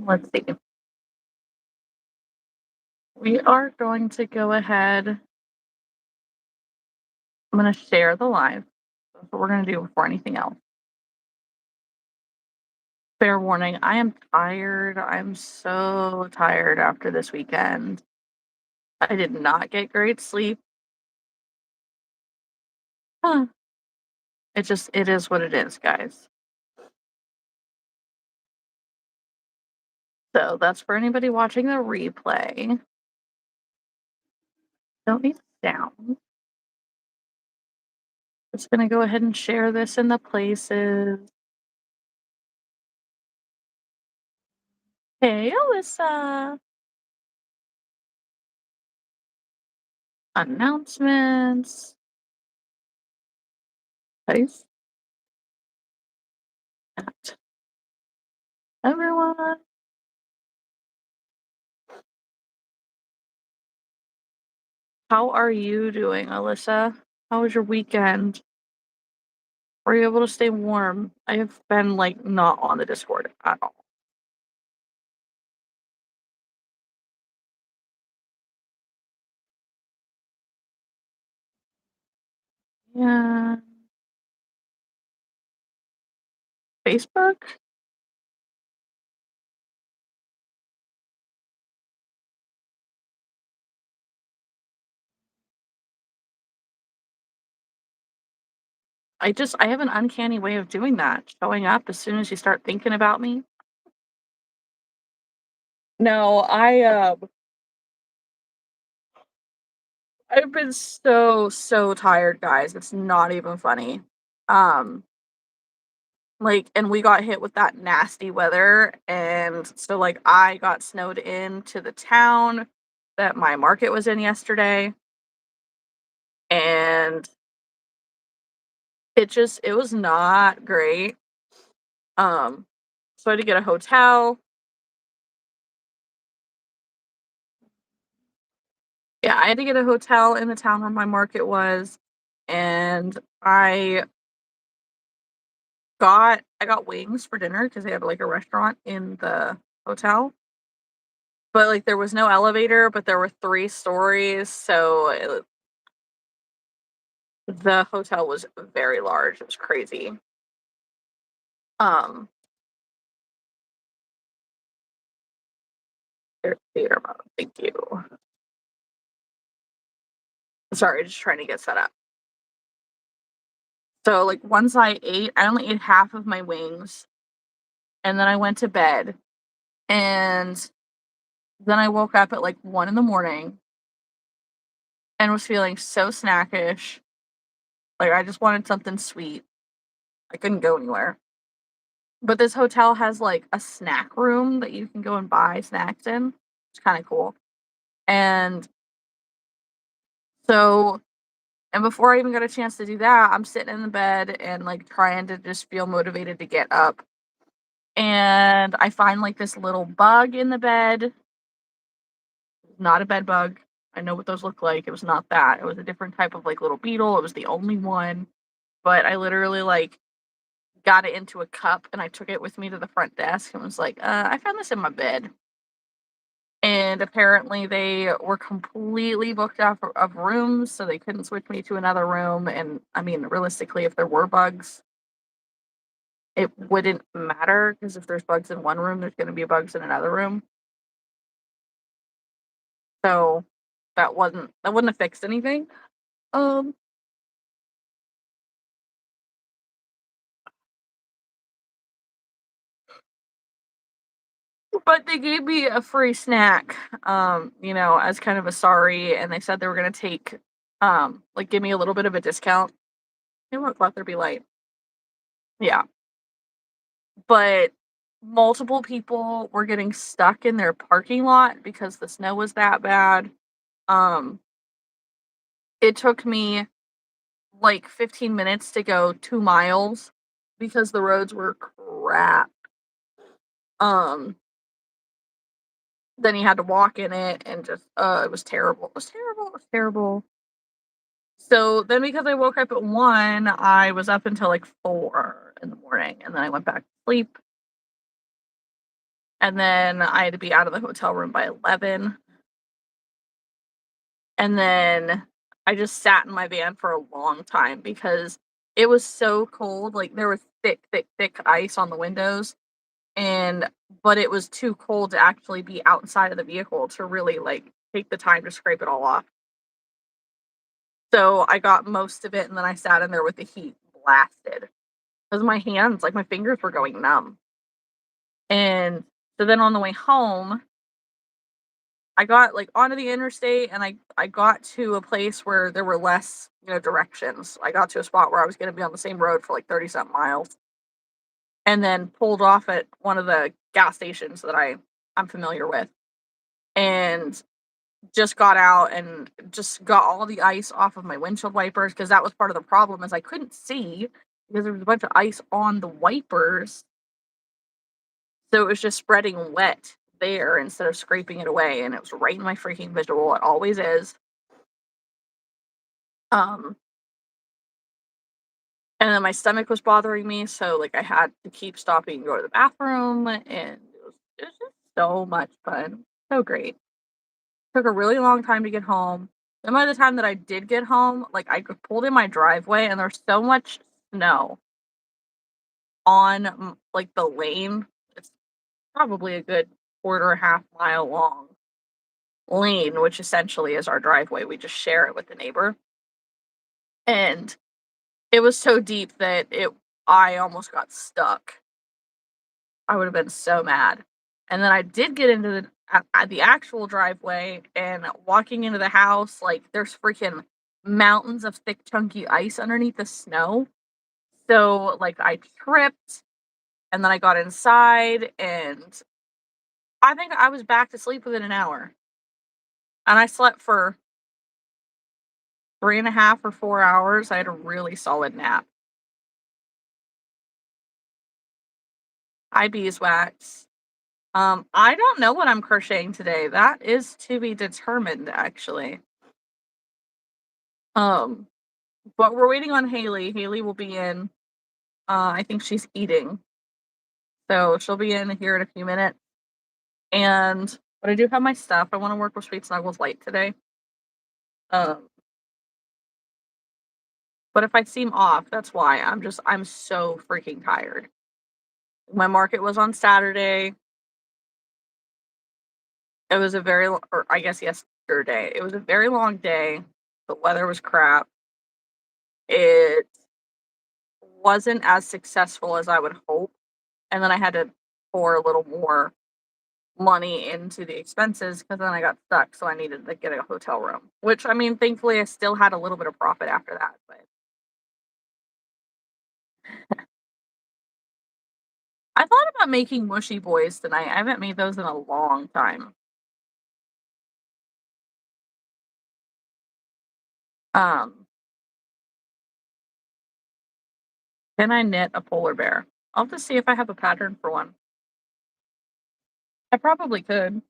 Let's see. We are going to go ahead. I'm going to share the live. That's what we're going to do before anything else. Fair warning, I am tired. I'm so tired after this weekend. I did not get great sleep. Huh. It is what it is, guys. So that's for anybody watching the replay. Don't need sound. Just gonna go ahead and share this in the places. Hey, Alyssa. Announcements. Paste that. Everyone. How are you doing, Alyssa? How was your weekend? Were you able to stay warm? I have been like not on the Discord at all. Yeah. Facebook? I have an uncanny way of doing that, showing up as soon as you start thinking about me. No, I've been so tired, guys. It's not even funny. Um, like, and we got hit with that nasty weather, and so like I got snowed into the town that my market was in yesterday, and it was not great. Um, so I had to get a hotel. Yeah, I had to get a hotel in the town where my market was, and I got wings for dinner because they had like a restaurant in the hotel. But like there was no elevator, but there were 3 stories, so the hotel was very large. It was crazy. Um, theater mode. Thank you. Sorry, just trying to get set up. So like once I only ate half of my wings, and then I went to bed, and then I woke up at like 1 in the morning and was feeling so snackish. Like I just wanted something sweet. I couldn't go anywhere. But this hotel has like a snack room that you can go and buy snacks in. It's kind of cool. And so, and before I even got a chance to do that, I'm sitting in the bed and like trying to just feel motivated to get up. And I find like this little bug in the bed. Not a bed bug. I know what those look like. It was not that. It was a different type of like little beetle. It was the only one. But I literally like got it into a cup and I took it with me to the front desk and was like, I found this in my bed. And apparently they were completely booked off of rooms, so they couldn't switch me to another room. And I mean, realistically, if there were bugs, it wouldn't matter because if there's bugs in one room, there's going to be bugs in another room. So that wouldn't have fixed anything. Um, but they gave me a free snack, as kind of a sorry, and they said they were going to take, like, give me a little bit of a discount. Hey, look, let there be light. Yeah. But multiple people were getting stuck in their parking lot because the snow was that bad. Um, it took me like 15 minutes to go 2 miles because the roads were crap. Um, then you had to walk in it and just it was terrible. It was terrible. It was terrible. So then because I woke up at 1, I was up until like 4 in the morning and then I went back to sleep and then I had to be out of the hotel room by 11, and then I just sat in my van for a long time because it was so cold, like, there was thick, thick, thick ice on the windows, and but it was too cold to actually be outside of the vehicle to really, like, take the time to scrape it all off. So, I got most of it, and then I sat in there with the heat blasted because my hands, like, my fingers were going numb, and so then on the way home, I got, like, onto the interstate, and I got to a place where there were less, directions. I got to a spot where I was gonna be on the same road for, like, 30 something miles, and then pulled off at one of the gas stations that I'm familiar with, and just got out and just got all the ice off of my windshield wipers because that was part of the problem is I couldn't see because there was a bunch of ice on the wipers, so it was just spreading wet there instead of scraping it away, and it was right in my freaking visual, it always is. Um, and then my stomach was bothering me, so, like, I had to keep stopping and go to the bathroom, and it was just so much fun. So great. Took a really long time to get home. Then by the time that I did get home, like, pulled in my driveway, and there's so much snow on, like, the lane. It's probably a good quarter, half mile long lane, which essentially is our driveway. We just share it with the neighbor. And it was so deep that I almost got stuck. I would have been so mad. And then I did get into at the actual driveway and walking into the house, like there's freaking mountains of thick, chunky ice underneath the snow. So like I tripped and then I got inside and I think I was back to sleep within an hour. And I slept for 3.5 or 4 hours. I had a really solid nap. Hi, beeswax. I don't know what I'm crocheting today. That is to be determined, actually. Um, but we're waiting on Haley. Haley will be in. I think she's eating, so she'll be in here in a few minutes. And but I do have my stuff. I want to work with Sweet Snuggles Light today. Um, but if I seem off, that's why. I'm so freaking tired. My market was on Saturday. It was a or I guess yesterday. It was a very long day. The weather was crap. It wasn't as successful as I would hope, and then I had to pour a little more money into the expenses because then I got stuck, so I needed to get a hotel room, which, I mean, thankfully, I still had a little bit of profit after that, but I thought about making mushy boys tonight. I haven't made those in a long time. Um, can I knit a polar bear? I'll have to see if I have a pattern for one. I probably could.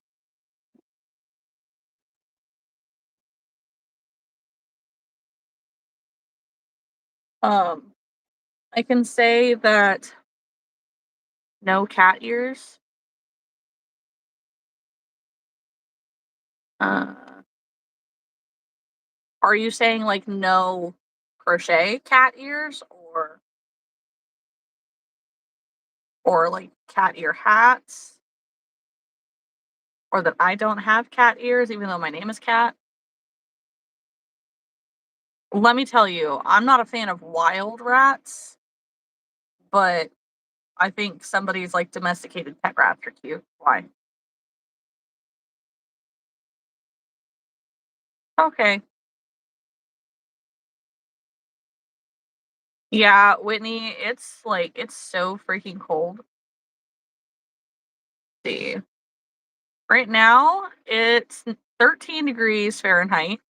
Um, I can say that no cat ears. Uh, are you saying like no crochet cat ears or like cat ear hats or that I don't have cat ears even though my name is Cat? Let me tell you, I'm not a fan of wild rats, but I think somebody's like domesticated pet rats are cute. Why? Okay. Yeah, Whitney, it's so freaking cold. See. Right now, it's 13 degrees Fahrenheit,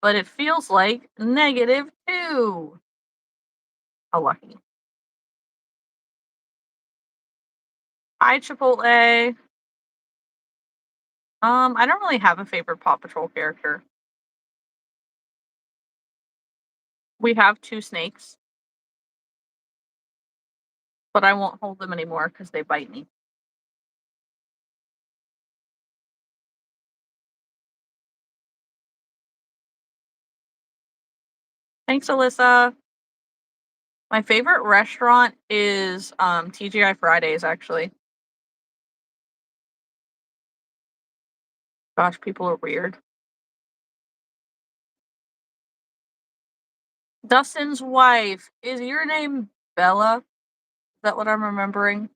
but it feels like -2. How lucky. Hi, Chipotle. I don't really have a favorite Paw Patrol character. We have 2 snakes, but I won't hold them anymore because they bite me. Thanks, Alyssa. My favorite restaurant is TGI Fridays, actually. Gosh, people are weird. Dustin's wife. Is your name Bella? Is that what I'm remembering?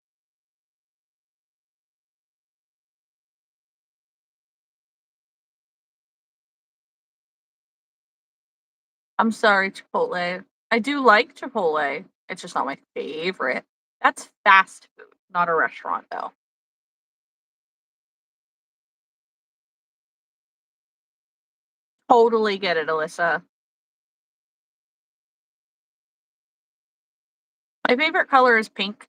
I'm sorry, Chipotle. I do like Chipotle. It's just not my favorite. That's fast food, not a restaurant, though. Totally get it, Alyssa. My favorite color is pink.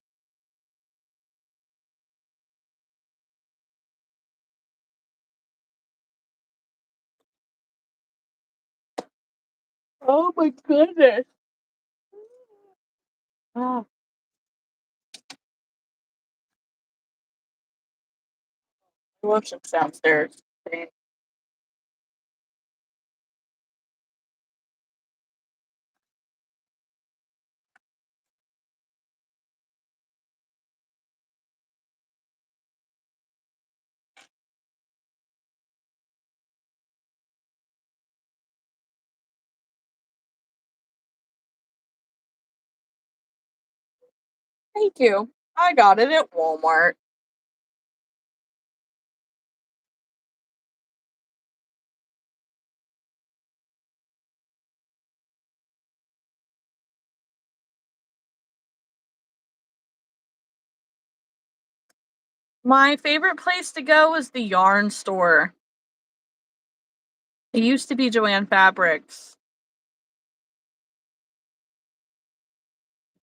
Oh my goodness. Oh, lotion's downstairs. Thank you. I got it at Walmart. My favorite place to go is the yarn store. It used to be Joanne Fabrics,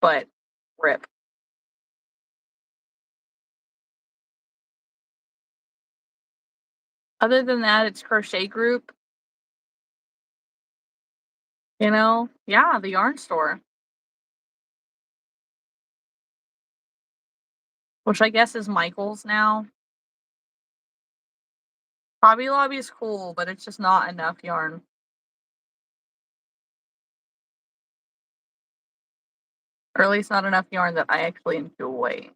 but rip. Other than that, it's Crochet Group, you know? Yeah, the yarn store, which I guess is Michael's now. Hobby Lobby is cool, but it's just not enough yarn. Or at least not enough yarn that I actually enjoy.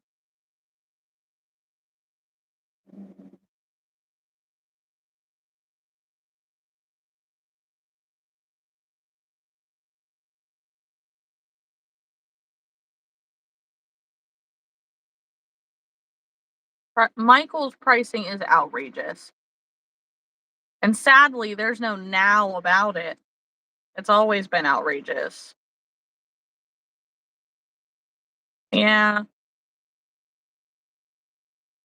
Michael's pricing is outrageous. And sadly, there's no now about it. It's always been outrageous. Yeah.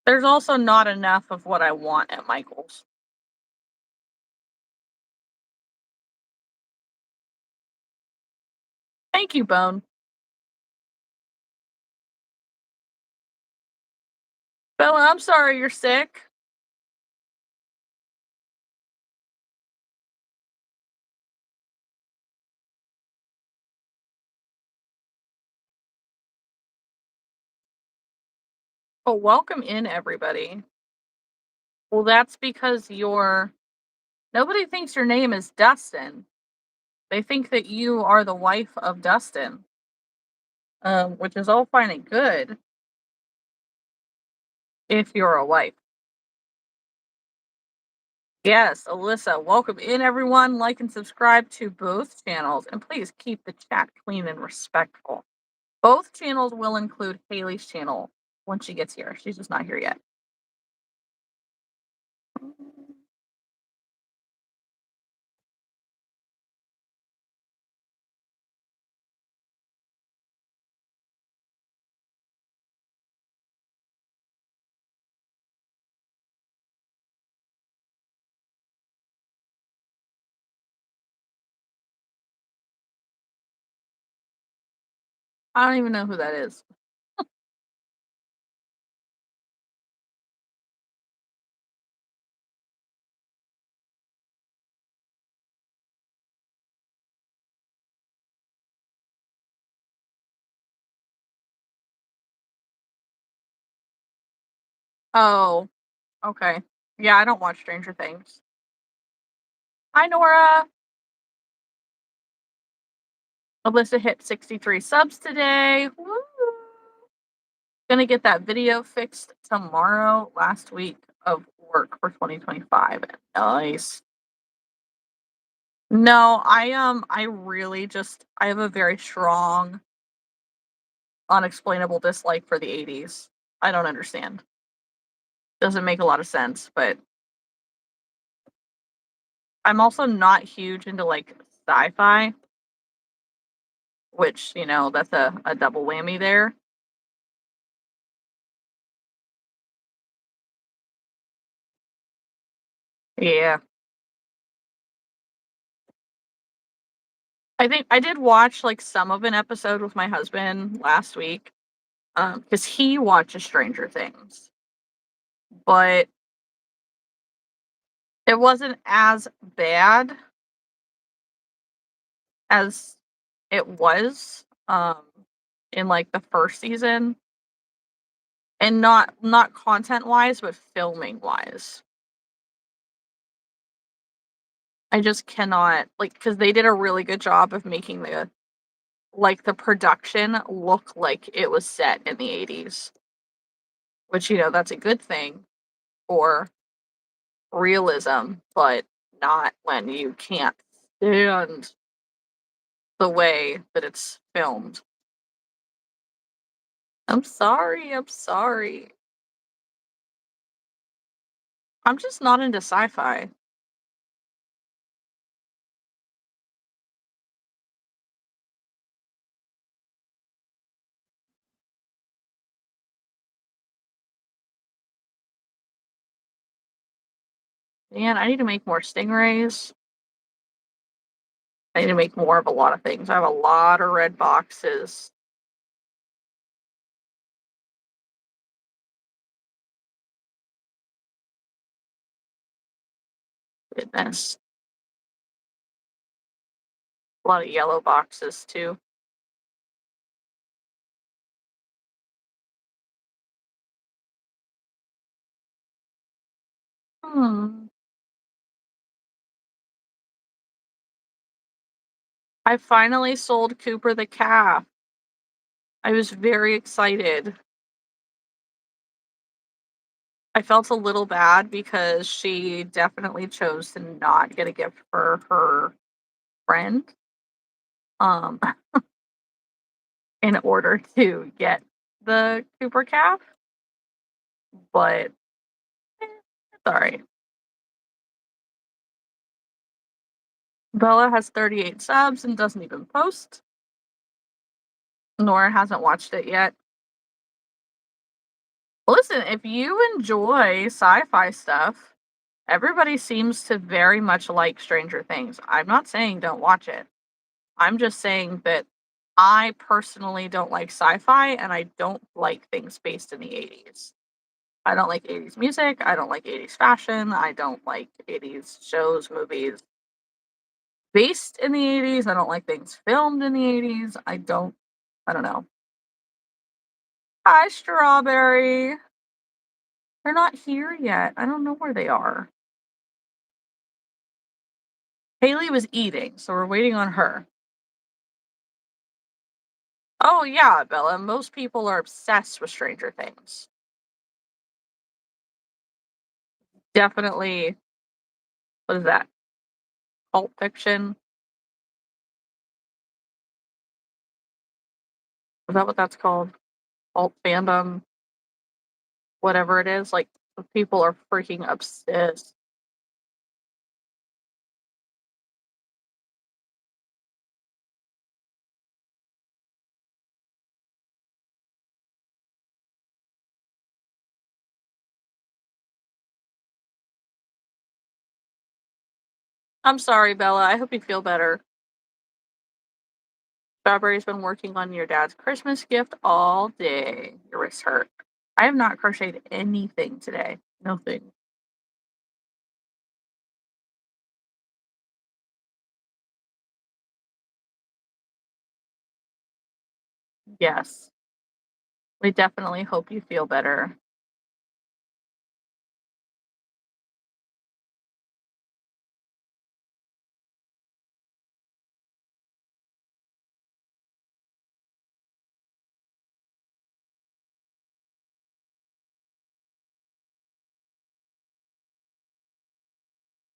There's also not enough of what I want at Michael's. Thank you, Bone. Bella, I'm sorry you're sick. But welcome in, everybody. Well, that's because nobody thinks your name is Dustin. They think that you are the wife of Dustin, which is all fine and good if you're a wife. Yes, Alyssa, welcome in, everyone. Like and subscribe to both channels, and please keep the chat clean and respectful. Both channels will include Haley's channel when she gets here. She's just not here yet. I don't even know who that is. Oh, okay. Yeah, I don't watch Stranger Things. Hi, Nora. Alyssa hit 63 subs today. Woo! Gonna get that video fixed tomorrow. Last week of work for 2025. Nice. No, I really just I have a very strong, unexplainable dislike for the 80s. I don't understand. Doesn't make a lot of sense, but I'm also not huge into like sci-fi, which, that's a double whammy there. Yeah. I think I did watch like some of an episode with my husband last week, because he watches Stranger Things, but it wasn't as bad as it was, in like the first season, and not content wise, but filming wise. I just cannot like because they did a really good job of making the production look like it was set in the 80s, which that's a good thing for realism, but not when you can't stand the way that it's filmed. I'm sorry, I'm sorry. I'm just not into sci-fi. Man, I need to make more stingrays. I need to make more of a lot of things. I have a lot of red boxes. Goodness. A lot of yellow boxes too. Hmm. I finally sold Cooper the calf. I was very excited. I felt a little bad because she definitely chose to not get a gift for her friend, um, in order to get the Cooper calf, but it's alright. Bella has 38 subs and doesn't even post. Nora hasn't watched it yet. Listen, if you enjoy sci-fi stuff, everybody seems to very much like Stranger Things. I'm not saying don't watch it. I'm just saying that I personally don't like sci-fi and I don't like things based in the 80s. I don't like 80s music. I don't like 80s fashion. I don't like 80s shows, movies based in the 80s. I don't like things filmed in the 80s. I don't know. Hi, Strawberry. They're not here yet. I don't know where they are. Haley was eating, so we're waiting on her. Oh, yeah, Bella. Most people are obsessed with Stranger Things. Definitely. What is that? Cult fiction? Is that what that's called? Cult fandom? Whatever it is. Like, people are freaking obsessed. I'm sorry, Bella. I hope you feel better. Strawberry's been working on your dad's Christmas gift all day. Your wrist hurt. I have not crocheted anything today. Nothing. Yes. We definitely hope you feel better.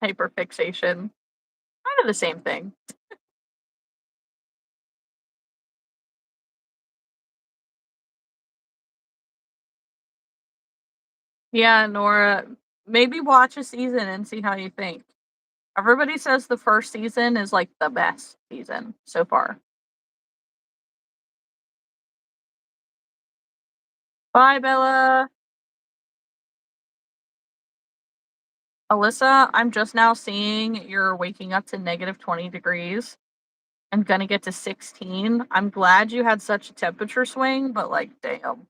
Hyperfixation. Kind of the same thing. Yeah, Nora, maybe watch a season and see how you think. Everybody says the first season is like the best season so far. Bye, Bella. Alyssa, I'm just now seeing you're waking up to -20 degrees and gonna get to 16. I'm glad you had such a temperature swing, but like, damn.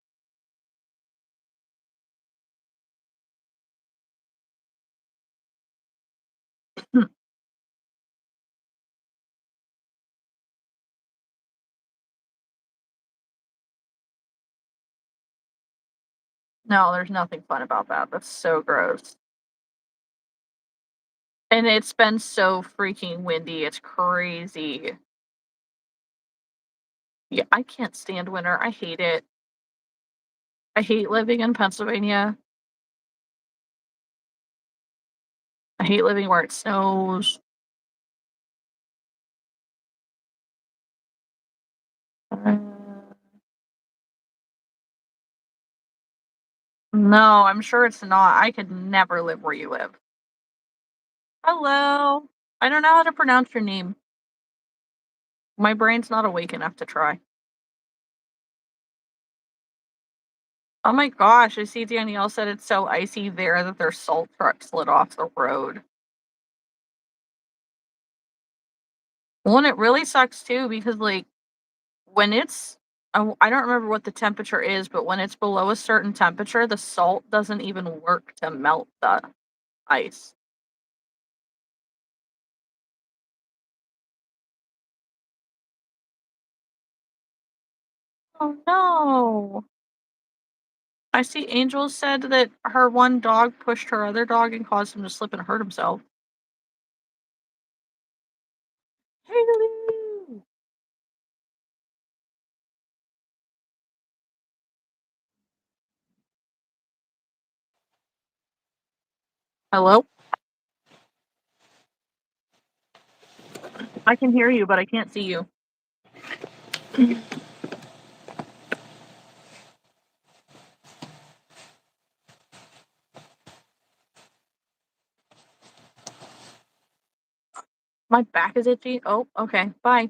No, there's nothing fun about that. That's so gross. And it's been so freaking windy. It's crazy. Yeah, I can't stand winter. I hate it. I hate living in Pennsylvania. I hate living where it snows. Uh, no, I'm sure it's not. I could never live where you live. Hello. I don't know how to pronounce your name. My brain's not awake enough to try. Oh my gosh, I see Danielle said it's so icy there that their salt truck slid off the road. Well, and it really sucks too because, like, when it's I don't remember what the temperature is, but when it's below a certain temperature, the salt doesn't even work to melt the ice. Oh no. I see Angel said that her one dog pushed her other dog and caused him to slip and hurt himself. Hello. Hello? I can hear you, but I can't see you. My back is itchy. Oh, okay. Bye.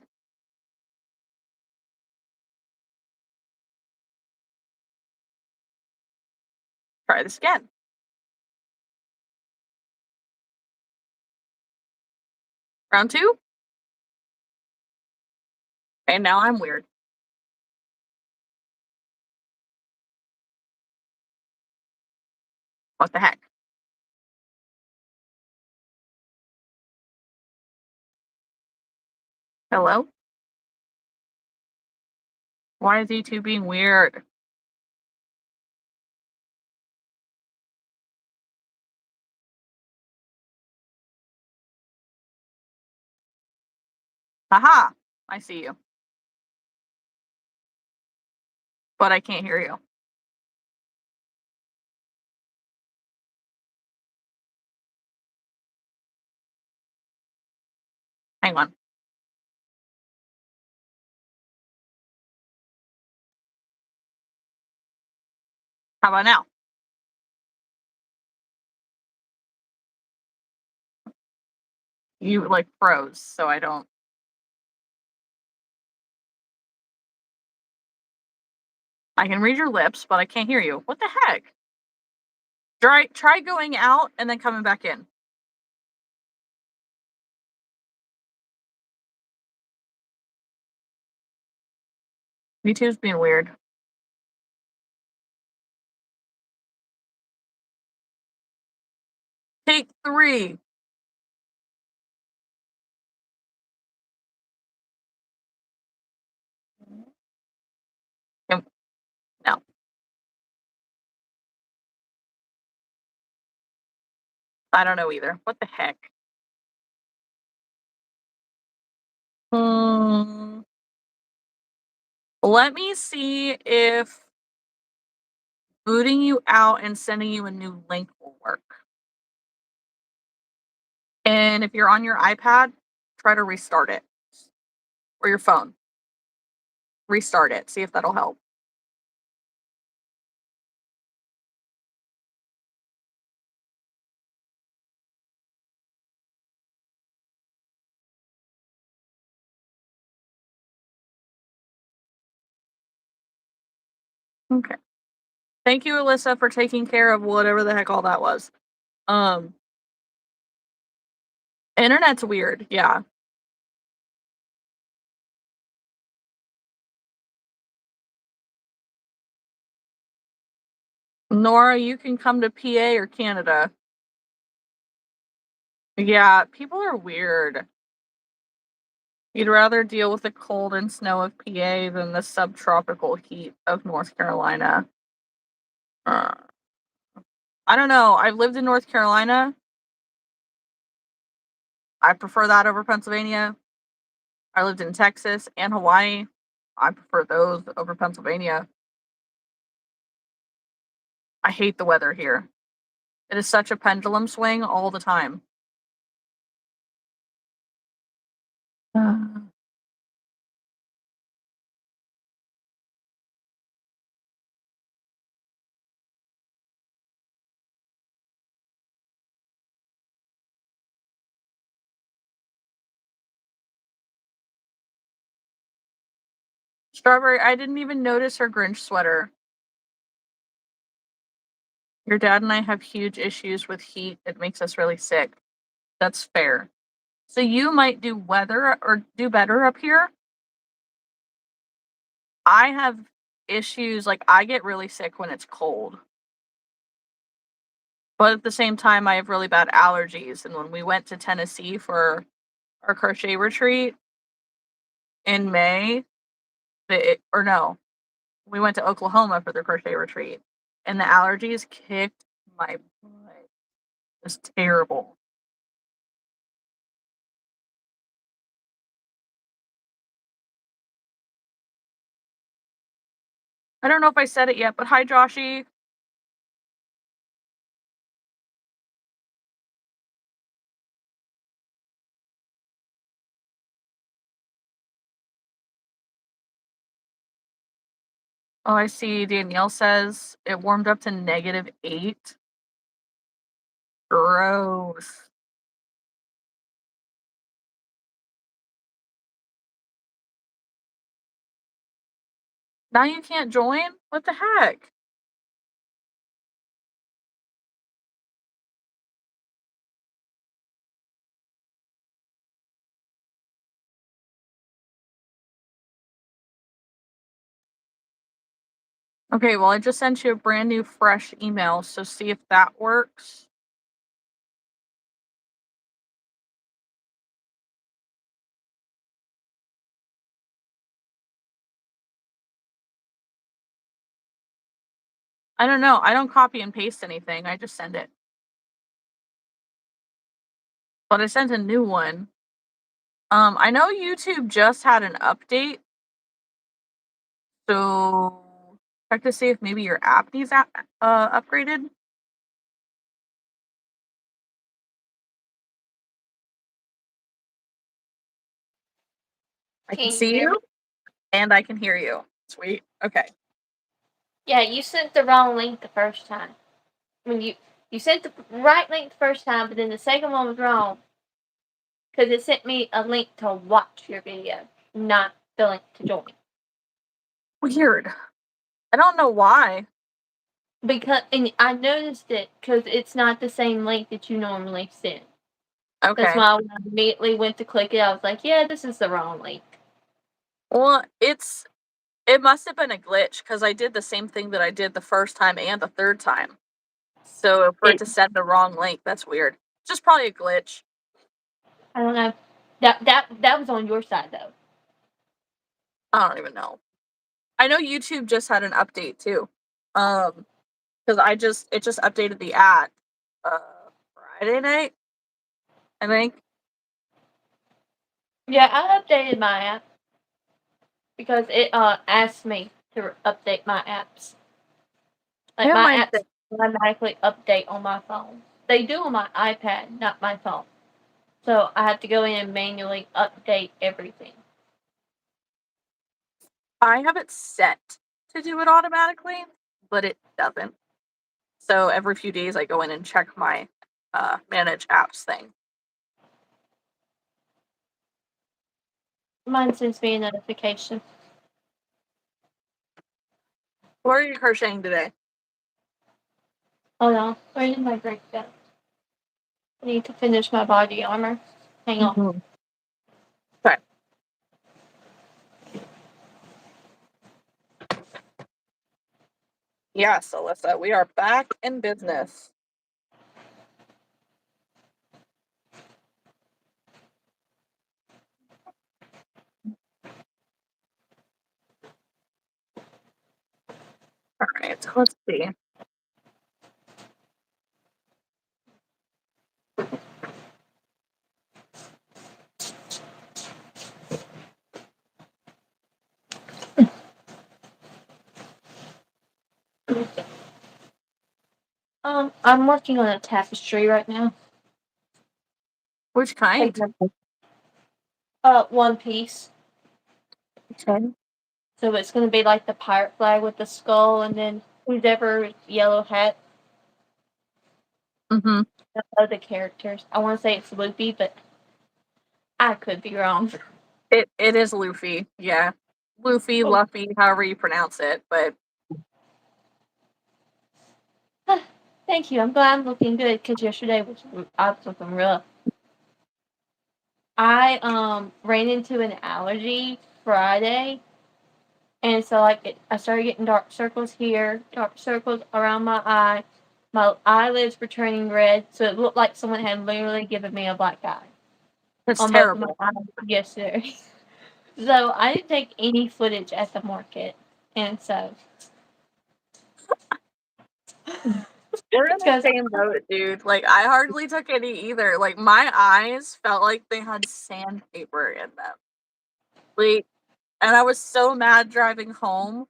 Try this again. Round two. And now I'm weird. What the heck? Hello? Why is you two being weird? Haha. I see you, but I can't hear you. Hang on. How about now? You like froze, so I don't. I can read your lips, but I can't hear you. What the heck? Try going out and then coming back in. Me too's being weird. Take three. Um, No, I don't know either. What the heck? Hmm. Let me see if booting you out and sending you a new link will work. And if you're on your iPad, try to restart it or your phone. Restart it. See if that'll help. Okay. Thank you, Alyssa, for taking care of whatever the heck all that was. Um, Internet's weird. Yeah. Nora, you can come to PA or Canada. Yeah, people are weird. You'd rather deal with the cold and snow of PA than the subtropical heat of North Carolina. Uh, I don't know. I've lived in North Carolina. I prefer that over Pennsylvania. I lived in Texas and Hawaii. I prefer those over Pennsylvania. I hate the weather here. It is such a pendulum swing all the time. Uh, Strawberry, I didn't even notice her Grinch sweater. Your dad and I have huge issues with heat. It makes us really sick. That's fair. So you might do weather or do better up here. I have issues, like I get really sick when it's cold. But at the same time, I have really bad allergies. And when we went to Tennessee for our crochet retreat in May, or no, we went to Oklahoma for the crochet retreat, and the allergies kicked my butt. It was terrible. I don't know if I said it yet, but hi, Joshy. Oh, I see. Danielle says it warmed up to -8. Gross. Now you can't join? What the heck? Okay, well, I just sent you a brand new fresh email, so see if that works. I don't know. I don't copy and paste anything. I just send it. But I sent a new one. I know YouTube just had an update, so check to see if maybe your app needs upgraded. I can Can you see hear me? you and I can hear you. Sweet. Okay. Yeah, you sent the wrong link the first time. When you sent the right link the first time, but then the second one was wrong because it sent me a link to watch your video, not the link to join. Weird. I don't know why. Because and I noticed it because it's not the same link that you normally send. That's Okay. why when I immediately went to click it, I was like, "Yeah, this is the wrong link." Well, it must have been a glitch because I did the same thing that I did the first time and the third time. So for it It to send the wrong link, that's weird. Just probably a glitch. I don't know. That was on your side though. I don't even know. I know YouTube just had an update too. Because it just updated the ad uh Friday night, I think. Yeah, I updated my app because it asked me to update my apps. I Like have my mine apps automatically update on my phone. They do on my iPad, not my phone. So I have to go in and manually update everything. I have it set to do it automatically, but it doesn't. So every few days I go in and check my manage apps thing. Mine sends me a notification. What are you crocheting today? Hold on. Where did my break go? I need to finish my body armor. Hang on. Mm-hmm. Okay. Yes, Alyssa, we are back in business. All right, let's see. I'm working on a tapestry right now. Which kind? One piece. Okay. So it's gonna be like the pirate flag with the skull, and then whoever yellow hat. Mm-hmm. Of the characters. I want to say it's Luffy, but I could be wrong. It is Luffy, yeah. Luffy, Luffy, however you pronounce it, but Thank you. I'm glad I'm looking good because yesterday I was looking rough. I ran into an allergy Friday, and so I started getting dark circles here, dark circles around my eye. My eyelids were turning red, so it looked like someone had literally given me a black eye it's on both of my terrible. eyes yesterday. So I didn't take any footage at the market, and so We're in the because same boat, dude. Like, I hardly took any either. Like, my eyes felt like they had sandpaper in them. Like, and I was so mad driving home.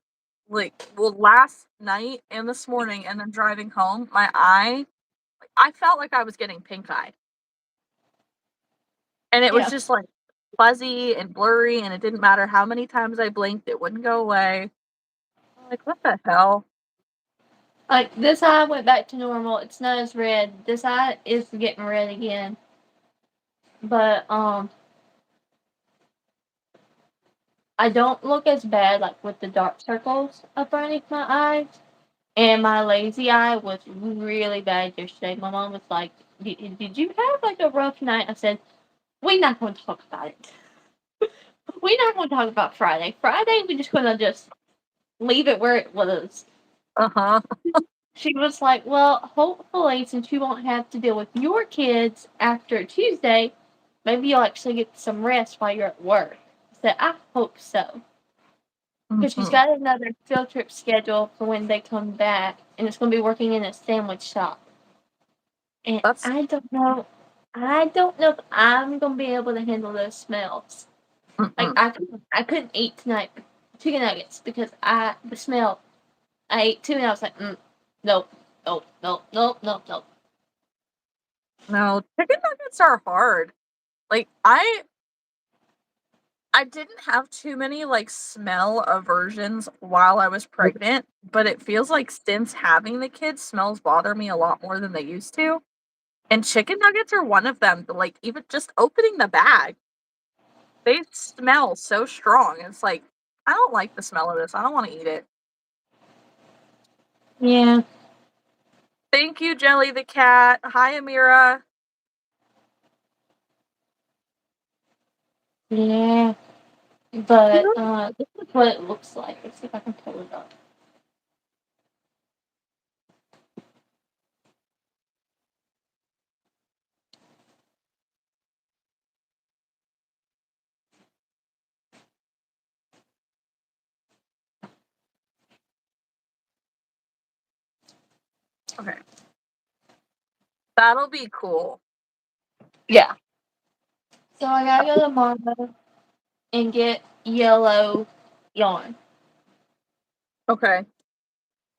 Like, well, last night and this morning, and then driving home, my eye, like, I felt like I was getting pink eye. And it was yeah, just like fuzzy and blurry, and it didn't matter how many times I blinked, it wouldn't go away. I'm like, what the hell? like this eye went back to normal. It's not as red. This eye is getting red again, but I don't look as bad like with the dark circles up underneath my eyes. And my lazy eye was really bad yesterday. My mom was like, "Did you have like a rough night?" I said, "We're not going to talk about it. We're not going to talk about Friday. Friday, we're just going to just leave it where it was." Uh-huh. She was like, "Well, hopefully, since you won't have to deal with your kids after Tuesday, maybe you'll actually get some rest while you're at work." I said, "I hope so." Because she's Mhm. got another field trip scheduled for when they come back, and it's going to be working in a sandwich shop. And That's I don't know. I don't know if I'm going to be able to handle those smells. Like, mm-mm. I couldn't eat tonight chicken nuggets because the smell, I ate two and I was like, nope, nope, nope, nope, nope, nope. No, chicken nuggets are hard. Like, I didn't have too many like smell aversions while I was pregnant, but it feels like since having the kids, smells bother me a lot more than they used to. And chicken nuggets are one of them. But like, even just opening the bag, they smell so strong. It's like, I don't like the smell of this. I don't want to eat it. Yeah, Thank you, Jelly the cat. Hi, Amira. yeah. But this is what it looks like. Let's see if I can pull it up. Okay. That'll be cool. Yeah. So I gotta go to Marva and get yellow yarn. Okay.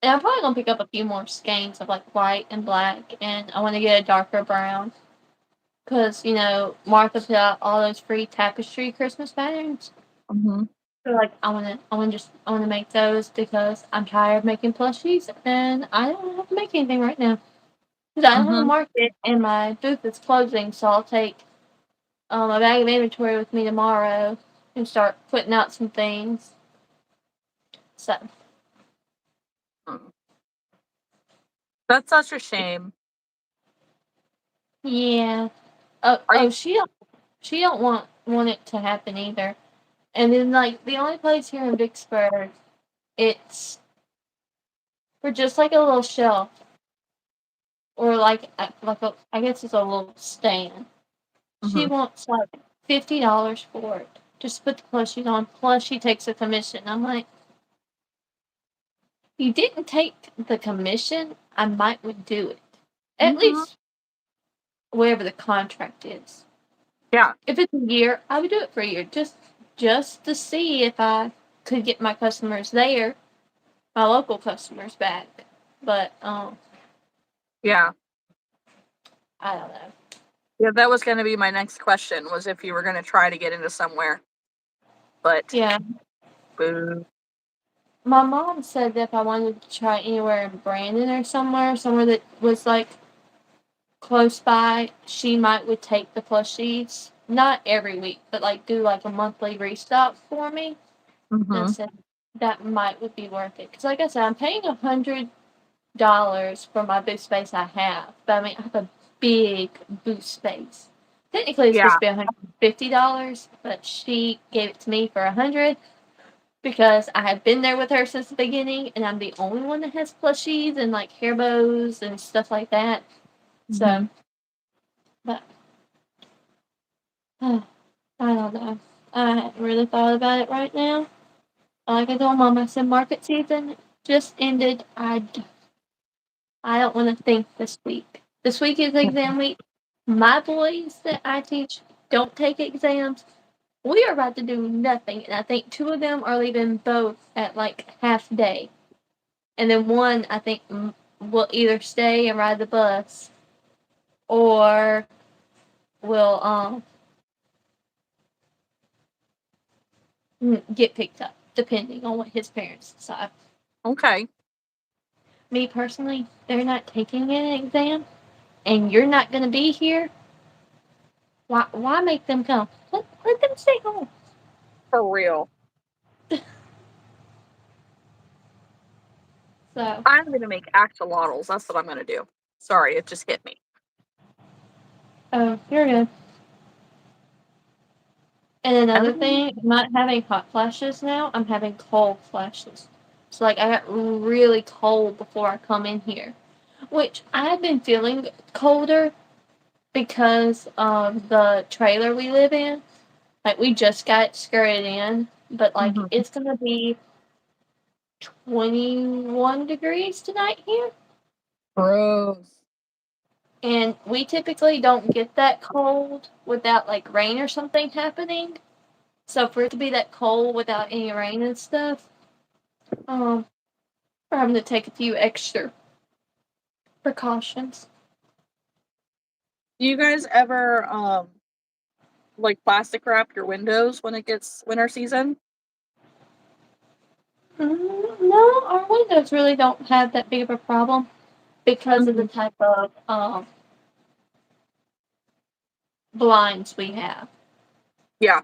And I'm probably gonna pick up a few more skeins of like white and black, and I want to get a darker brown. because Martha put out all those free tapestry Christmas patterns. Mm-hmm. So like I wanna make those because I'm tired of making plushies and I don't have to make anything right now. Because I don't have a Mm-hmm. market and my booth is closing, so I'll take a bag of inventory with me tomorrow and start putting out some things. So That's such a shame. yeah. Oh, Are you? oh, she don't want it to happen either. And then like the only place here in Vicksburg, it's for just like a little shelf or I guess it's a little stand. She Mm-hmm. wants like $50 for it. Just put the plushies on. Plus, she takes a commission. I'm like, you didn't take the commission. I might would do it. At Mm-hmm. least whatever the contract is. Yeah. If it's a year, I would do it for a year. Just to see if I could get my customers there, my local customers back. But Yeah. I don't know. Yeah. That was going to be my next question, was if you were going to try to get into somewhere, but Yeah, boo. my mom said that if I wanted to try anywhere in Brandon or somewhere that was like close by, she might would take the plushies. Not every week, but like do like a monthly restock for me. And I Mm-hmm. said that might would be worth it. Because like I said, I'm paying $100 for my booth space I have. But I mean, I have a big booth space. Technically, it's supposed Yeah. to be $150, but she gave it to me for $100 because I have been there with her since the beginning, and I'm the only one that has plushies and like hair bows and stuff like that. Mm-hmm. So, but I don't know. I haven't really thought about it right now. Like I told Mom, I said market season just ended. I don't want to think this week. This week is exam week. My boys that I teach don't take exams. We are about to do nothing, and I think two of them are leaving both at like half day, and then one I think will either stay and ride the bus or will get picked up, depending on what his parents decide. Okay. Me personally, they're not taking an exam, and you're not going to be here. Why make them come? Let them stay home. For real. So, I'm going to make axolotls. That's what I'm going to do. Sorry, it just hit me. oh, you're good. And another Everything. thing, I'm not having hot flashes now. I'm having cold flashes. So, like, I got really cold before I come in here, which I have been feeling colder because of the trailer we live in. Like, we just got skirted in, but like, Mm-hmm. it's gonna be 21 degrees tonight here. Gross. And we typically don't get that cold without like rain or something happening. So for it to be that cold without any rain and stuff, we're having to take a few extra precautions. Do you guys ever like plastic wrap your windows when it gets winter season? No, our windows really don't have that big of a problem because of the Mm-hmm. type of blinds we have. Yeah.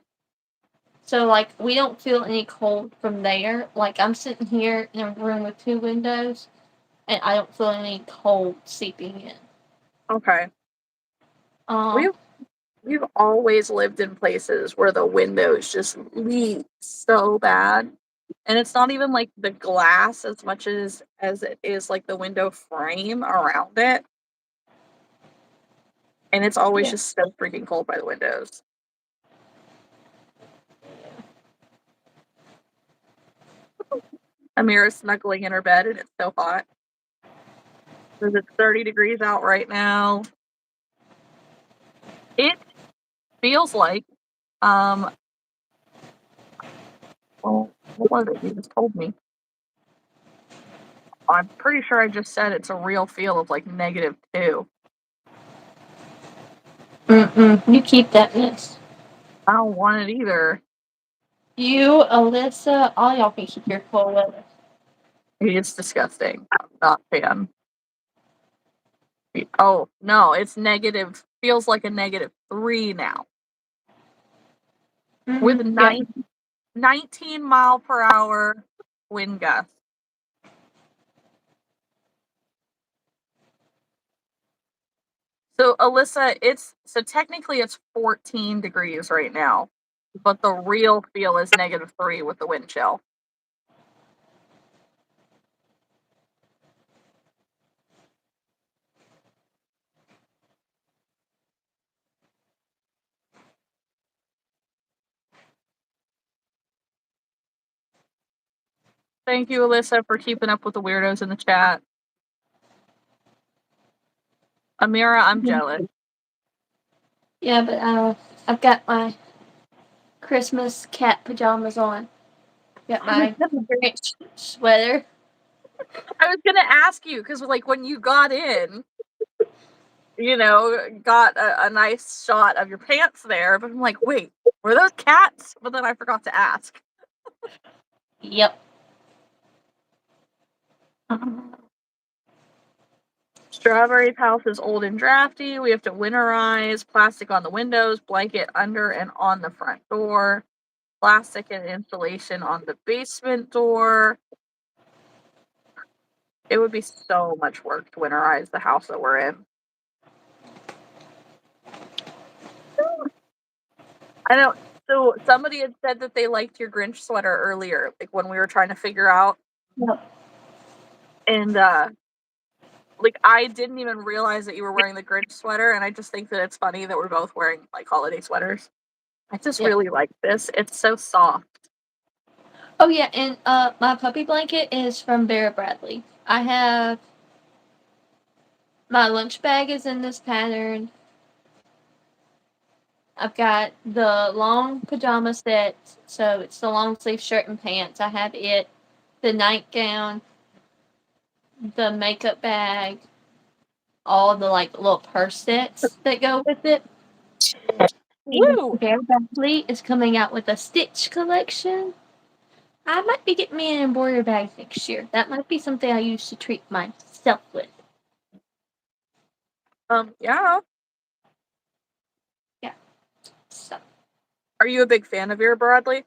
So like we don't feel any cold from there. Like I'm sitting here in a room with two windows and I don't feel any cold seeping in. Okay. Um We've we've always lived in places where the windows just leak so bad. And it's not even like the glass as much as it is like the window frame around it. And it's always yeah. just so freaking cold by the windows. Amira's snuggling in her bed and it's so hot. Because it's 30 degrees out right now. It feels like, um, well, what was it? You just told me. I'm pretty sure I just said it's a real feel of like -2. You keep that mess. I don't want it either. You, Alyssa, all y'all can keep your cool weather. It's disgusting. I'm not a fan. Oh no, it's negative. Feels like a -3 now with Yeah. 19 mile per hour wind gusts. So Alyssa, technically it's 14 degrees right now, but the real feel is -3 with the wind chill. Thank you, Alyssa, for keeping up with the weirdos in the chat. Amira, I'm jealous. Yeah, but I've got my Christmas cat pajamas on. Got my Grinch sweater. I was gonna ask you because, like, when you got in, got a nice shot of your pants there, but I'm like, wait, were those cats? But then I forgot to ask. Yep. Strawberry's house is old and drafty. We have to winterize. Plastic on the windows, blanket under and on the front door. Plastic and insulation on the basement door. It would be so much work to winterize the house that we're in. I know. So somebody had said that they liked your Grinch sweater earlier, like when we were trying to figure out. Yep. And like I didn't even realize that you were wearing the Grinch sweater, and I just think that it's funny that we're both wearing like holiday sweaters. I just really like this. It's so soft. Oh yeah, and my puppy blanket is from Vera Bradley. I have my lunch bag is in this pattern. I've got the long pajama set, so it's the long sleeve shirt and pants. I have it, the nightgown, the makeup bag, all the like little purse sets that go with it. And Woo! Vera Bradley is coming out with a Stitch collection. I might be getting me an embroidery bag next year. That might be something I use to treat myself with. Yeah. Yeah. So Are you a big fan of Vera Bradley?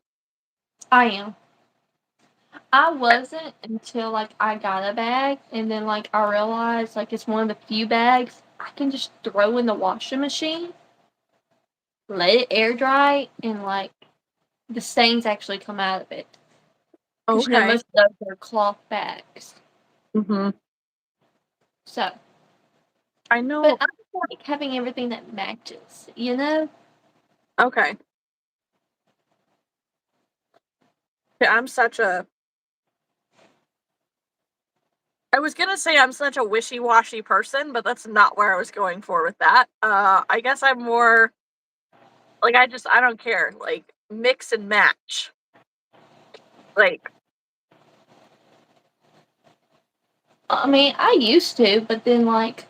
I am. I wasn't until like I got a bag and then like I realized like it's one of the few bags I can just throw in the washing machine, let it air dry, and like the stains actually come out of it. Because Okay. most of those are cloth bags. Mm-hmm. So, I but know. I like having everything that matches, you know? Okay. Yeah, I was gonna say I'm such a wishy-washy person, but that's not where I was going for with that. I guess I'm more like I don't care. Like mix and match. Like I mean, I used to, but then like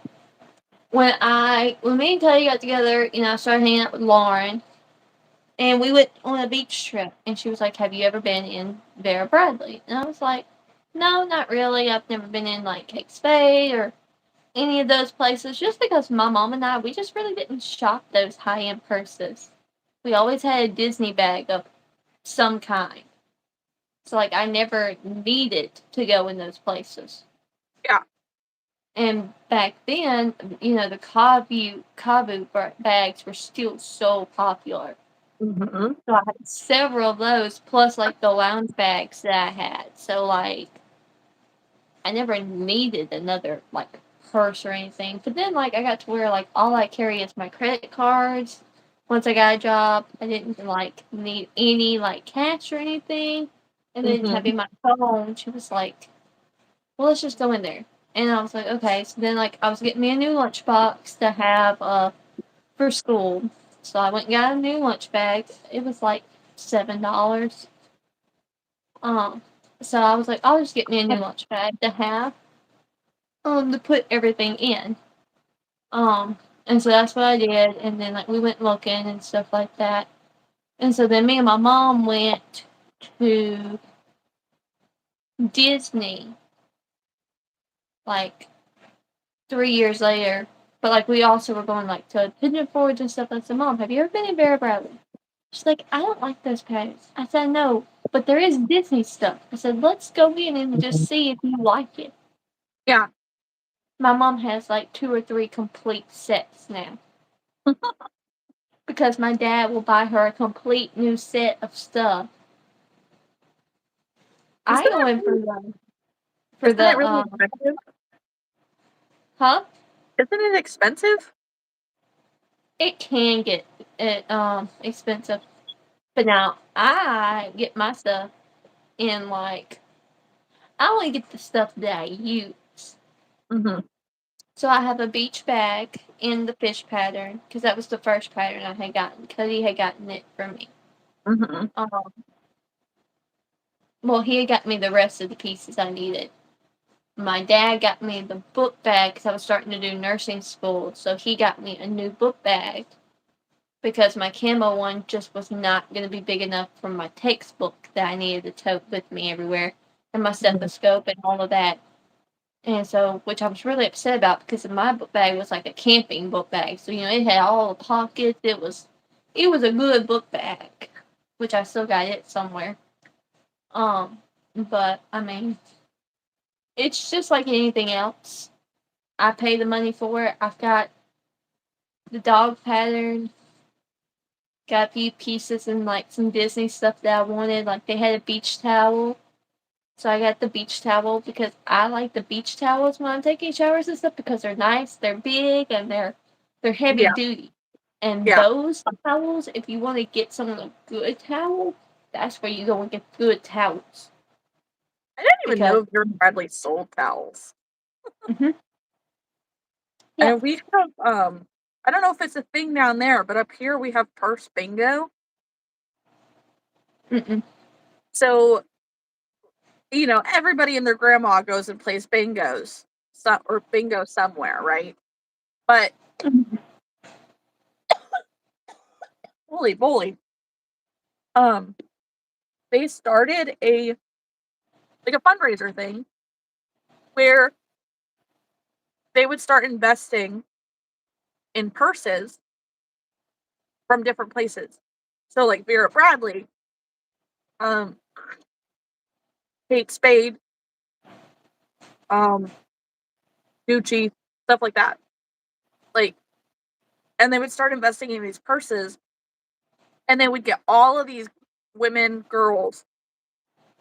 when me and Cody got together, I started hanging out with Lauren, and we went on a beach trip, and she was like, "Have you ever been in Vera Bradley?" And I was like, "No, not really. I've never been in like Kate Spade or any of those places, just because my mom and we just really didn't shop those high end purses. We always had a Disney bag of some kind, so like I never needed to go in those places." yeah. And back then, the Kabu bags were still so popular. Mm-hmm. So I had several of those, plus like the lounge bags that I had. So like, I never needed another like purse or anything. But then like I got to where like all I carry is my credit cards. Once I got a job, I didn't like need any like cash or anything. And then Mm-hmm. having my phone, she was like, "Well, let's just go in there." And I was like, "Okay." So then like I was getting me a new lunchbox to have for school. So I went and got a new lunch bag. It was like $7. Um, so I was like, I'll just get me a new lunch bag to have, to put everything in. Um, And so that's what I did. And then like we went looking and stuff like that. And so then me and my mom went to Disney like 3 years later. But like we also were going like to Pigeon Forge and stuff. I said, Mom, have you ever been in Bear Bradley? She's like, I don't like those patterns. I said, no, but there is Disney stuff. I said, let's go in and just see if you like it. Yeah. My mom has like 2 or 3 complete sets now. Because my dad will buy her a complete new set of stuff. Isn't I go it in really, for isn't it the really expensive? huh? Isn't it expensive? It can get expensive. But now I get my stuff in like I only get the stuff that I use. Mm-hmm. So I have a beach bag in the fish pattern because that was the first pattern I had gotten. Cuddy had gotten it from me. Mm-hmm. Well, he had got me the rest of the pieces I needed. My dad got me the book bag because I was starting to do nursing school. So he got me a new book bag because my camo one just was not going to be big enough for my textbook that I needed to tote with me everywhere and my stethoscope and all of that. And so, which I was really upset about because my book bag was like a camping book bag. So, it had all the pockets. It was a good book bag, which I still got it somewhere. But I mean, it's just like anything else. I pay the money for it. I've got the dog pattern, got a few pieces and like some Disney stuff that I wanted. Like they had a beach towel. So I got the beach towel because I like the beach towels when I'm taking showers and stuff because they're nice, they're big, and they're heavy Yeah. duty. And Yeah. those towels, if you want to get someone a good towel, that's where you go and get good towels. I didn't even Because know Vera Bradley sold towels. mm-hmm, yeah, And we have I don't know if it's a thing down there, but up here we have purse bingo. mm-mm, So, everybody and their grandma goes and plays bingos. Or bingo somewhere, right? But mm-hmm. holy moly. Um they started a fundraiser thing where they would start investing in purses from different places. So like Vera Bradley, um, Kate Spade, um, Gucci, stuff like that. Like, and they would start investing in these purses, and they would get all of these women, girls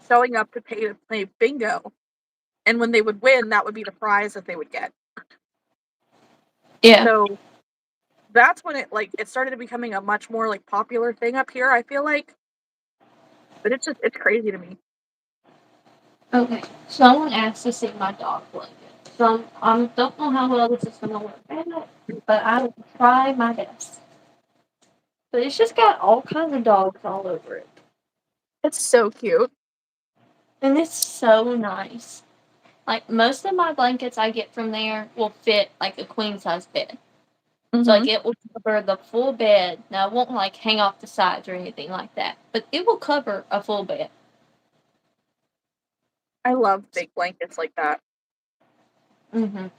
showing up to pay to play bingo. And when they would win, that would be the prize that they would get. Yeah. So that's when it started becoming a much more like popular thing up here, I feel like. But it's crazy to me. Okay. Someone asked to see my dog blanket. So I don't know how well this is going to work, but I will try my best. But it's just got all kinds of dogs all over it. It's so cute. And it's so nice. Like most of my blankets I get from there will fit like a queen size bed. So Mm-hmm. like it will cover the full bed. Now it won't like hang off the sides or anything like that, but it will cover a full bed. I love big blankets like that.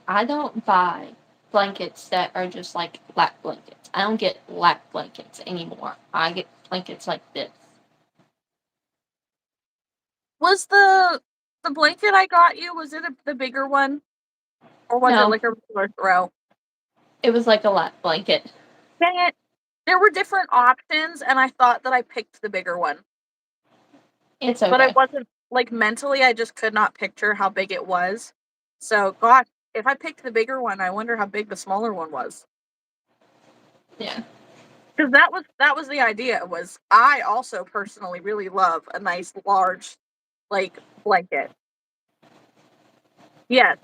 I don't buy blankets that are just like black blankets. I don't get black blankets anymore. I get blankets like this. Was the blanket I got you, was it the bigger one? Or was it No, like a regular throw? it was like a lap blanket. Dang it. There were different options and I thought that I picked the bigger one. It's But I okay. wasn't like mentally I just could not picture how big it was. So gosh, if I picked the bigger one, I wonder how big the smaller one was. Yeah. Because that was the idea, was I also personally really love a nice large like blanket. Yes.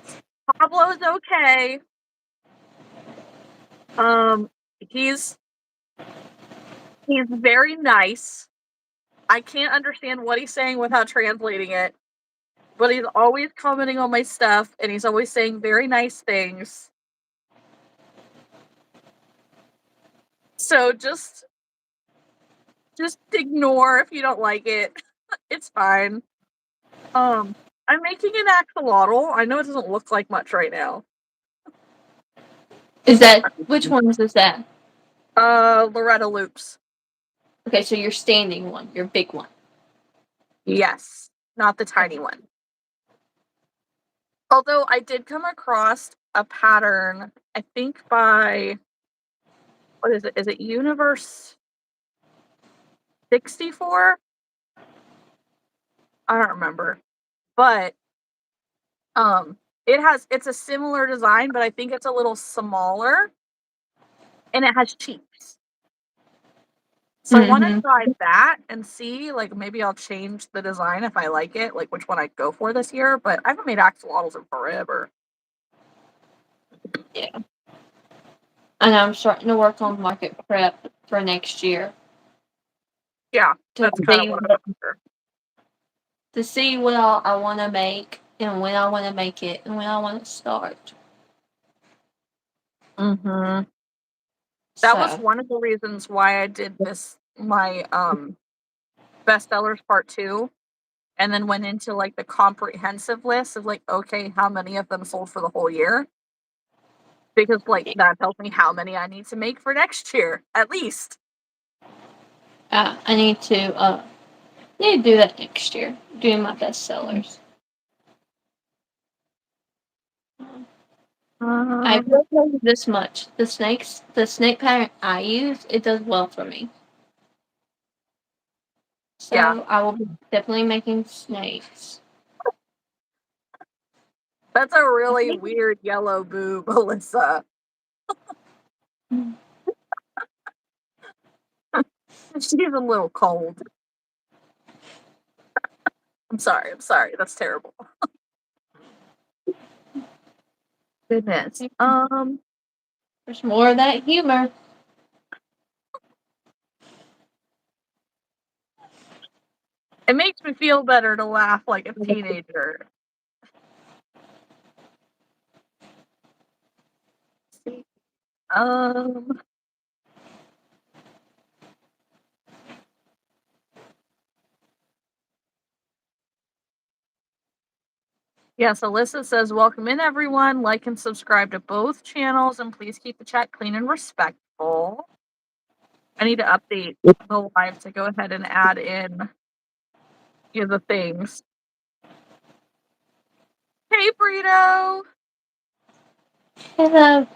Pablo's okay. Um, he's he's very nice. I can't understand what he's saying without translating it, but he's always commenting on my stuff and he's always saying very nice things. So just ignore if you don't like it. It's fine. I'm making an axolotl. I know it doesn't look like much right now. Is that which ones is that? Loretta loops. Okay, so your standing one, your big one. Yes, not the tiny one. Although I did come across a pattern, I think by, what is it? Is it Universe 64? I don't remember. But it's a similar design, but I think it's a little smaller and it has cheeks. So I want to try that and see, like, maybe I'll change the design if I like it, like which one I go for this year. But I haven't made axolotls in forever. Yeah. And I'm starting to work on market prep for next year. Yeah, that's kind of what I'm after. To see what I want to make and when I want to make it and when I want to start. Mm-hmm. That was So, one of the reasons why I did this, my bestsellers part 2, and then went into like the comprehensive list of like, okay, how many of them sold for the whole year? Because like that tells me how many I need to make for next year, at least. I need to do that next year. Doing my bestsellers. I will tell you this much: the snake pattern I use, it does well for me. So Yeah, I will be definitely making snakes. that's a really weird yellow boob, Alyssa. She's a little cold. I'm sorry. That's terrible. Goodness. There's more of that humor. It makes me feel better to laugh like a teenager. Um, yes, Alyssa says, welcome in everyone. Like and subscribe to both channels and please keep the chat clean and respectful. I need to update the live to go ahead and add in the things. Hey, Burrito. Hello.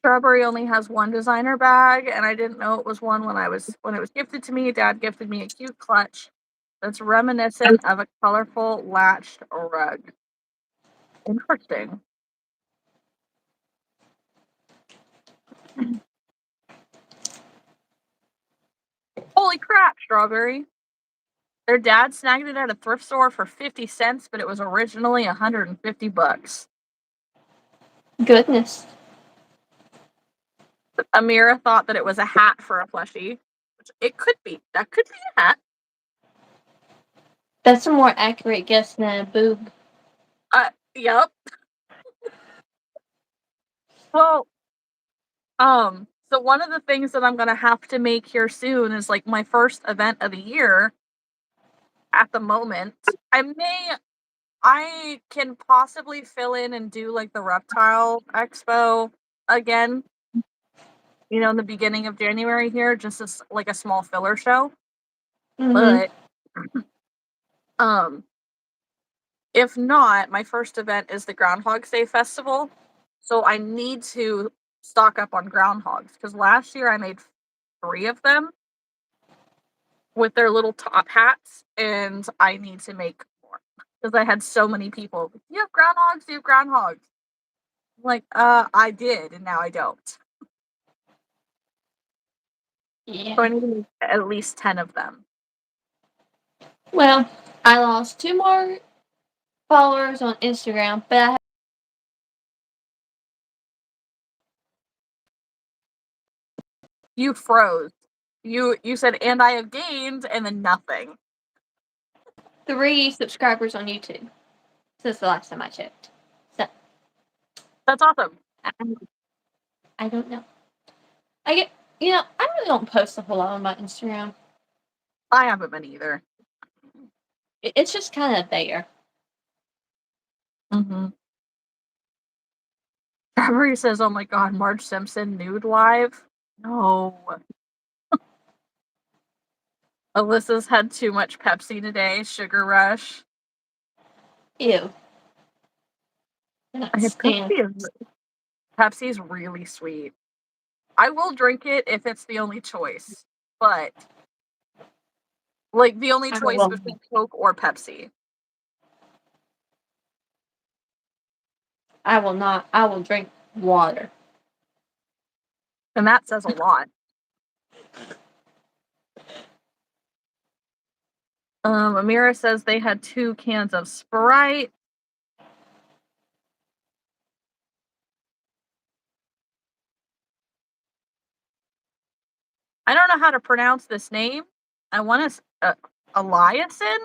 Strawberry only has one designer bag, and I didn't know it was one when it was gifted to me. Dad gifted me a cute clutch that's reminiscent of a colorful latched rug. Interesting. Holy crap, Strawberry. Their dad snagged it at a thrift store for 50 cents, but it was originally $150. Goodness. Amira thought that it was a hat for a plushie. Which it could be. That could be a hat. That's a more accurate guess than a boob. Yep. Well, so one of the things that I'm gonna have to make here soon is like my first event of the year at the moment. I can possibly fill in and do like the reptile expo again, in the beginning of January here, just as like a small filler show. But um if not, my first event is the Groundhog Day Festival. So I need to stock up on groundhogs because last year I made 3 of them with their little top hats, and I need to make more because I had so many people. Do you have groundhogs? Do you have groundhogs? I'm like, I did, and now I don't. Yeah. So I need to make at least 10 of them. Well, I lost 2 more followers on Instagram, but I You froze. You said, and I have gained, and then nothing. have 3 subscribers on YouTube since the last time I checked. So That's awesome. I don't know. I really don't post a whole lot on my Instagram. I haven't been either. It's just kind of there. Mm-hmm. Trevor says, "Oh my God, Marge Simpson nude live." No. Alyssa's had too much Pepsi today. Sugar rush. Ew. Cannot Okay, stand. Pepsi's really sweet. I will drink it if it's the only choice, but like the only I choice will. between Coke or Pepsi. I will not. I will drink water. And that says a lot. Amira says they had 2 cans of Sprite. I don't know how to pronounce this name. I want to Eliason.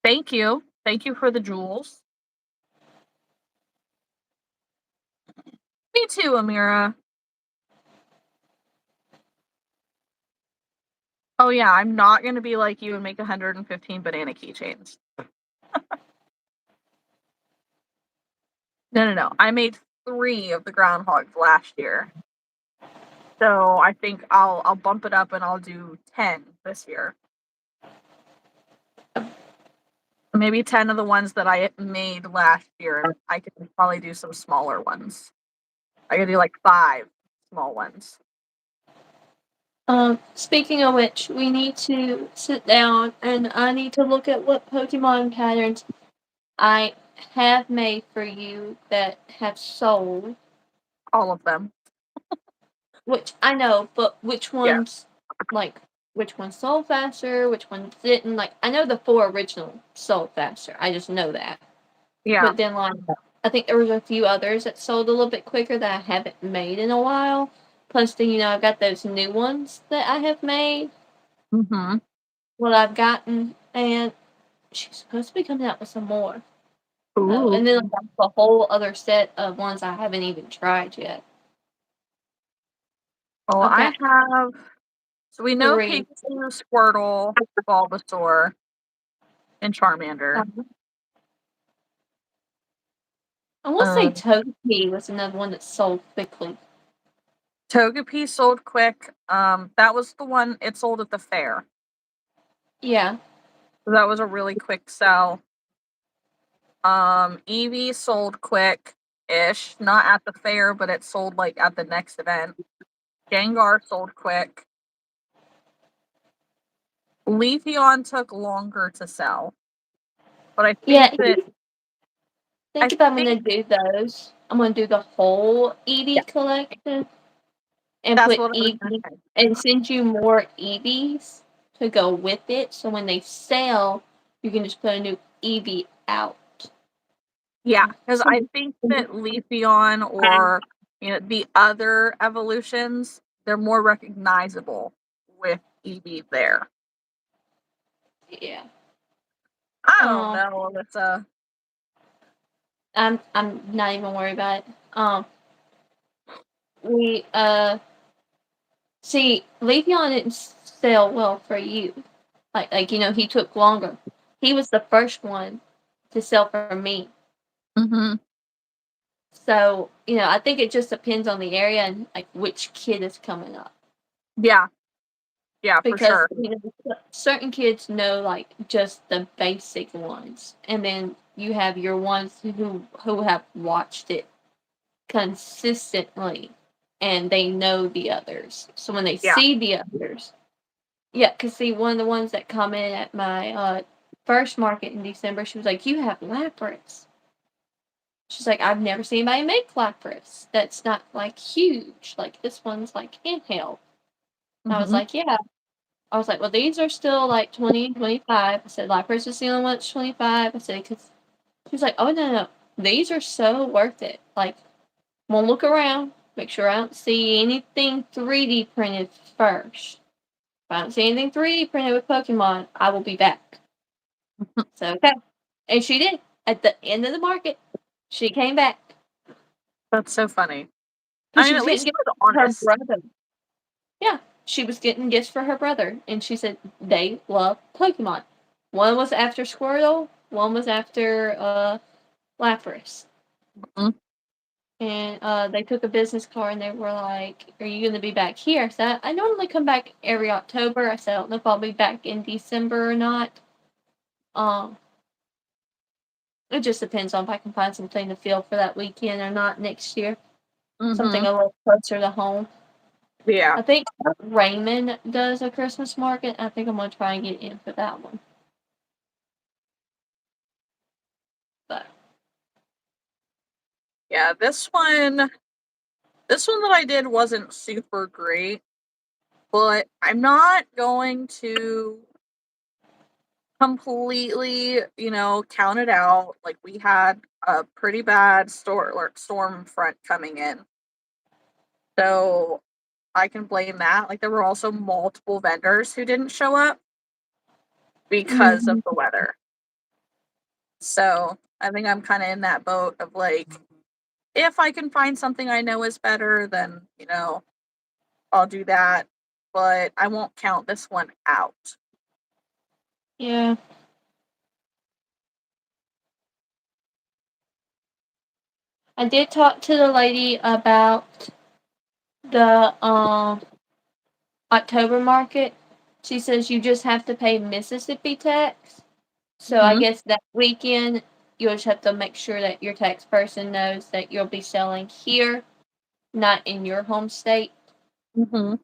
Thank you. Thank you for the jewels. Me too, Amira. Oh yeah, I'm not going to be like you and make 115 banana keychains. No. I made 3 of the groundhogs last year. So I think I'll bump it up and I'll do 10 this year. Maybe 10 of the ones that I made last year, and I could probably do some smaller ones. I could do like 5 small ones. Speaking of which, we need to sit down and I need to look at what Pokemon patterns I have made for you that have sold. All of them. Which I know, but which Yeah. ones, like, which ones sold faster, which ones didn't. Like, I know the 4 original sold faster. I just know that. Yeah. But then, like, I think there was a few others that sold a little bit quicker that I haven't made in a while. Plus, then, I've got those new ones that I have made. Mm-hmm. What I've gotten, and she's supposed to be coming out with some more. Ooh. And then like, a whole other set of ones I haven't even tried yet. Well, Okay. I have. So we know 3. Pikachu, Squirtle, Bulbasaur, and Charmander. I want to say Togepi was another one that sold quickly. Togepi sold quick. That was the one it sold at the fair. Yeah. So that was a really quick sell. Eevee sold quick-ish, not at the fair, but it sold like at the next event. Gengar sold quick. Leafeon took longer to sell. But I think Yeah, I if I'm think gonna do those, I'm gonna do the whole yeah, Eevee collection and that's put what I was gonna Eevee say. and send you more Eevees to go with it. So when they sell, you can just put a new Eevee out. Yeah, because I think that Leafeon or the other evolutions, they're more recognizable with Eevee there. Yeah. I don't know, Alyssa. I'm not even worried about it. We see Le'Veon didn't sell well for you. Like he took longer. He was the first one to sell for me. Mm-hmm. So, I think it just depends on the area and like which kid is coming up. Yeah. Yeah, for Because sure. certain kids know like just the basic ones. And then you have your ones who have watched it consistently and they know the others. So when they Yeah. see the others, yeah, because see, one of the ones that commented at my first market in December, she was like, "You have Lapras." She's like, "I've never seen anybody make Lapras. That's not like huge. Like this one's like handheld." I was Mm-hmm. like, "Yeah." I was like, "Well, these are still like 20, 25." I said, "Lapras is the only one that's 25." I said, "Because," she was like, "Oh no, these are so worth it. Like, I'm gonna look around, make sure I don't see anything 3D printed first. If I don't see anything 3D printed with Pokemon, I will be back." So, okay. And she did. at the end of the market, she came back. That's so funny. I Because she mean, was at getting least she gifts was for her honest. brother. Yeah, she was getting gifts for her brother, and she said they love Pokemon. One was after Squirtle, one was after Lapras. Mhm. And they took a business card and they were like, "Are you going to be back here?" I said, "I normally come back every October." I said, "I don't know if I'll be back in December or not. Um, it just depends on if I can find something to fill for that weekend or not next year. Something Mhm. a little closer to home." Yeah. I think Raymond does a Christmas market. I think I'm going to try and get in for that one. But Yeah, this one that I did wasn't super great, but I'm not going to completely, count it out. Like we had a pretty bad storm front coming in. So I can blame that. Like there were also multiple vendors who didn't show up because of mhm. the weather. So I think I'm kind of in that boat of like, if I can find something I know is better, then, I'll do that. But I won't count this one out. Yeah. I did talk to the lady about the October market. She says you just have to pay Mississippi tax. So I Hmm. guess that weekend you'll just have to make sure that your tax person knows that you'll be selling here, not in your home state. Hmm.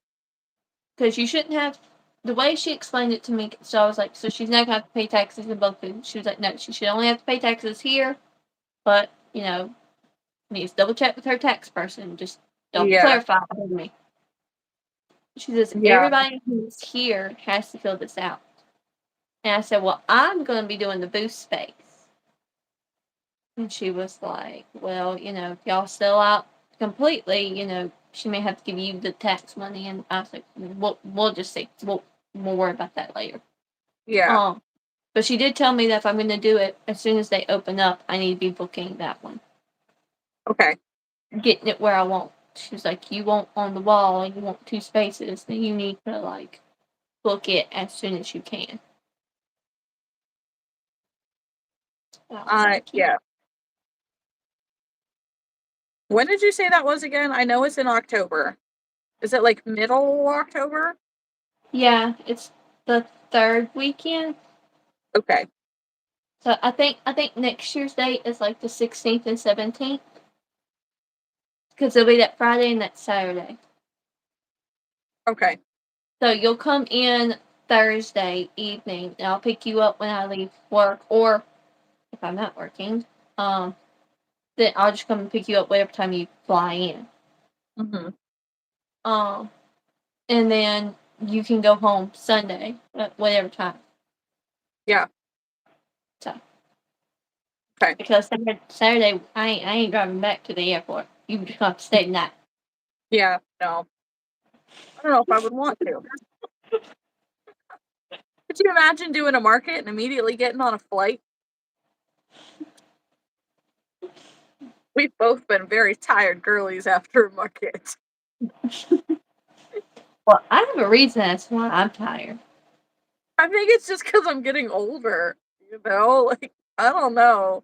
Because you shouldn't have. The way she explained it to me, so I was like, so she's not gonna have to pay taxes in both. She was like, no, she should only have to pay taxes here, but needs to double check with her tax person. Just double Yeah. clarify with me. She says Yeah. everybody who's here has to fill this out. And I said, well, I'm going to be doing the booth space. And she was like, well, if y'all sell out completely, she may have to give you the tax money. And I was like, we'll just see. We'll worry about that later. Yeah. Um, but she did tell me that if I'm going to do it as soon as they open up, I need to be booking that one, Okay. getting it where I want. She was like, you want on the wall and you want 2 spaces, then you need to book it as soon as you can. I was like, Yeah. When did you say that was again? I know it's in October. Is it like middle October? yeah, it's the 3rd weekend. Okay. So I think next year's date is like the 16th and 17th because it'll be that Friday and that Saturday. Okay. So you'll come in Thursday evening, and I'll pick you up when I leave work, or if I'm not working, then I'll just come and pick you up whatever time you fly in. Hmm. Um, and then you can go home Sunday at whatever time. Yeah. So Okay. because Saturday I ain't driving back to the airport. You just have to stay the night. Yeah. No. I don't know if I would want to. Could you imagine doing a market and immediately getting on a flight? We've both been very tired girlies after a market. Well, I have a reason as to why I'm tired. I think it's just because I'm getting older, you know? Like, I don't know.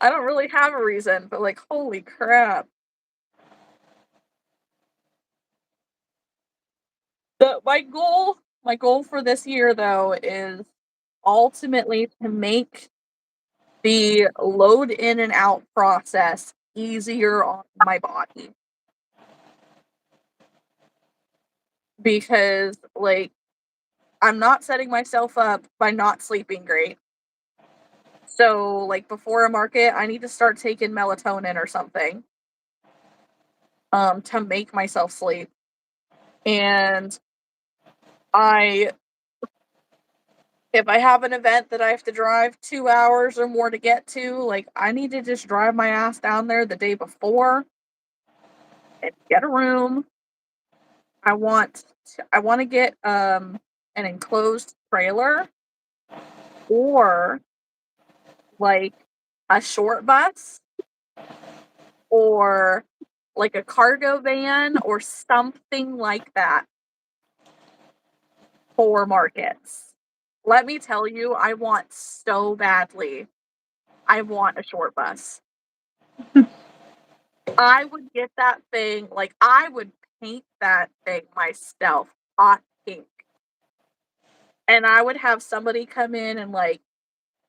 I don't really have a reason, but like, holy crap. My goal for this year though is ultimately to make the load in and out process easier on my body. Because like I'm not setting myself up by not sleeping great. So like before a market, I need to start taking melatonin or something to make myself sleep. And I if I have an event that I have to drive 2 hours or more to get to, like I need to just drive my ass down there the day before and get a room. I want to get an enclosed trailer or like a short bus or like a cargo van or something like that for markets. Let me tell you, I want so badly. I want a short bus. I would get that thing, like, I would paint that thing myself hot pink. And I would have somebody come in and, like,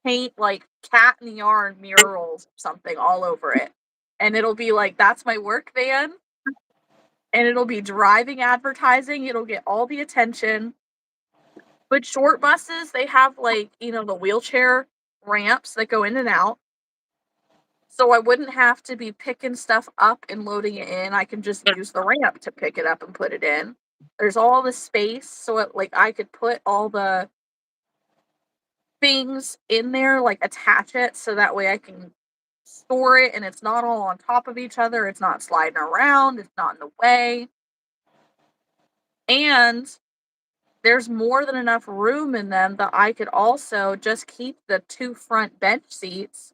paint, like, cat in the yarn murals or something all over it. And it'll be like, "That's my work van," and it'll be driving advertising, it'll get all the attention. But short buses, they have, like, the wheelchair ramps that go in and out. So I wouldn't have to be picking stuff up and loading it in. I can just use the ramp to pick it up and put it in. There's all the space, so like I could put all the things in there, like attach it so that way I can store it and it's not all on top of each other. It's not sliding around, it's not in the way. And there's more than enough room in them that I could also just keep the two front bench seats,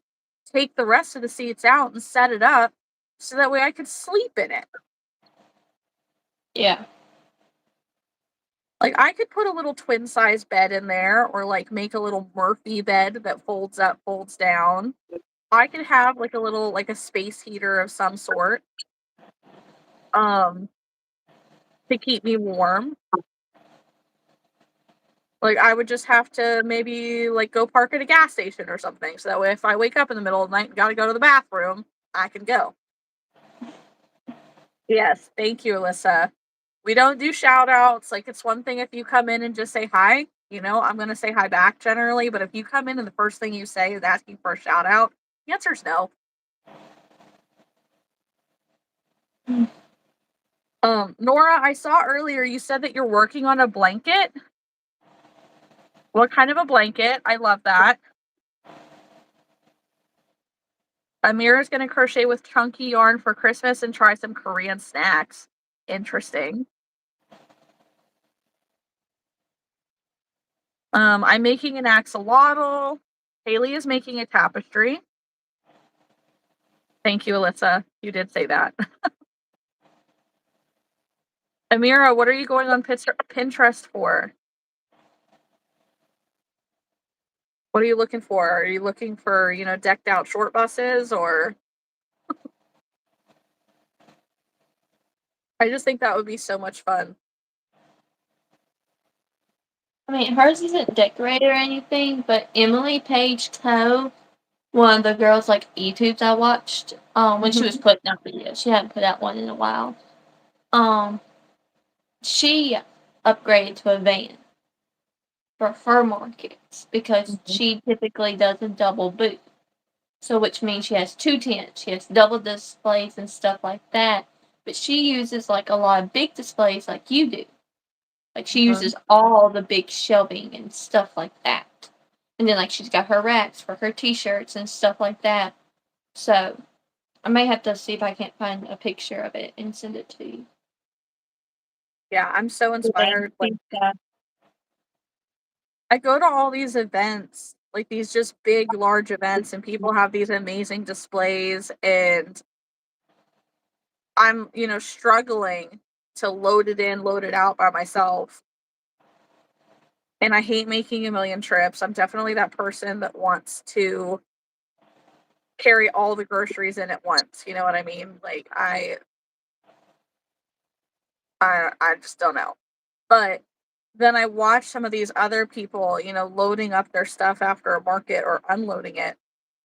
take the rest of the seats out and set it up so that way I could sleep in it. Yeah. Like, I could put a little twin size bed in there or like make a little Murphy bed that folds up, folds down. I could have like a little, like a space heater of some sort, um, to keep me warm. Like, I would just have to maybe, like, go park at a gas station or something, so that way if I wake up in the middle of the night and gotta go to the bathroom, I can go. Yes, thank you, Alyssa. We don't do shout outs, like, it's one thing if you come in and just say hi, I'm gonna say hi back generally, but if you come in and the first thing you say is asking for a shout out, the answer is no. Mm. Nora, I saw earlier you said that you're working on a blanket. What kind of a blanket? I love that. Amira's gonna crochet with chunky yarn for Christmas and try some Korean snacks. Interesting. I'm making an axolotl. Haley is making a tapestry. Thank you, Alyssa. You did say that. Amira, what are you going on Pinterest for? What are you looking for? Are you looking for, decked out short buses or I just think that would be so much fun. I mean, hers isn't decorated or anything, but Emily Page Toe, one of the girls like YouTubes I watched, when she was putting out videos, she hadn't put out one in a while. She upgraded to a van for her markets because she typically does a double booth. So which means she has two tents. She has double displays and stuff like that. But she uses like a lot of big displays like you do. Like she uses all the big shelving and stuff like that. And then like she's got her racks for her t-shirts and stuff like that. So I may have to see if I can't find a picture of it and send it to you. Yeah, I'm so inspired. Like, I go to all these events, like these just big, large events, and people have these amazing displays, and I'm, struggling to load it in, load it out by myself. And I hate making a million trips. I'm definitely that person that wants to carry all the groceries in at once. You know what I mean? Like I just don't know. But then I watch some of these other people, loading up their stuff after a market or unloading it.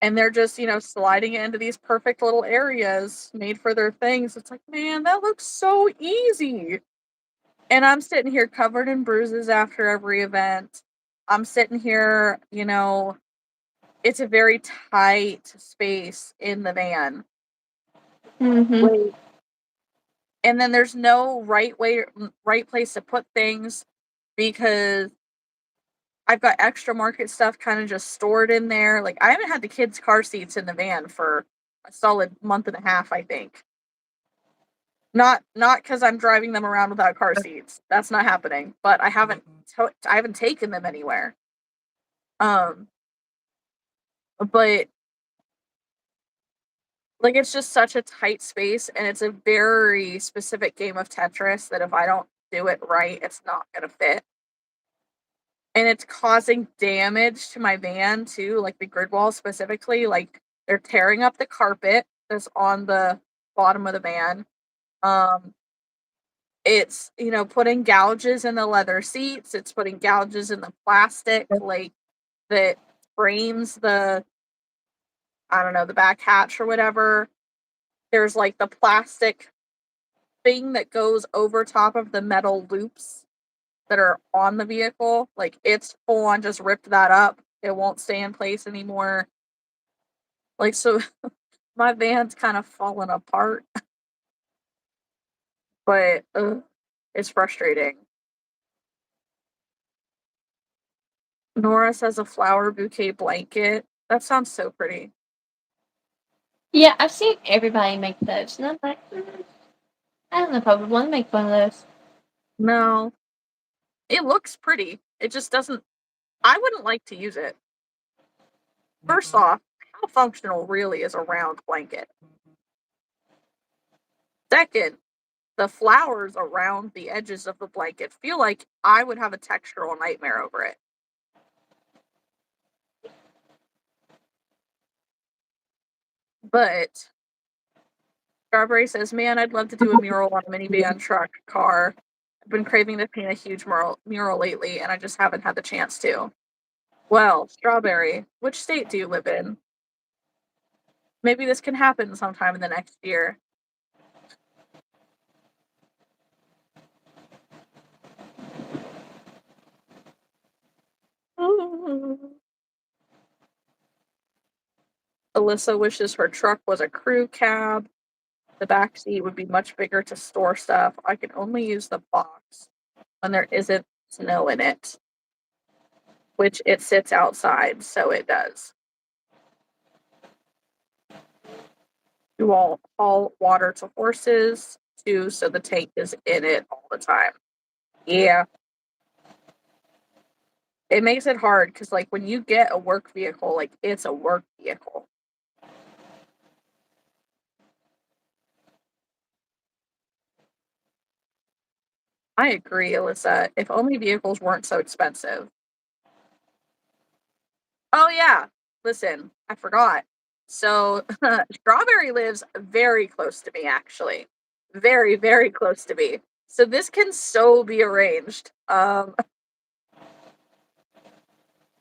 And they're just, sliding it into these perfect little areas made for their things. It's like, man, that looks so easy. And I'm sitting here covered in bruises after every event. I'm sitting here, it's a very tight space in the van. Mm-hmm. Wait. And then there's no right place to put things because I've got extra market stuff kind of just stored in there. Like, I haven't had the kids' car seats in the van for a solid month and a half, I think. Not because I'm driving them around without car seats. That's not happening. But I haven't taken them anywhere. Um, but Like, it's just such a tight space, and it's a very specific game of Tetris that if I don't do it right, it's not gonna fit. And it's causing damage to my van too, like the grid wall specifically. Like, they're tearing up the carpet that's on the bottom of the van. Um, it's, putting gouges in the leather seats, it's putting gouges in the plastic, like, that frames the I don't know, the back hatch or whatever. There's, like, the plastic thing that goes over top of the metal loops that are on the vehicle. Like, it's full on just ripped that up. It won't stay in place anymore. Like, so my van's kind of falling apart, but, it's frustrating. Nora says a flower bouquet blanket. That sounds so pretty. Yeah, I've seen everybody make those, and I'm like, I don't know if I would want to make one of those. No, it looks pretty. It just doesn't I wouldn't like to use it. First off, how functional really is a round blanket? Second, the flowers around the edges of the blanket feel like I would have a textural nightmare over it. But Strawberry says, "Man, I'd love to do a mural on a minivan, truck, car. I've been craving to paint a huge mural lately, and I just haven't had the chance to." Well, Strawberry, which state do you live in? Maybe this can happen sometime in the next year. Alyssa wishes her truck was a crew cab. The back seat would be much bigger to store stuff. I can only use the box when there isn't snow in it, which it sits outside, so it does. You all haul water to horses too, so the tank is in it all the time. Yeah, it makes it hard because, like, when you get a work vehicle, like, it's a work vehicle. I agree, Alyssa. If only vehicles weren't so expensive. Oh, yeah. Listen, I forgot. So, Strawberry lives very close to me, actually. Very, very close to me. So this can so be arranged.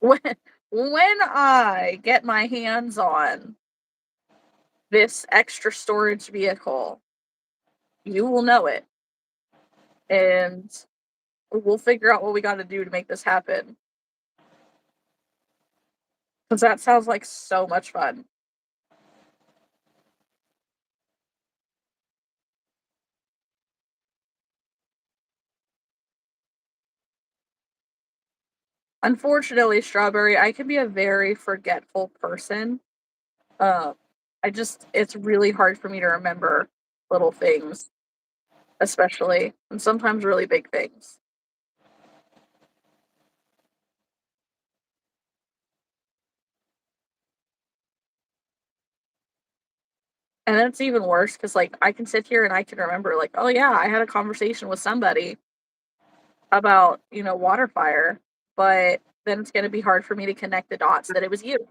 When when I get my hands on this extra storage vehicle, you will know it, and we'll figure out what we gotta do to make this happen. Because that sounds like so much fun. Unfortunately, Strawberry, I can be a very forgetful person. Um, it's really hard for me to remember little things, especially, and sometimes really big things. And then it's even worse because, like, I can sit here and I can remember, like, oh yeah, I had a conversation with somebody about, water fire, but then it's gonna be hard for me to connect the dots that it was you.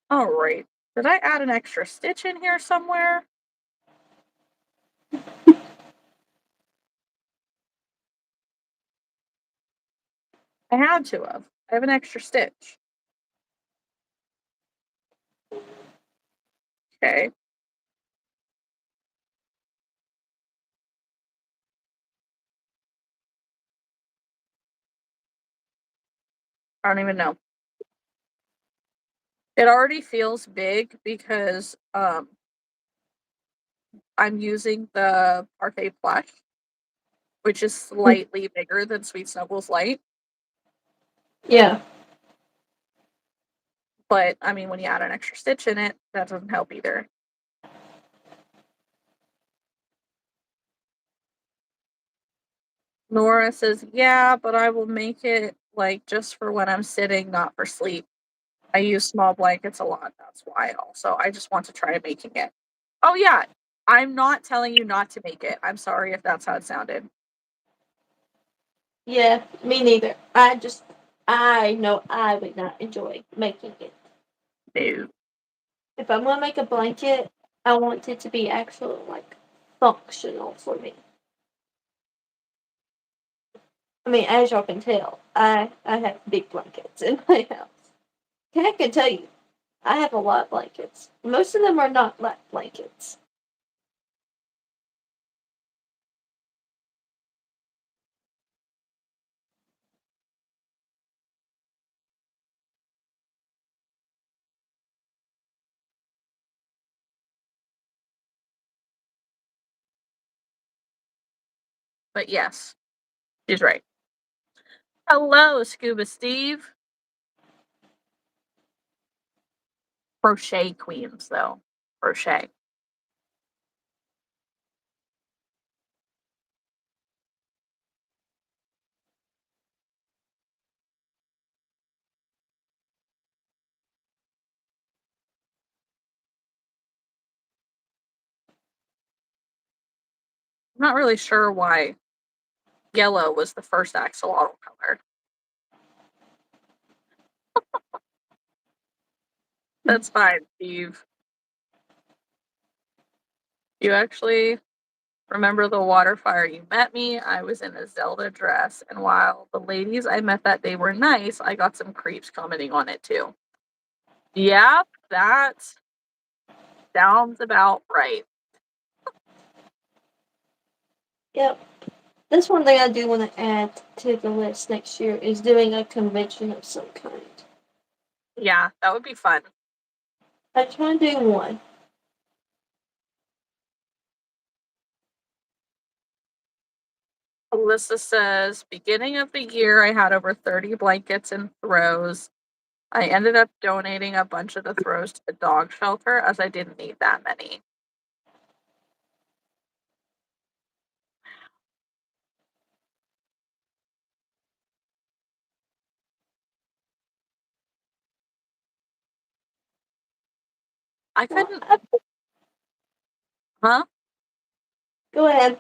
All right. Did I add an extra stitch in here somewhere? I had to have. I have an extra stitch. Okay. I don't even know. It already feels big because I'm using the Parfait plush, which is slightly bigger than Sweet Snuggles Light. Yeah. But I mean, when you add an extra stitch in it, that doesn't help either. Nora says, "Yeah, but I will make it, like, just for when I'm sitting, not for sleep. I use small blankets a lot, that's why also. I just want to try making it." Oh, yeah. I'm not telling you not to make it. I'm sorry if that's how it sounded. Yeah, me neither. I know I would not enjoy making it. No. If I'm gonna make a blanket, I want it to be actually like functional for me. I mean, as y'all can tell, I have big blankets in my house. I can tell you, I have a lot of blankets. Most of them are not lap blankets. But yes, she's right. Hello, Scuba Steve. Crochet queens, though. Crochet. I'm not really sure why yellow was the first axolotl color. That's fine, Steve. You actually remember the water fire you met me? I was in a Zelda dress, and while the ladies I met that day were nice, I got some creeps commenting on it too. Yep, that sounds about right. Yep. That's one thing I do want to add to the list next year is doing a convention of some kind. Yeah, that would be fun. I try to do one. Alyssa says, beginning of the year, I had over 30 blankets and throws. I ended up donating a bunch of the throws to the dog shelter as I didn't need that many. I Well, couldn't, huh? go ahead.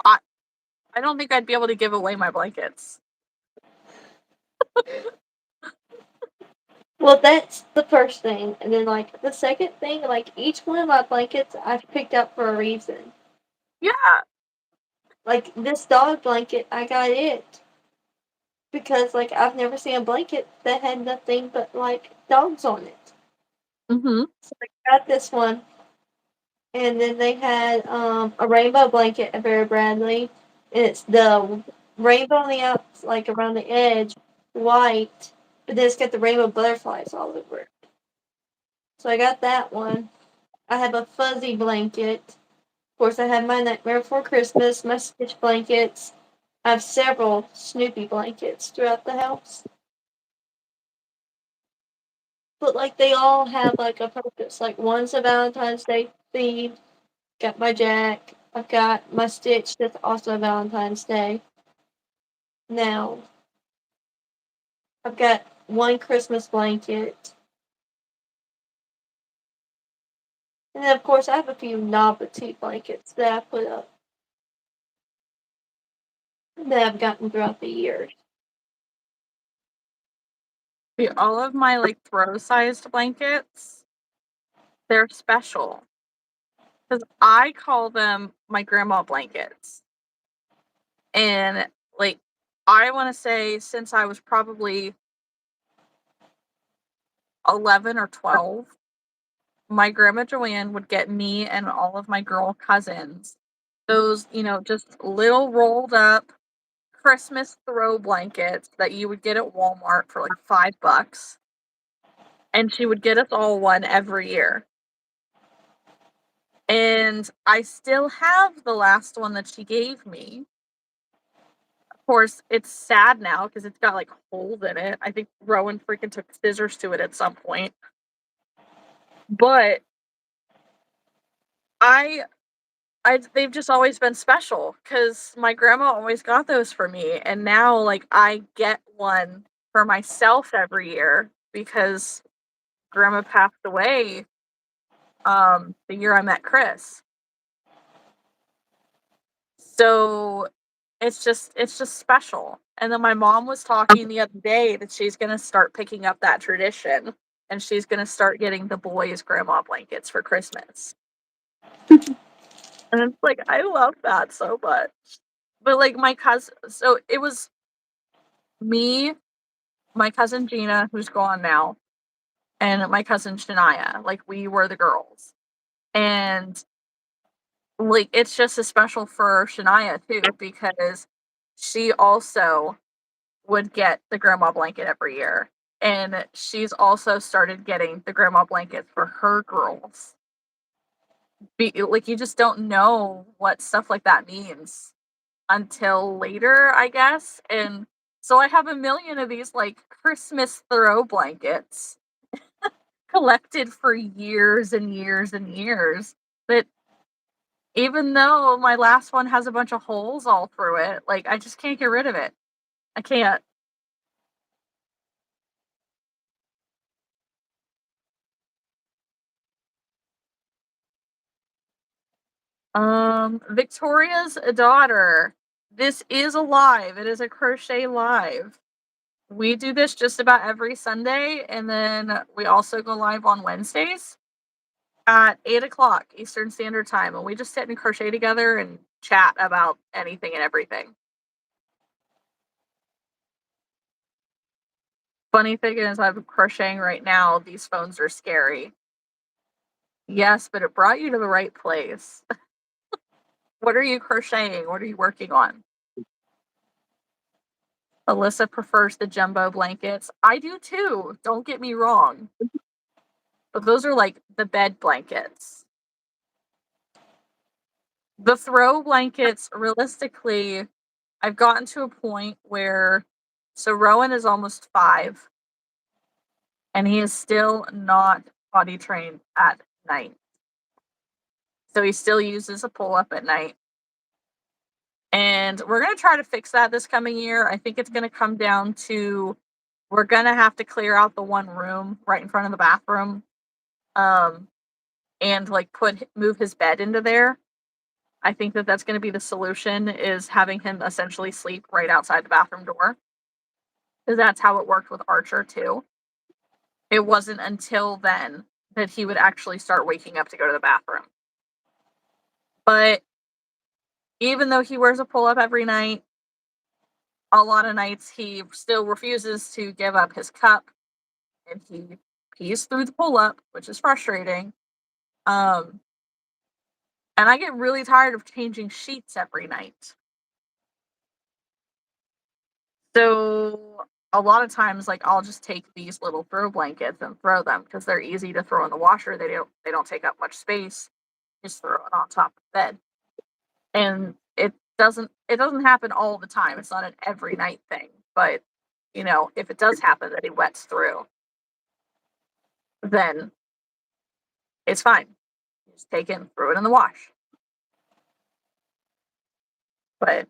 I, I don't think I'd be able to give away my blankets. Well, that's the first thing, and then like the second thing, like each one of my blankets I've picked up for a reason. Yeah. Like this dog blanket, I got it because like I've never seen a blanket that had nothing but like dogs on it. Mm-hmm. So I got this one, and then they had a rainbow blanket at Vera Bradley, and it's the rainbow on the outs like around the edge, white, but then it's got the rainbow butterflies all over it. So I got that one. I have a fuzzy blanket. Of course, I have my Nightmare Before Christmas, my Stitch blankets. I have several Snoopy blankets throughout the house. But like they all have like a purpose. Like one's a Valentine's Day theme. Got my Jack. I've got my Stitch that's also Valentine's Day. Now I've got one Christmas blanket. And then of course I have a few novelty blankets that I put up that I've gotten throughout the years. All of my like throw-sized blankets, they're special because I call them my grandma blankets. And like, I want to say since I was probably 11 or 12, my grandma Joanne would get me and all of my girl cousins those, just little rolled up Christmas throw blankets that you would get at Walmart for like $5. And she would get us all one every year. And I still have the last one that she gave me. Of course, it's sad now because it's got like holes in it. I think Rowan freaking took scissors to it at some point. But I they've just always been special because my grandma always got those for me, and now, like, I get one for myself every year because grandma passed away, the year I met Chris. So, it's just special, and then my mom was talking the other day that she's gonna start picking up that tradition, and she's gonna start getting the boys grandma blankets for Christmas, and it's like, I love that so much. But, like, my cousin, so it was me, my cousin Gina, who's gone now, and my cousin Shania, like, we were the girls, and, like, it's just as special for Shania too because she also would get the grandma blanket every year, and she's also started getting the grandma blanket for her girls. Like, you just don't know what stuff like that means until later, I guess, and so I have a million of these, like, Christmas throw blankets collected for years and years and years that even though my last one has a bunch of holes all through it, like, I just can't get rid of it. I can't. Victoria's daughter. This is alive. It is a crochet live. We do this just about every Sunday, and then we also go live on Wednesdays at 8 o'clock Eastern Standard Time, and we just sit and crochet together and chat about anything and everything. Funny thing is, I'm crocheting right now. These phones are scary. Yes, but it brought you to the right place. What are you crocheting? What are you working on? Alyssa prefers the jumbo blankets. I do too. Don't get me wrong. But those are like the bed blankets. The throw blankets, realistically, I've gotten to a point where so Rowan is almost 5 and he is still not potty trained at night. So he still uses a pull up at night. And we're going to try to fix that this coming year. I think it's going to come down to we're going to have to clear out the one room right in front of the bathroom, um, and like move his bed into there. I think that that's going to be the solution is having him essentially sleep right outside the bathroom door because that's how it worked with Archer too. It wasn't until then that he would actually start waking up to go to the bathroom. But even though he wears a pull up every night, a lot of nights he still refuses to give up his cup and he pees through the pull up, which is frustrating. Um, and I get really tired of changing sheets every night. So a lot of times, like I'll just take these little throw blankets and throw them because they're easy to throw in the washer. They don't take up much space. Just throw it on top of the bed. And it doesn't happen all the time. It's not an every night thing. But if it does happen that he wets through, then it's fine. You just take it and throw it in the wash. But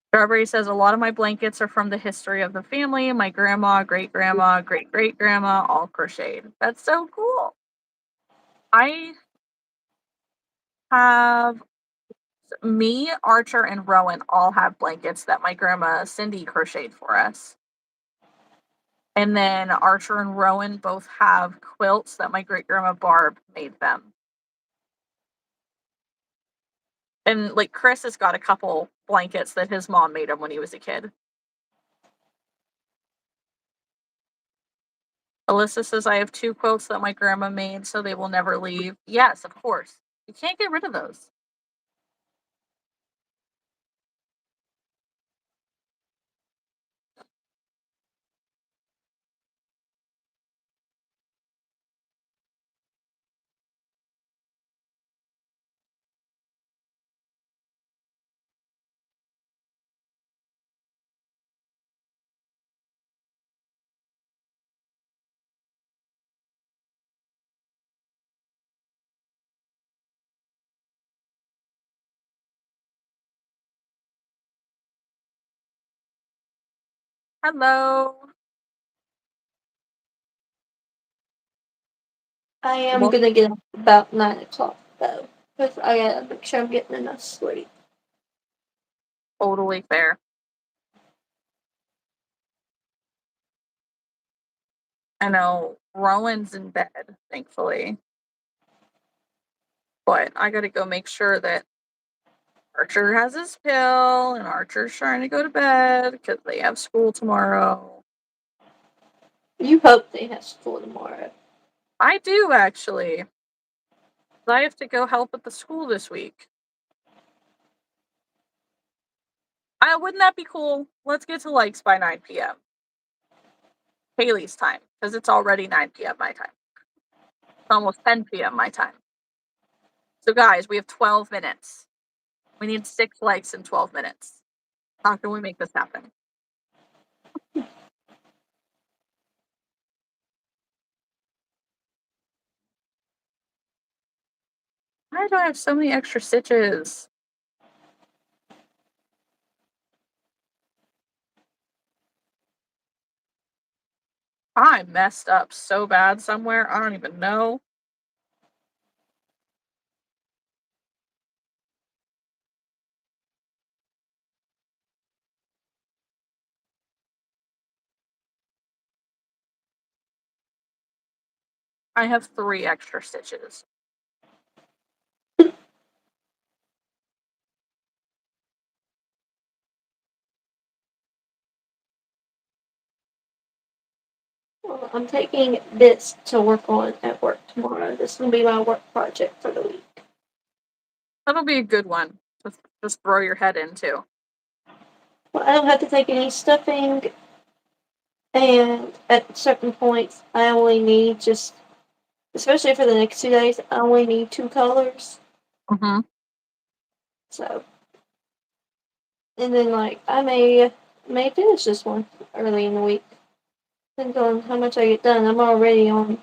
Strawberry says a lot of my blankets are from the history of the family. My grandma, great grandma, great great grandma, all crocheted. That's so cool. I have me, Archer, and Rowan all have blankets that my grandma Cindy crocheted for us. And then Archer and Rowan both have quilts that my great grandma Barb made them. And like Chris has got a couple blankets that his mom made him when he was a kid. Alyssa says I have 2 quilts that my grandma made so they will never leave. Yes, of course. You can't get rid of those. Hello. I am Well, gonna get up about 9 o'clock though, because I gotta make sure I'm getting enough sleep. totally fair. I know Rowan's in bed, thankfully, but I gotta go make sure that Archer has his pill and Archer's trying to go to bed because they have school tomorrow. You hope they have school tomorrow. I do actually. I have to go help at the school this week. Wouldn't that be cool? Let's get to likes by 9 p.m. Haley's time, because it's already 9 p.m. my time. It's almost 10 p.m. my time. So, guys, we have 12 minutes. We need 6 likes in 12 minutes. How can we make this happen? Why do I have so many extra stitches? I messed up so bad somewhere. I don't even know. I have 3 extra stitches. Well, I'm taking this to work on at work tomorrow. This will be my work project for the week. That'll be a good one to just throw your head into. Well, I don't have to take any stuffing, and at certain points, I only need just, especially for the next 2 days, I only need 2 colors. Mm-hmm. So, and then like I may finish this one early in the week. Depends on how much I get done. I'm already on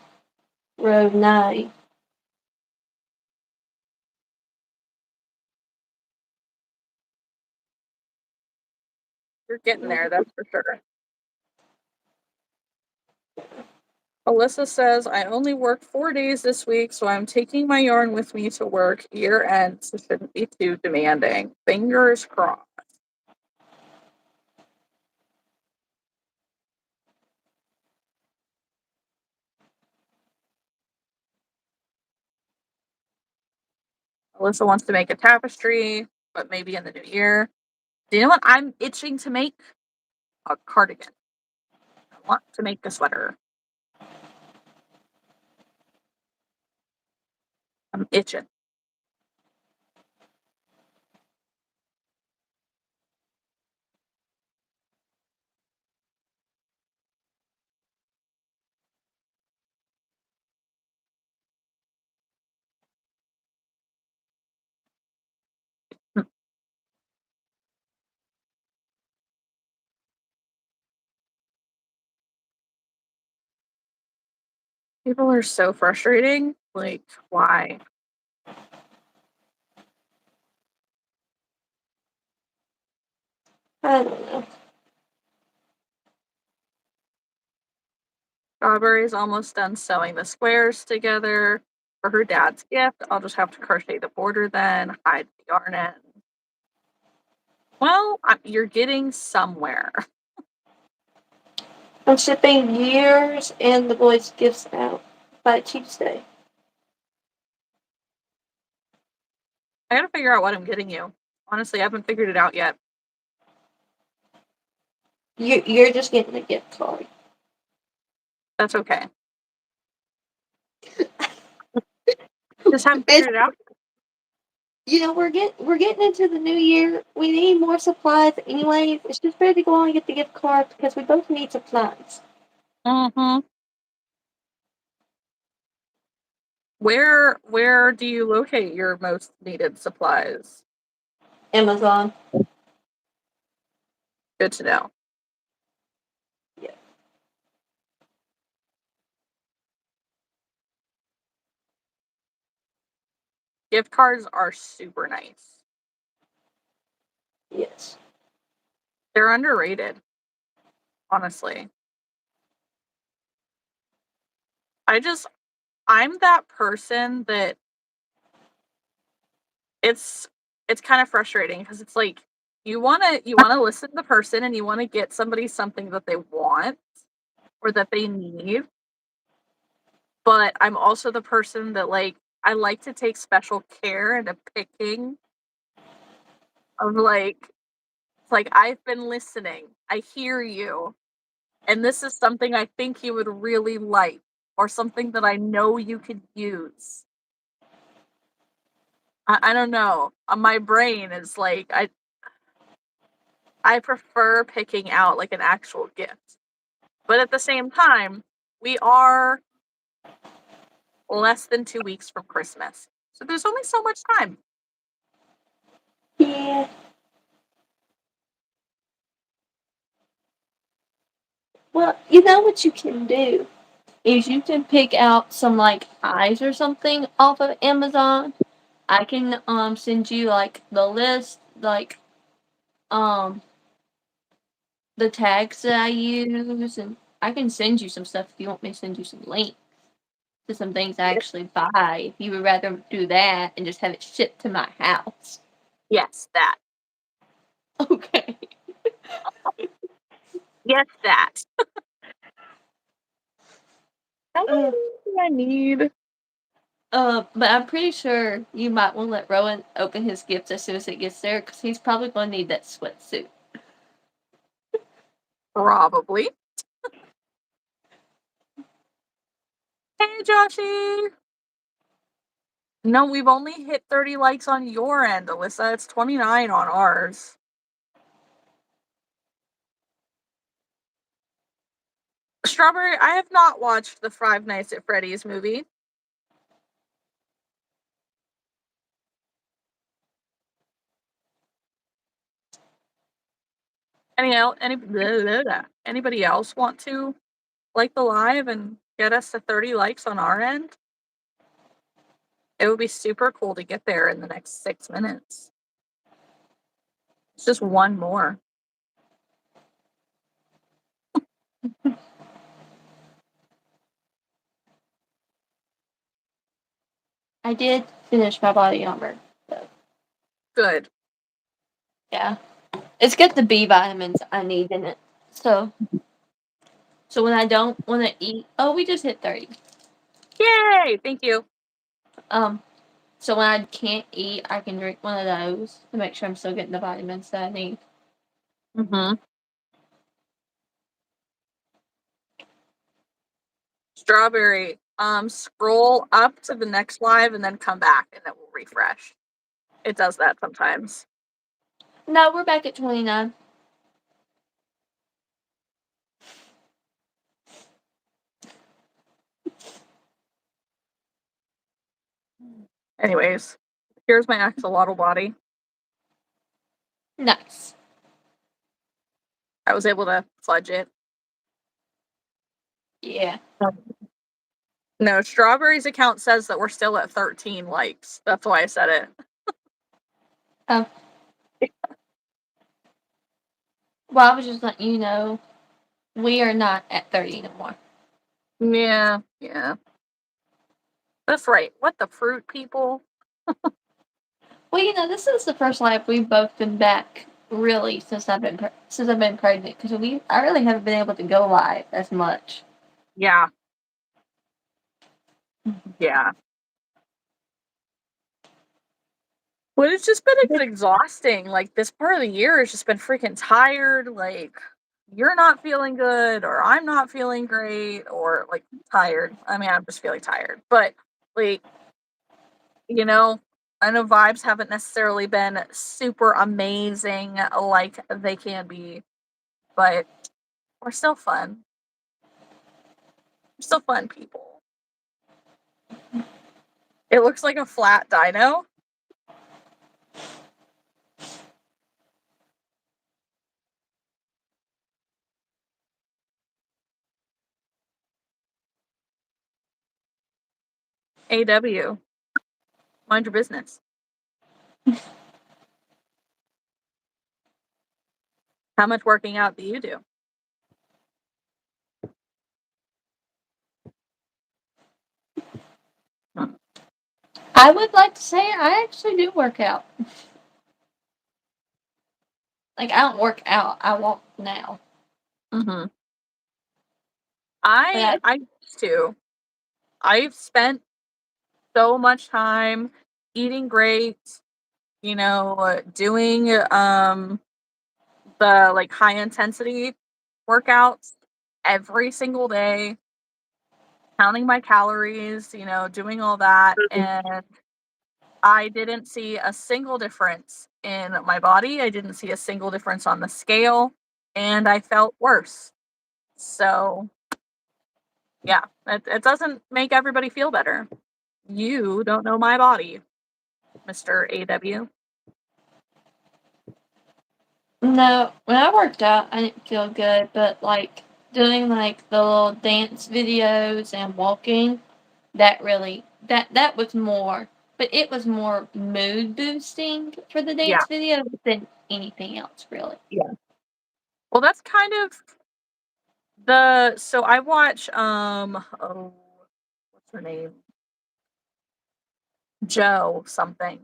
row 9. You're getting there, that's for sure. Alyssa says, I only work 4 days this week, so I'm taking my yarn with me to work. Year end, so shouldn't be too demanding. Fingers crossed. Alyssa wants to make a tapestry, but maybe in the new year. Do you know what I'm itching to make? A cardigan. I want to make a sweater. I'm itching. People are so frustrating. Like, why? I don't know. Strawberry's almost done sewing the squares together for her dad's gift. I'll just have to crochet the border then, hide the yarn end. Well, you're getting somewhere. I'm shipping yours and the boys' gifts out by Tuesday. I gotta figure out what I'm getting you. Honestly, I haven't figured it out yet. You're just getting a gift card. That's okay. Just haven't It's, figured it out. we're getting into the new year. We need more supplies anyways. It's just better to go on and get the gift cards because we both need supplies. Mm-hmm. Where do you locate your most needed supplies? Amazon. Good to know. Yeah. Gift cards are super nice. Yes. They're underrated. honestly. I just I'm that person that it's it's kind of frustrating because it's like you wanna listen to the person and you wanna get somebody something that they want or that they need, but I'm also the person that, like, I like to take special care into picking of, like it's like, "I've been listening. I hear you, and this is something I think you would really like, or something that I know you could use." I don't know. My brain is like, I prefer picking out, like, an actual gift. But at the same time, we are less than 2 weeks from Christmas, so there's only so much time. Yeah. Well, you know what you can do is you can pick out some like eyes or something off of Amazon. I can send you like the list, like um the tags that I use, and I can send you some stuff if you want me to send you some links to some things I actually buy. If you would rather do that and just have it shipped to my house. Yes, that. Okay. Yes, that. How Uh, many do I need? but I'm pretty sure you might want to let Rowan open his gift as soon as it gets there, because he's probably going to need that sweatsuit. Probably. Hey, Joshy! No, we've only hit 30 likes on your end, Alyssa. It's 29 on ours. Strawberry, I have not watched the Five Nights at Freddy's movie. Anybody else want to like the live and get us to 30 likes on our end? It would be super cool to get there in the next 6 minutes. It's just one more. I did finish my body armor. So, Good. yeah. It's got the B vitamins I need in it. So when I don't want to eat, oh, we just hit 30. Yay! Thank you. Um, so when I can't eat, I can drink one of those to make sure I'm still getting the vitamins that I need. Mm-hmm. Strawberry. Scroll up to the next live and then come back and it will refresh. It does that sometimes. No, we're back at 29. Anyways, here's my axolotl body. Nice. I was able to fudge it. Yeah. No, Strawberry's account says that we're still at 13 likes. That's why I said it. Um, well, I was just letting you know we are not at 30 anymore. Yeah, yeah. That's right. What the fruit, people? Well, this is the first life we've both been back really since I've been pregnant, because I really haven't been able to go live as much. Yeah, yeah. But it's just been exhausting. Like, this part of the year has just been freaking tired. Like, you're not feeling good, or I'm not feeling great, or like tired. I mean, I'm just feeling tired. But, like, you know, I know vibes haven't necessarily been super amazing like they can be, but we're still fun. We're still fun people. It looks like a flat dino. AW. Mind your business. How much working out do you do? I would like to say I actually do work out. Like, I don't work out, I walk now. Mm-hmm. But I used to. I've spent so much time eating great, doing the like high intensity workouts every single day, counting my calories, doing all that, and I didn't see a single difference in my body. I didn't see a single difference on the scale, and I felt worse. So, yeah, it doesn't make everybody feel better. You don't know my body, Mr. AW. no, when I worked out, I didn't feel good, but like doing like the little dance videos and walking, that really that was more, but it was more mood boosting for the Yeah, dance video than anything else, really. yeah. Well, that's kind of so I watch oh, what's her name? Joe something.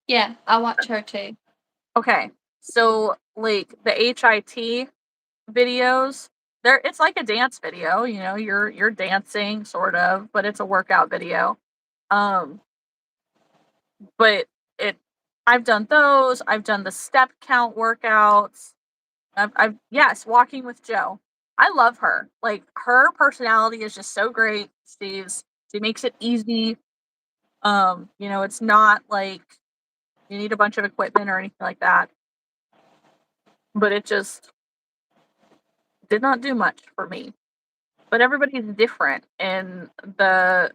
Yeah, I watch her too. Okay. So like the HIT videos, it's like a dance video, you're dancing sort of, but it's a workout video. Um but it I've done those, I've done the step count workouts. I've yes, walking with Joe. I love her. Like her personality is just so great. She makes it easy. It's not like you need a bunch of equipment or anything like that. But it just did not do much for me. But everybody's different, and the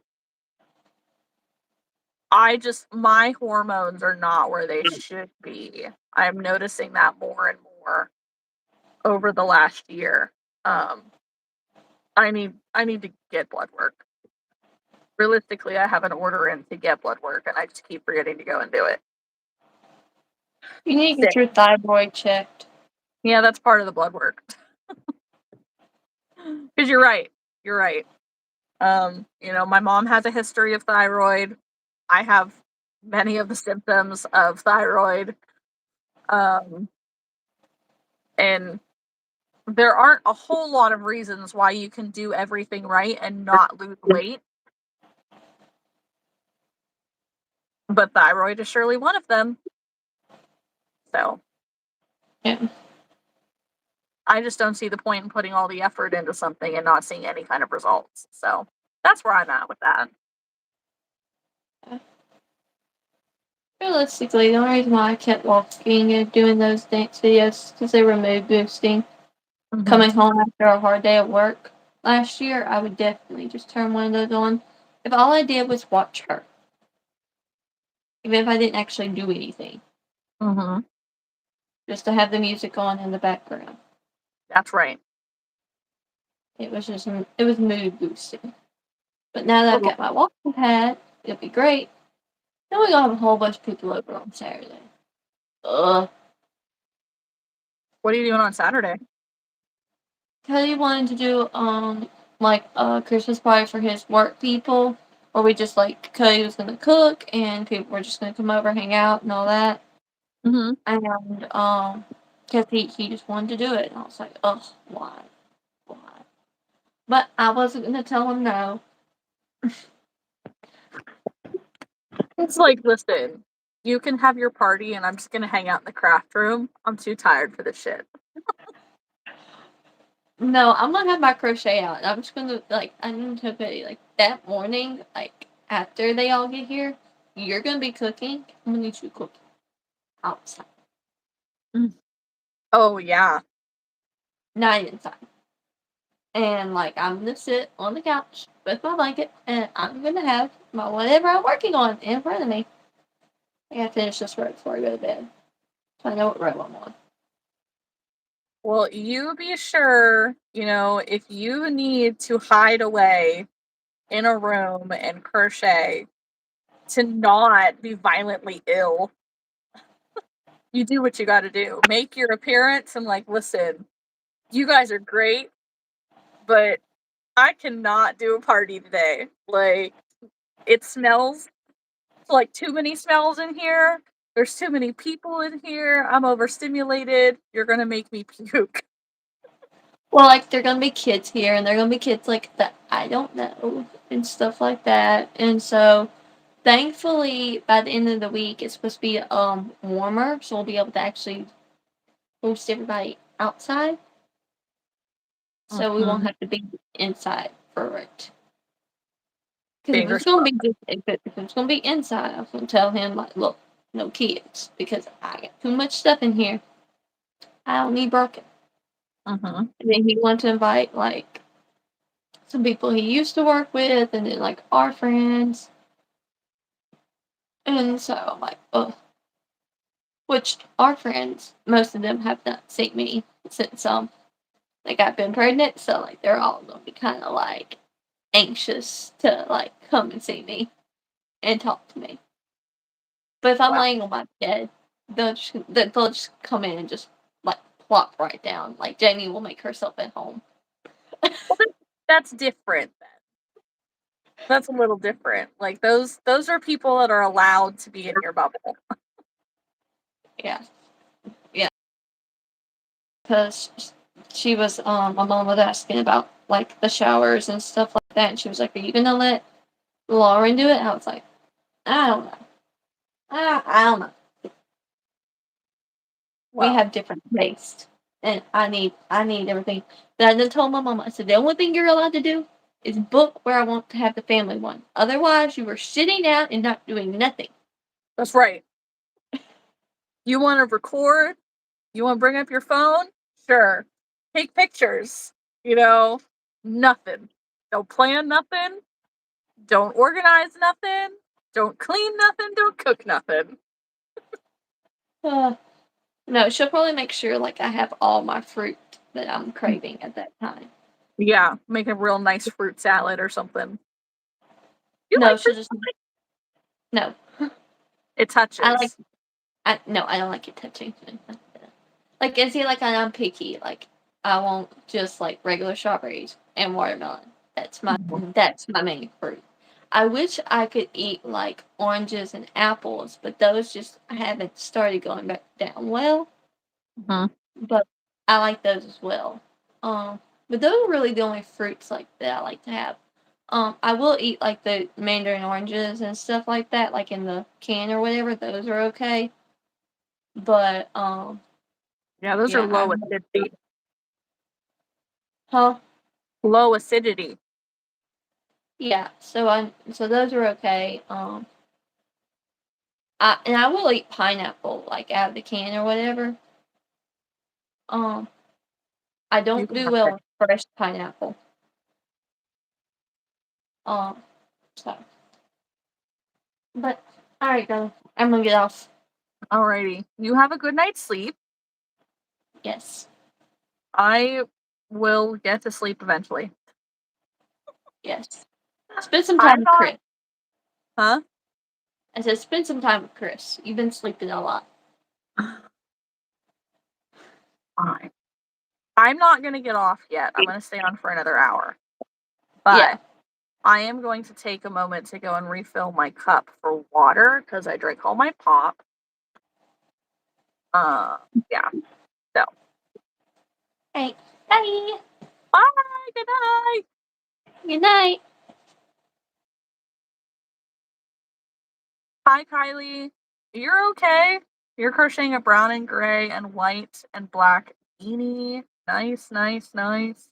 I just my hormones are not where they should be. I'm noticing that more and more over the last year. Um, I need to get blood work. Realistically, I have an order in to get blood work, and I just keep forgetting to go and do it. You need to get Sick. your thyroid checked. Yeah, that's part of the blood work. Because you're right. You're right. My mom has a history of thyroid. I have many of the symptoms of thyroid. Um, and there aren't a whole lot of reasons why you can do everything right and not lose weight, but thyroid is surely one of them. So Yeah. I just don't see the point in putting all the effort into something and not seeing any kind of results. So that's where I'm at with that. Realistically, the only reason why I kept walking and doing those dance videos because they were mood boosting. Hmm. Coming home after a hard day at work last year, I would definitely just turn one of those on. If all I did was watch her, even if I didn't actually do anything, Hmm. just to have the music on in the background. That's right. It was mood boosting. But now that I've Oh, got my walking pad, it'll be great. Then we're gonna have a whole bunch of people over on Saturday. Ugh. what are you doing on Saturday? Cody wanted to do like a Christmas party for his work people, where we just like Cody was gonna cook and people were just gonna come over, hang out, and all that. Hmm. And cause he just wanted to do it, and I was like, ugh, why? But I wasn't gonna tell him no. It's like, listen, you can have your party, and I'm just gonna hang out in the craft room. I'm too tired for this shit. No, I'm gonna have my crochet out. I'm just gonna like I need to Cody like that morning, like after they all get here, you're gonna be cooking. I'm gonna need you cooking outside, Mm. Oh yeah. not inside. And like I'm gonna sit on the couch with my blanket and I'm gonna have my whatever I'm working on in front of me. I gotta finish this row before I go to bed. So I know what row I'm on. Well, you be sure, if you need to hide away in a room and crochet to not be violently ill, you do what you got to do. Make your appearance and, like, listen, you guys are great, but I cannot do a party today. Like, it smells like too many smells in here. There's too many people in here. I'm overstimulated. You're gonna make me puke. Well, like, there are gonna be kids here, and there are gonna be kids, like, that I don't know, and stuff like that, and so, thankfully, by the end of the week, it's supposed to be, warmer, so we'll be able to actually host everybody outside, so we won't Mhm. have to be inside for it. Because if Fingers it's gonna be crossed. if it's gonna be inside, I was gonna tell him, like, "Look, no kids, because I got too much stuff in here. I don't need broken." Mhm. And then he wanted to invite, like, some people he used to work with, and then, like, our friends. And so I'm like, oh, which our friends, most of them have not seen me since like I've been pregnant, so like they're all gonna be kind of like anxious to like come and see me and talk to me. But if I'm Wow. laying on my bed, they'll just come in and just like plop right down. Like Jamie will make herself at home. Well, that's different then. That's a little different. Like those are people that are allowed to be in your bubble. Yeah, yeah. Because she was my mom was asking about like the showers and stuff like that, and she was like, "Are you gonna let Lauren do it?" I was like, "I don't know. I don't know. We Well, have different tastes, and I need everything." But I then told my mama, I said, "The only thing you're allowed to do is book where I want to have the family one. Otherwise, you are sitting out and not doing nothing." that's right. You want to record? You want to bring up your phone? Sure. Take pictures. You know, nothing. Don't plan nothing. Don't organize nothing. Don't clean nothing. Don't cook nothing. Uh, no, she'll probably make sure like I have all my fruit that I'm craving at that time. Yeah, make a real nice fruit salad or something. You No, like she'll fruit just salad? no. It I like touches. I don't like it touching. Like, and see, like, I'm picky. Like, I won't just like regular strawberries and watermelon. That's my main fruit. I wish I could eat like oranges and apples, but those just I haven't started going back down well. Mhm. But I like those as well. But those are really the only fruits like that I like to have. I will eat like the mandarin oranges and stuff like that, like in the can or whatever. Those are okay. But Yeah, those are yeah, low acidity. huh? Low acidity. Yeah, so those are okay. I will eat pineapple like out of the can or whatever. Um, I You don't can do have well that. with fresh pineapple. Um, so but all right, girl, I'm gonna get off. Alrighty. You have a good night's sleep. Yes, I will get to sleep eventually. yes. Spend some time I'm with Chris. not, I said spend some time with Chris. You've been sleeping a lot. huh? Fine. I'm not going to get off yet. I'm going to stay on for another hour. Yeah. But I am going to take a moment to go and refill my cup for water because I drank all my pop. Uh, yeah. So, All right. Bye. bye. Good night. Good night. Hi, Kylie. You're okay. You're crocheting a brown and gray and white and black beanie. Nice, nice, nice.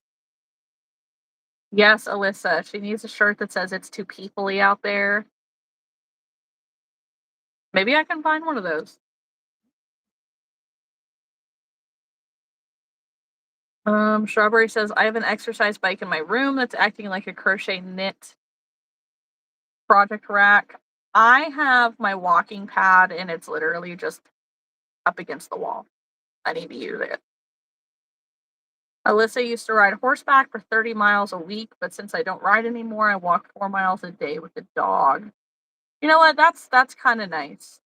Yes, Alyssa. She needs a shirt that says it's too peoply out there. Maybe I can find one of those. Strawberry says, I have an exercise bike in my room that's acting like a crochet knit project rack. I have my walking pad and it's literally just up against the wall. I need to use it. Alyssa used to ride horseback for 30 miles a week, but since I don't ride anymore, I walk 4 miles a day with the dog. You know what? That's kind of nice.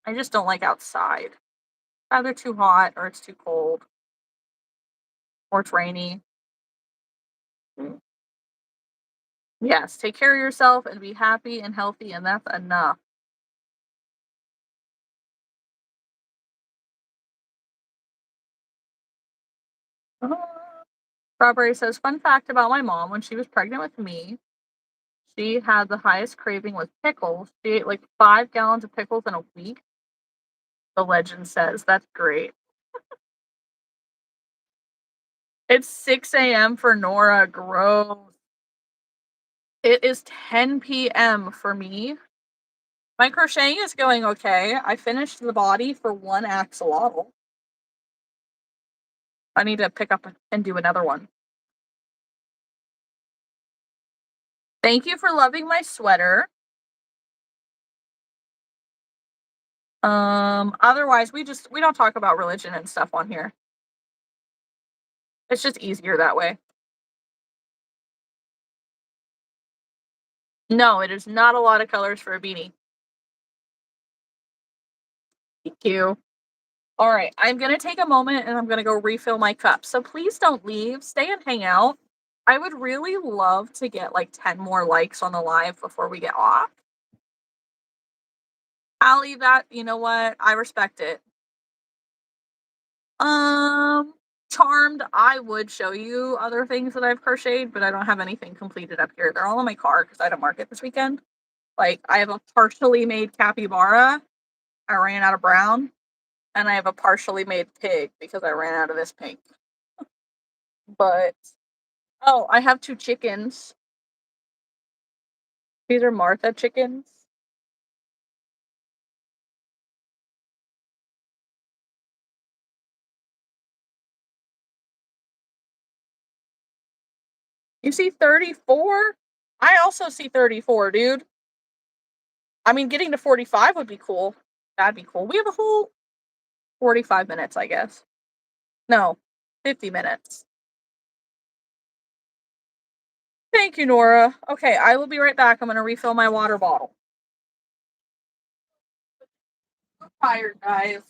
I just don't like outside. Either too hot or it's too cold or it's rainy. Mm. Yes, take care of yourself and be happy and healthy, and that's enough. Strawberry says, fun fact about my mom, when she was pregnant with me, she had the highest craving with pickles. She ate like 5 gallons of pickles in a week. The legend says. That's great. It's 6 a.m. for Nora. Gross. It is 10 p.m. for me. My crocheting is going okay. I finished the body for one axolotl. I need to pick up and do another one. Thank you for loving my sweater. Otherwise we don't talk about religion and stuff on here. It's just easier that way. No, it is not a lot of colors for a beanie. Thank you. All right, I'm going to take a moment and I'm going to go refill my cup. So please don't leave. Stay and hang out. I would really love to get like 10 more likes on the live before we get off. I'll leave that. You know what? I respect it. Charmed, I would show you other things that I've crocheted, but I don't have anything completed up here. They're all in my car because I had a market this weekend. Like, I have a partially made capybara. I ran out of brown. And I have a partially made pig because I ran out of this pink. But, oh, I have 2 chickens. These are Martha chickens. You see 34? I also see 34, dude. I mean, getting to 45 would be cool. That'd be cool. We have a whole 45 minutes, I guess. No, 50 minutes. Thank you, Nora. Okay, I will be right back. I'm going to refill my water bottle. I'm tired, guys.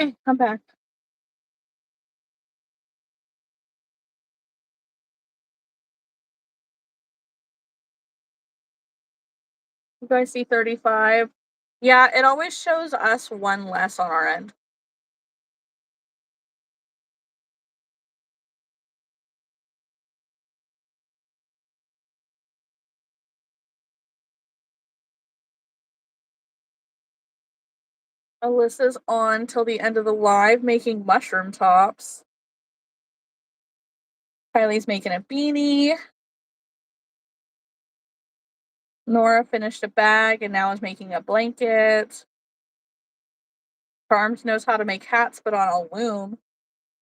Okay, I'm back. You guys see 35? Yeah, it always shows us one less on our end. Alyssa's on till the end of the live making mushroom tops. Kylie's making a beanie. Nora finished a bag and now is making a blanket. Charms knows how to make hats, but on a loom.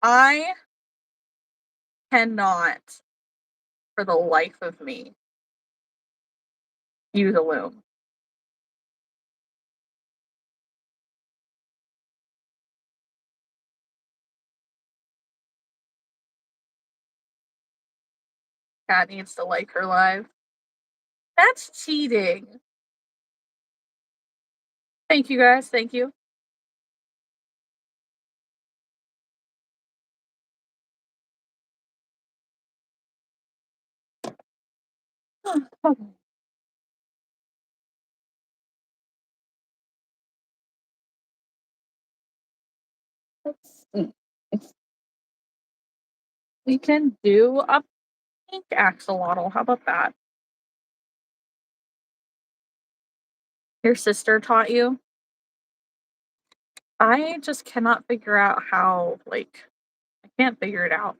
I cannot, for the life of me, use a loom. Cat needs to like her live. That's cheating. Thank you guys. Thank you. Let's see. We can do a pink axolotl. How about that? Your sister taught you? I just cannot figure out how, like, I can't figure it out.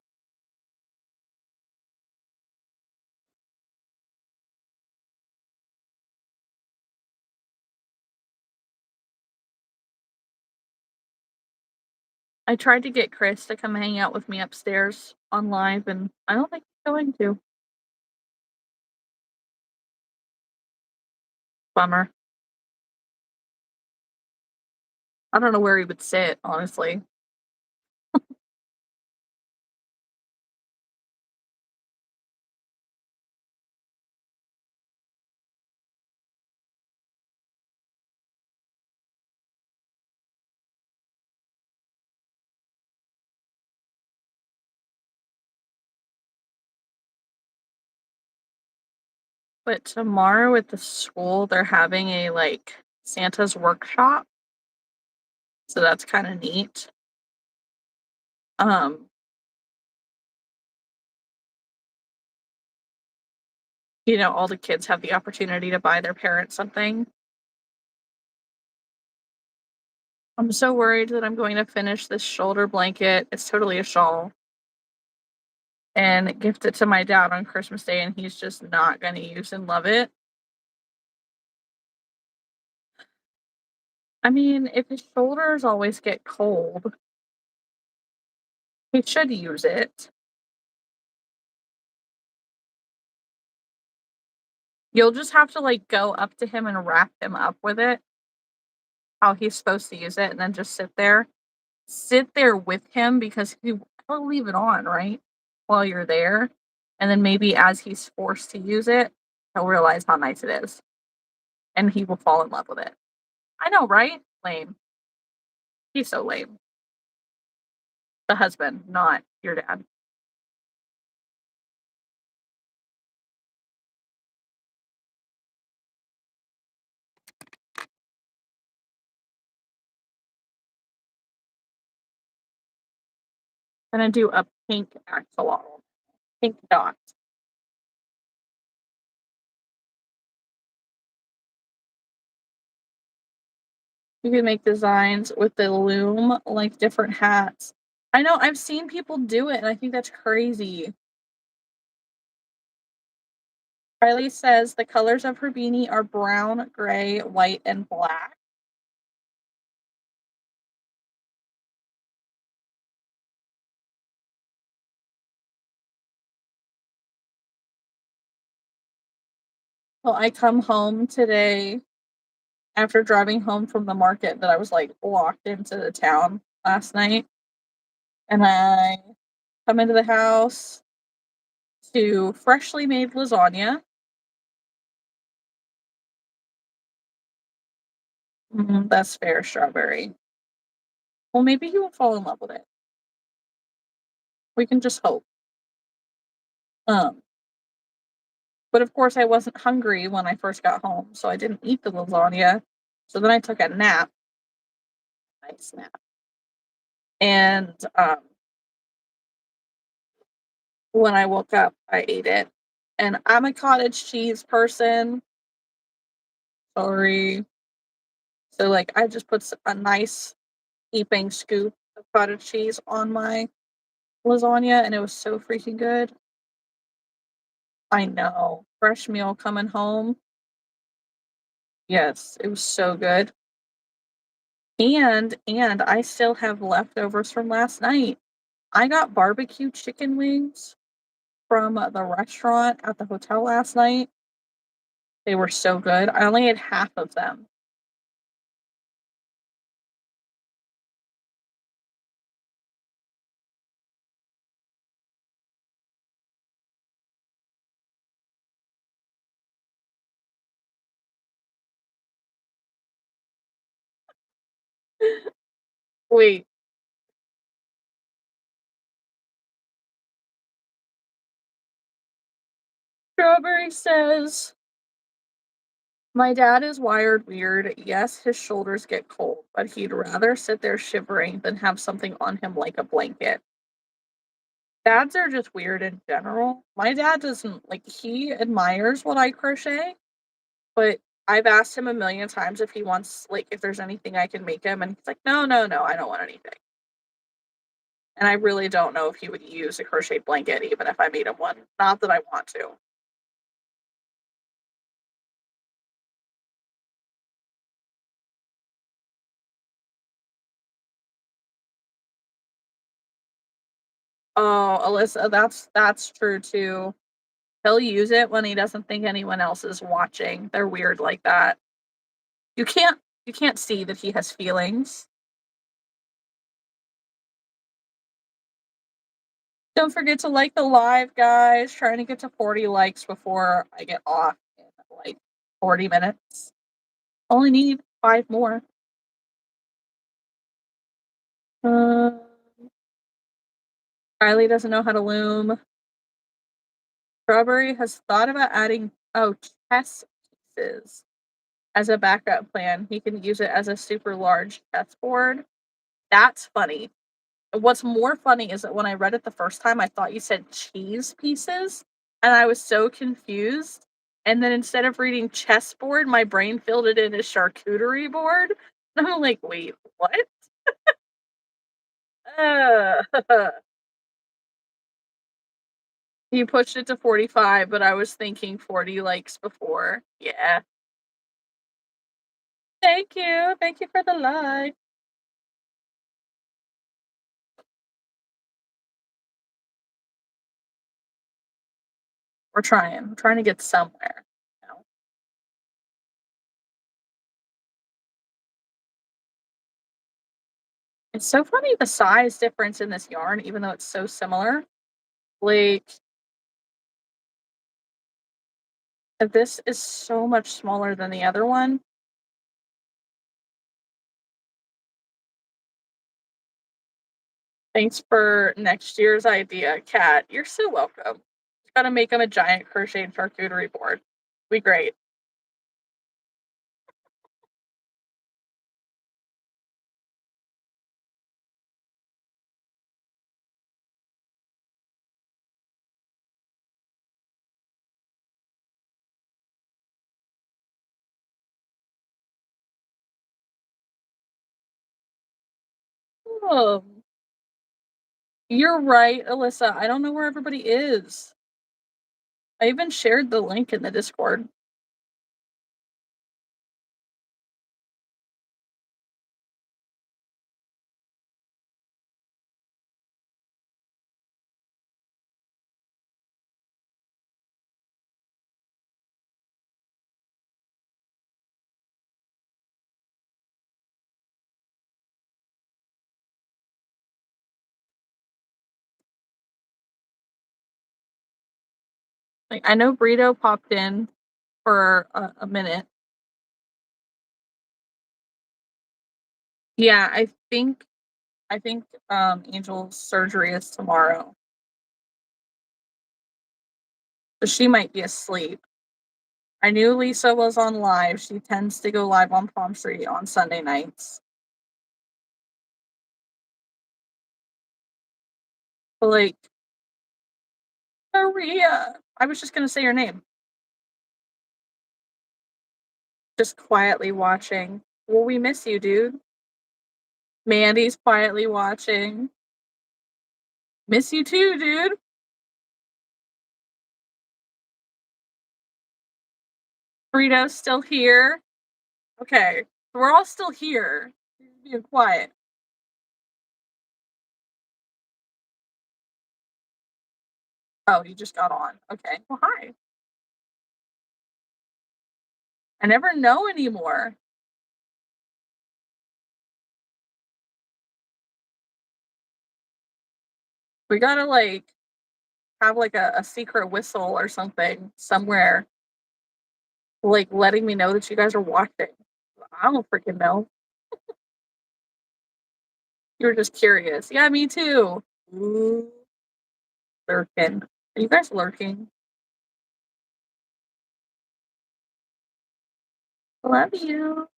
I tried to get Chris to come hang out with me upstairs on live, and I don't think he's going to. Bummer. I don't know where he would sit, honestly. But tomorrow at the school, they're having a like Santa's workshop. So that's kind of neat. Um, all the kids have the opportunity to buy their parents something. I'm so worried that I'm going to finish this shoulder blanket. It's totally a shawl. And gift it to my dad on Christmas Day, and he's just not going to use and love it. I mean, if his shoulders always get cold, he should use it. You'll just have to like go up to him and wrap him up with it, how he's supposed to use it, and then just sit there. Sit there with him because he'll leave it on, right? While you're there. And then maybe as he's forced to use it, he'll realize how nice it is. And he will fall in love with it. I know, right? Lame. He's so lame. The husband, not your dad. Gonna do a pink axolotl. Pink dot. You can make designs with the loom, like different hats. I know, I've seen people do it, and I think that's crazy. Riley says the colors of her beanie are brown, gray, white, and black. Well, I come home today after driving home from the market that I was like locked into the town last night. And I come into the house to freshly made lasagna. That's fair, strawberry. Well, maybe he will fall in love with it. We can just hope. Um, but of course, I wasn't hungry when I first got home, so I didn't eat the lasagna. So then I took a nap. Nice nap. And when I woke up, I ate it. And I'm a cottage cheese person. Sorry. So, like, I just put a nice heaping scoop of cottage cheese on my lasagna, and it was so freaking good. I know. Fresh meal coming home. Yes, it was so good. And I still have leftovers from last night. I got barbecue chicken wings from the restaurant at the hotel last night. They were so good. I only ate half of them. Wait, Strawberry says, my dad is wired weird. Yes, his shoulders get cold, but he'd rather sit there shivering than have something on him like a blanket. Dads are just weird in general. My dad doesn't like, he admires what I crochet, but I've asked him a million times if he wants, like, if there's anything I can make him, and he's like, no, no, no, I don't want anything. And I really don't know if he would use a crochet blanket even if I made him one. Not that I want to. Oh, Alyssa, that's true too. He'll use it when he doesn't think anyone else is watching. They're weird like that. You can't you can't see that he has feelings. Don't forget to like the live, guys. Trying to get to 40 likes before I get off in like 40 minutes. Only need 5 more. Uh, Riley doesn't know how to loom. Strawberry has thought about adding chess pieces as a backup plan. He can use it as a super large chessboard. That's funny. What's more funny is that when I read it the first time, I thought you said cheese pieces, and I was so confused. And then instead of reading chessboard, my brain filled it in as charcuterie board. And I'm like, wait, what? Uh, you pushed it to 45, but I was thinking 40 likes before. Yeah. Thank you. Thank you for the like. We're trying. We're trying to get somewhere. You know? It's so funny the size difference in this yarn, even though it's so similar. Like, this is so much smaller than the other one. Thanks for next year's idea, Kat. You're so welcome. Gotta make him a giant crocheted charcuterie board. Be great. Oh, you're right, Alyssa. I don't know where everybody is. I even shared the link in the Discord. Like, I know Brito popped in for a minute. Yeah, I think Angel's surgery is tomorrow. So she might be asleep. I knew Lisa was on live. She tends to go live on Palm Street on Sunday nights. But like, Maria. I was just gonna say your name. Just quietly watching. Well, we miss you, dude. Mandy's quietly watching. Miss you too, dude. Burrito's still here. Okay. We're all still here. Being quiet. Oh, you just got on. Okay. Well, hi. I never know anymore. We gotta like have like a secret whistle or something somewhere, like letting me know that you guys are watching. I don't freaking know. You were just curious. Yeah, me too. Ooh, lurking. Are you guys lurking? Love you.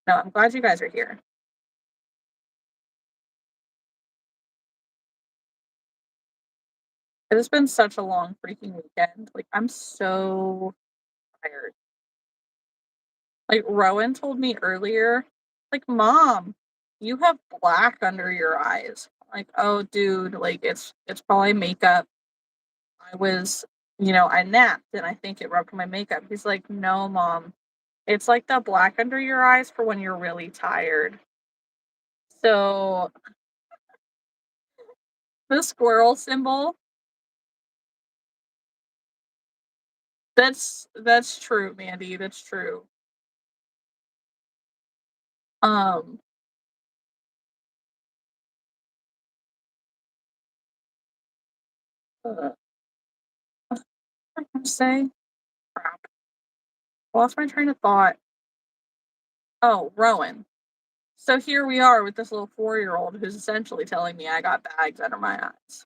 No, I'm glad you guys are here. It has been such a long freaking weekend. Like, I'm so tired. Like, Rowan told me earlier, like, Mom, you have black under your eyes. Like, oh, dude, like, it's probably makeup. I was, I napped and I think it rubbed my makeup. He's like, no, Mom, it's like the black under your eyes for when you're really tired. So, the squirrel symbol, that's true, Mandy. That's true. Um, uh, what did I say? Crap. Lost my train of thought. Oh, Rowan. So here we are with this little 4-year-old who's essentially telling me I got bags under my eyes.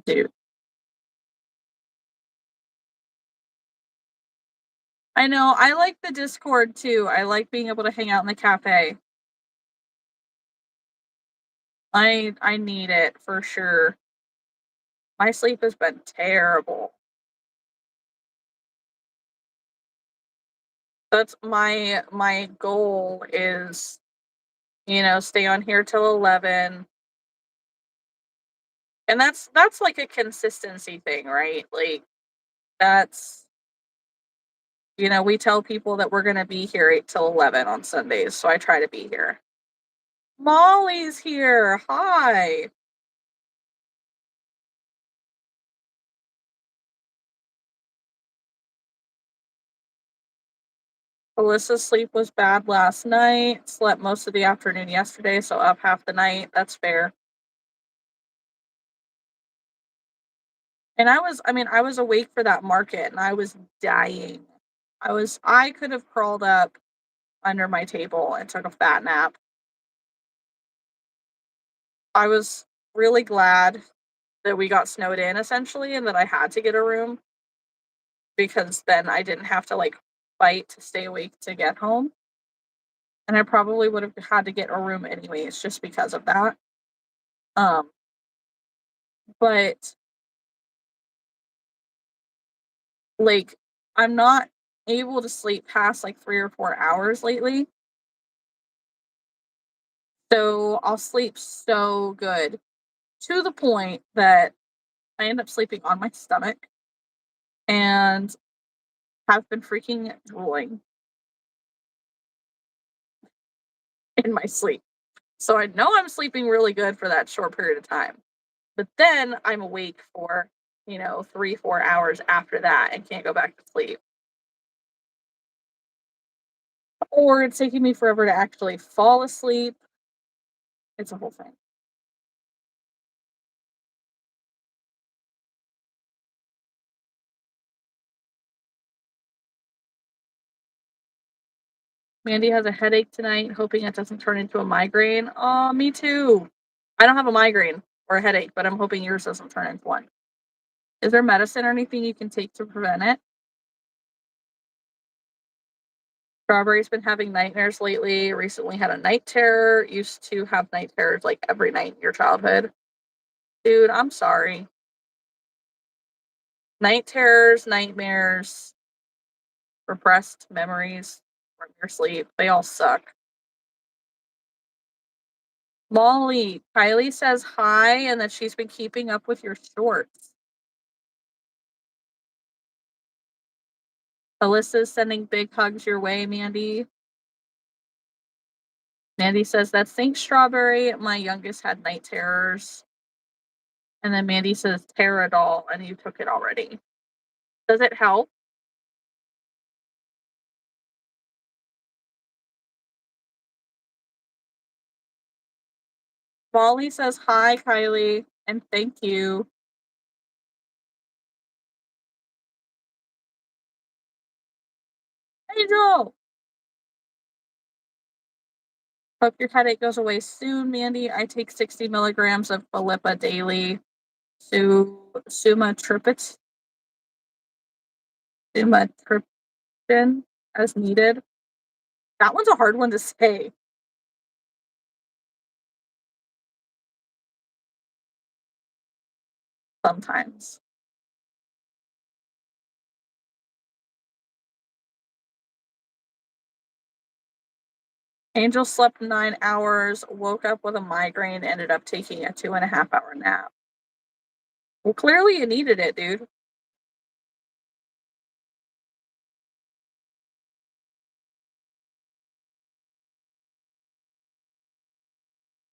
Dude. I know. I like the Discord too. I like being able to hang out in the cafe. I need it for sure. My sleep has been terrible. That's my goal is, stay on here till 11. And that's like a consistency thing, right? Like that's we tell people that we're going to be here 8 till 11 on Sundays, so I try to be here. Molly's here. Hi. Alyssa's sleep was bad last night. Slept most of the afternoon yesterday, so up half the night. That's fair. And I was awake for that market and I was dying. I could have crawled up under my table and took a fat nap. I was really glad that we got snowed in essentially and that I had to get a room because then I didn't have to like fight to stay awake to get home. And I probably would have had to get a room anyways just because of that. Um but like I'm not able to sleep past like 3 or 4 hours lately. So I'll sleep so good to the point that I end up sleeping on my stomach and have been freaking drooling in my sleep. So I know I'm sleeping really good for that short period of time. But then I'm awake for, 3, 4 hours after that and can't go back to sleep. Or it's taking me forever to actually fall asleep. It's a whole thing. Mandy has a headache tonight, hoping it doesn't turn into a migraine. Oh, me too. I don't have a migraine or a headache, but I'm hoping yours doesn't turn into one. Is there medicine or anything you can take to prevent it? Strawberry's been having nightmares lately. Recently had a night terror. Used to have night terrors like every night in your childhood. Dude, I'm sorry. Night terrors, nightmares, Repressed memories from your sleep. They all suck. Molly, Kylie says hi and that she's been keeping up with your shorts. Alyssa's sending big hugs your way, Mandy. Mandy says, that's thanks, Strawberry. My youngest had night terrors. And then Mandy says, Terradol, and you took it already. Does it help? Molly says, hi, Kylie, and thank you. Angel! Hope your headache goes away soon, Mandy. I take 60 milligrams of Philippa daily. Sumatriptan as needed. That one's a hard one to say. Sometimes. Angel slept 9 hours, woke up with a migraine, ended up taking a 2.5-hour nap. Well, clearly you needed it, dude.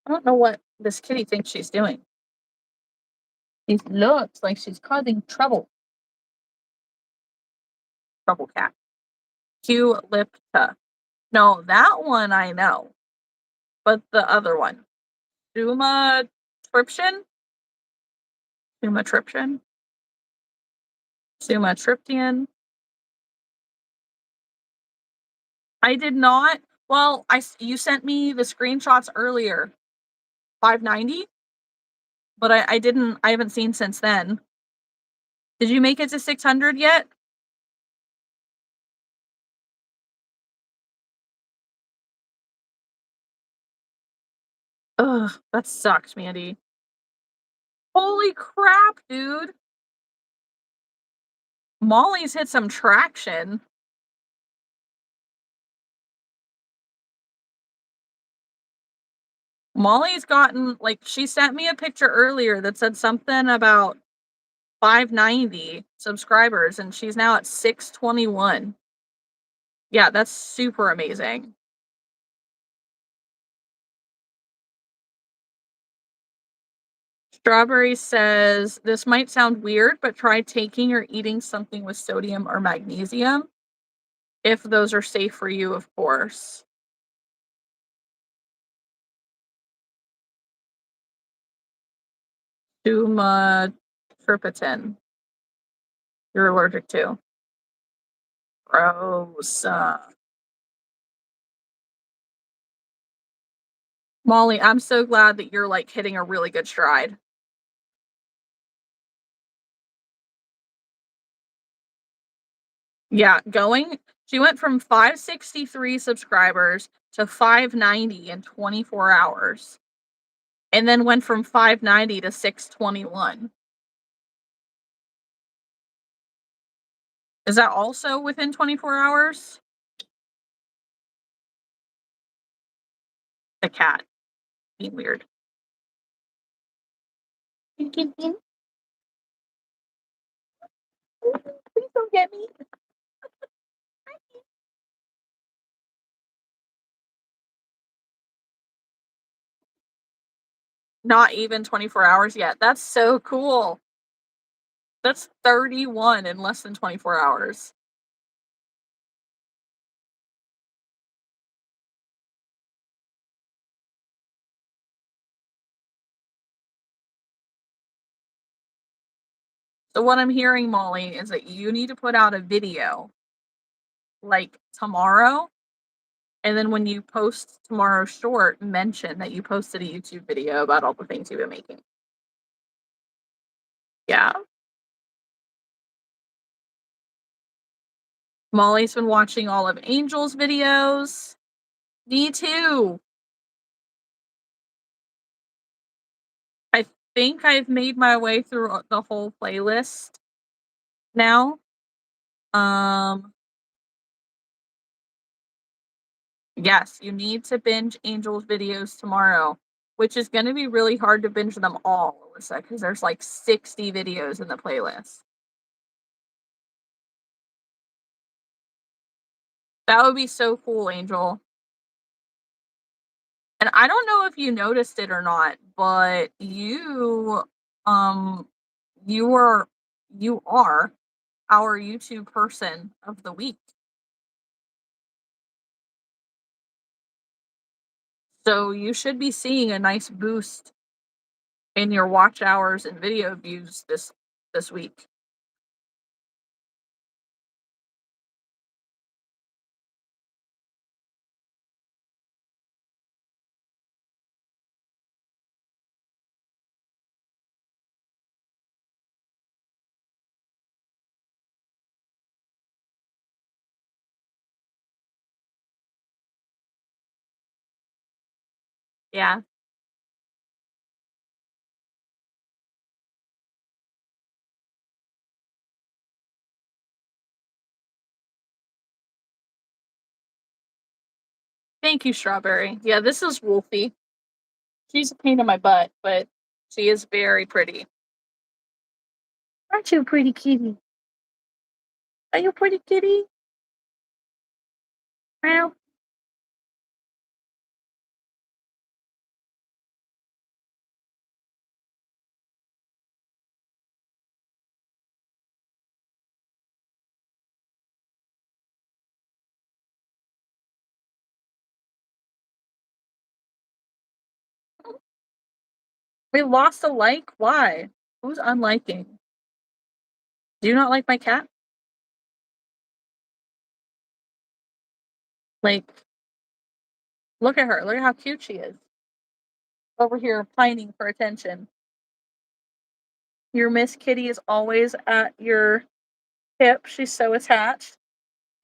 I don't know what this kitty thinks she's doing. It looks like she's causing trouble. Trouble cat. Q-Lipta. No, that one I know. But the other one. Sumatriptan? Sumatriptan? Sumatriptan? I did not. Well, you sent me the screenshots earlier. 590? But I haven't seen since then. Did you make it to 600 yet? Ugh, that sucked, Mandy. Holy crap, dude. Molly's hit some traction. Molly's gotten, like, she sent me a picture earlier that said something about 590 subscribers, and she's now at 621. Yeah, that's super amazing. Strawberry says, this might sound weird, but try taking or eating something with sodium or magnesium. If those are safe for you, of course. Sumatriptan. You're allergic to. Gross. Molly, I'm so glad that you're like hitting a really good stride. Yeah, she went from 563 subscribers to 590 in 24 hours. And then went from 590 to 621. Is that also within 24 hours? The cat being weird. Please don't get me. Not even 24 hours yet. That's so cool. That's 31 in less than 24 hours. So what I'm hearing, Molly, is that you need to put out a video like tomorrow. And then when you post tomorrow's short, mention that you posted a YouTube video about all the things you've been making. Yeah. Molly's been watching all of Angel's videos. Me too. I think I've made my way through the whole playlist now. Yes, you need to binge Angel's videos tomorrow, which is gonna be really hard to binge them all, Alyssa, because there's like 60 videos in the playlist. That would be so cool, Angel. And I don't know if you noticed it or not, but um you are you are our YouTube person of the week. So you should be seeing a nice boost in your watch hours and video views this week. Yeah. Thank you, Strawberry. Yeah, this is Wolfie. She's a pain in my butt, but she is very pretty. Aren't you a pretty kitty? Are you a pretty kitty? Meow. We lost a like? Why? Who's unliking? Do you not like my cat? Like, look at her. Look at how cute she is. Over here pining for attention. Your Miss Kitty is always at your hip. She's so attached.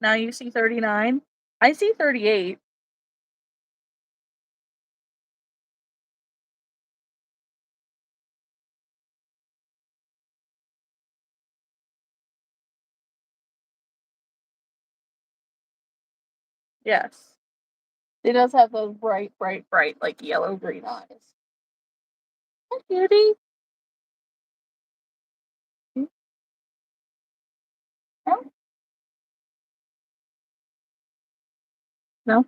Now you see 39. I see 38. Yes. She does have those bright, bright, bright, like yellow green eyes. Hi, cutie. No, no,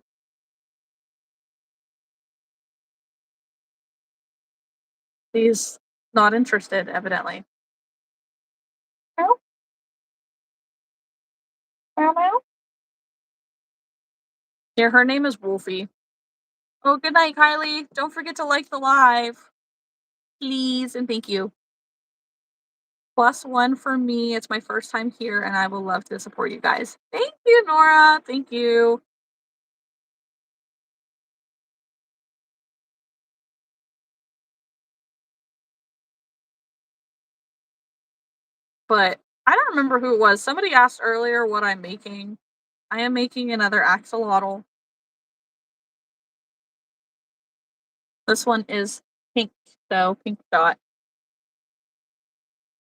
she's not interested, evidently. Meow, meow, meow. Yeah, her name is Wolfie. Oh, good night, Kylie. Don't forget to like the live, please, and thank you. +1 for me. It's my first time here, and I will love to support you guys. Thank you, Nora. Thank you. But I don't remember who it was. Somebody asked earlier what I'm making. I am making another axolotl. This one is pink, so pink dot.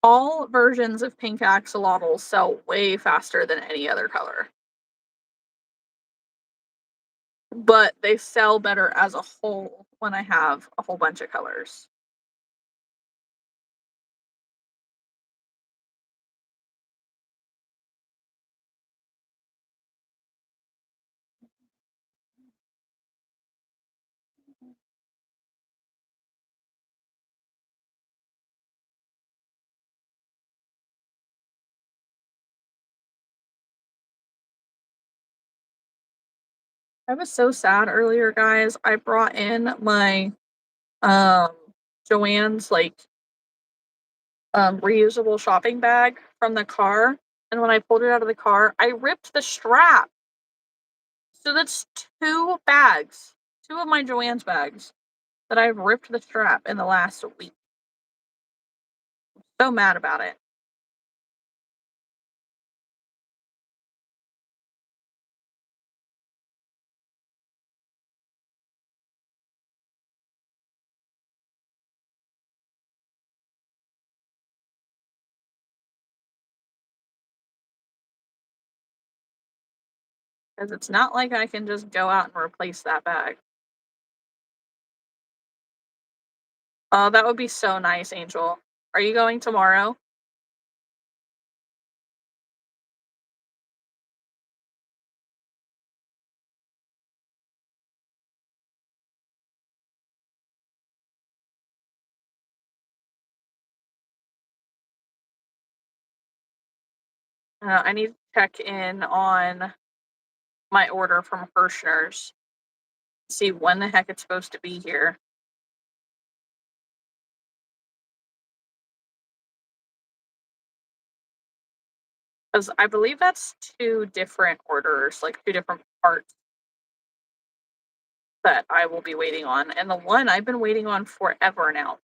All versions of pink axolotls sell way faster than any other color, but they sell better as a whole when I have a whole bunch of colors. I was so sad earlier, guys. I brought in my um Joanne's like reusable shopping bag from the car, and when I pulled it out of the car, I ripped the strap. So that's two bags, two of my Joanne's bags that I've ripped the strap in the last week. So mad about it. because it's not like I can just go out and replace that bag. Oh, that would be so nice, Angel. Are you going tomorrow? I need to check in on my order from Hirschner's, see when the heck it's supposed to be here. Because I believe that's two different orders, like two different parts that I will be waiting on. And the one I've been waiting on forever now.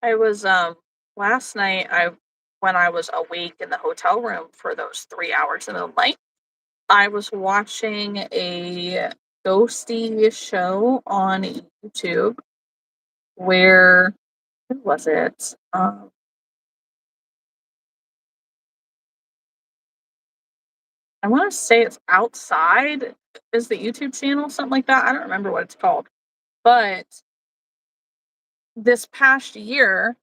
I was last night I when I was awake in the hotel room for those 3 hours in the night, I was watching a ghosty show on YouTube where who was it? I want to say it's Outside is the YouTube channel, something like that. I don't remember what it's called. But this past year,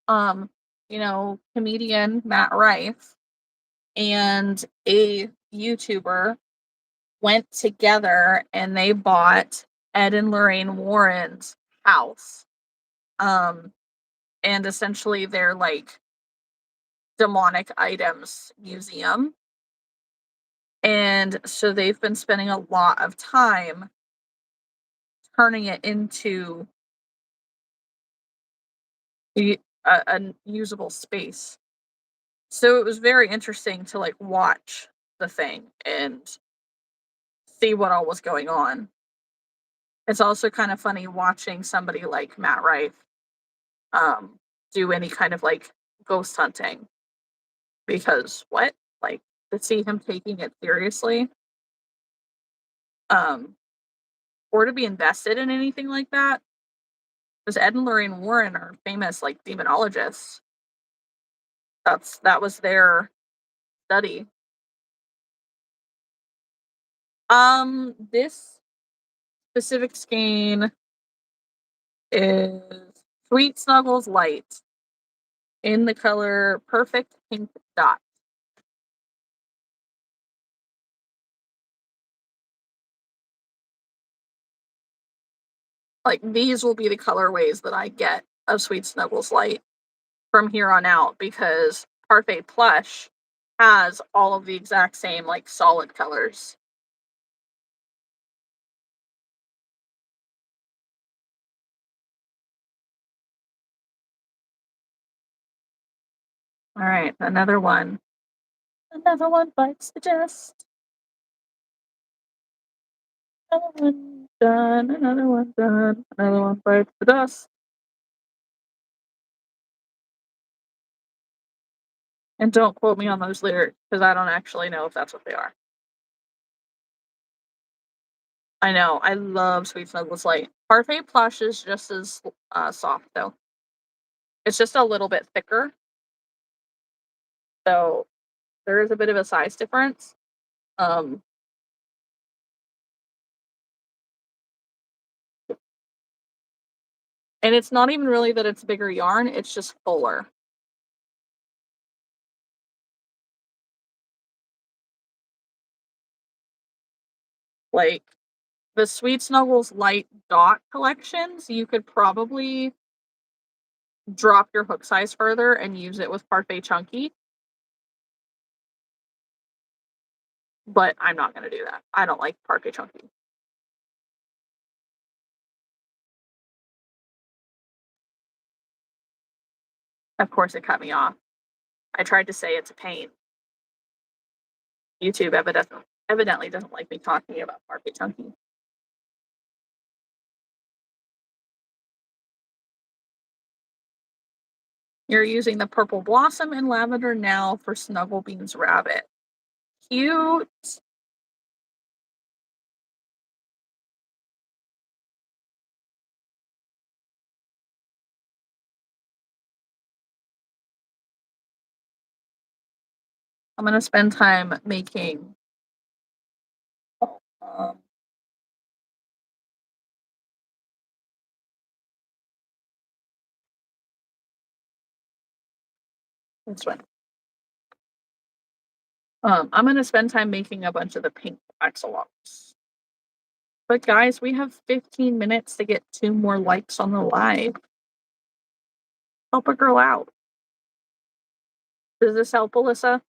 um, comedian Matt Rife and a YouTuber went together and they bought Ed and Lorraine Warren's house. Um, and essentially they're like demonic items museum. And so they've been spending a lot of time turning it into a usable space. So it was very interesting to like watch the thing and see what all was going on. It's also kind of funny watching somebody like Matt Rife um, do any kind of like ghost hunting because what? Like to see him taking it seriously, um, or to be invested in anything like that. Because Ed and Lorraine Warren are famous like demonologists. That was their study. This specific skein is Sweet Snuggles Light in the color Perfect Pink Dot. Like these will be the colorways that I get of Sweet Snuggles Light from here on out because Parfait Plush has all of the exact same like solid colors. All right, another one. Another one bites the dust. Another one done. Another one done. Another one bites the dust. And don't quote me on those lyrics because I don't actually know if that's what they are. I know. I love Sweet Snuggles Light. Parfait Plush is just as soft though. It's just a little bit thicker, so there is a bit of a size difference. Um, and it's not even really that it's bigger yarn; it's just fuller. Like the Sweet Snuggles Light Dot collections, you could probably drop your hook size further and use it with Parfait Chunky. But I'm not gonna do that. I don't like Parfait Chunky. Of course, it cut me off. I tried to say it's a pain. YouTube evidently doesn't like me talking about Parfait Chunky. You're using the Purple Blossom and Lavender now for Snugglebean's Rabbit. Cute. I'm gonna spend time making um, this one. I'm gonna spend time making a bunch of the pink axolotls. But guys, we have 15 minutes to get 2 more likes on the live. Help a girl out. Does this help, Alyssa?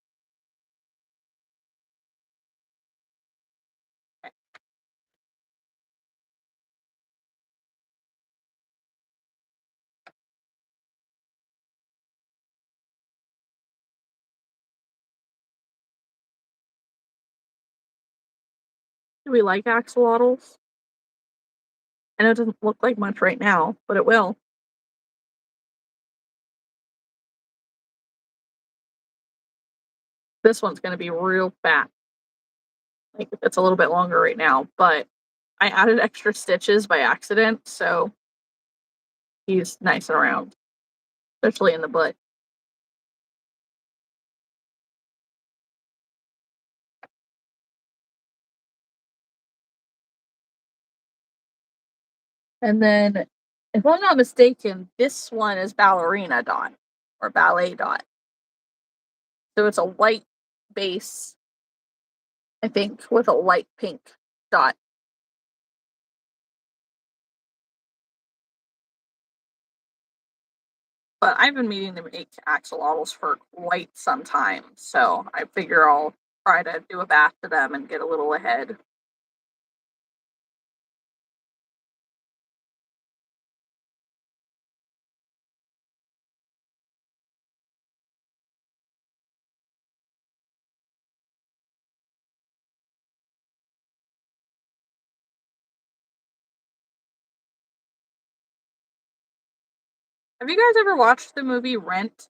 Do we like axolotls? I know it doesn't look like much right now, but it will. This one's gonna be real fat. Like, it's a little bit longer right now, but I added extra stitches by accident, so he's nice and round, especially in the butt. And then, if I'm not mistaken, this one is ballerina dot or ballet dot. So it's a white base, I think, with a light pink dot. But I've been meaning to make axolotls for quite some time, so I figure I'll try to do a bath to them and get a little ahead. Have you guys ever watched the movie Rent?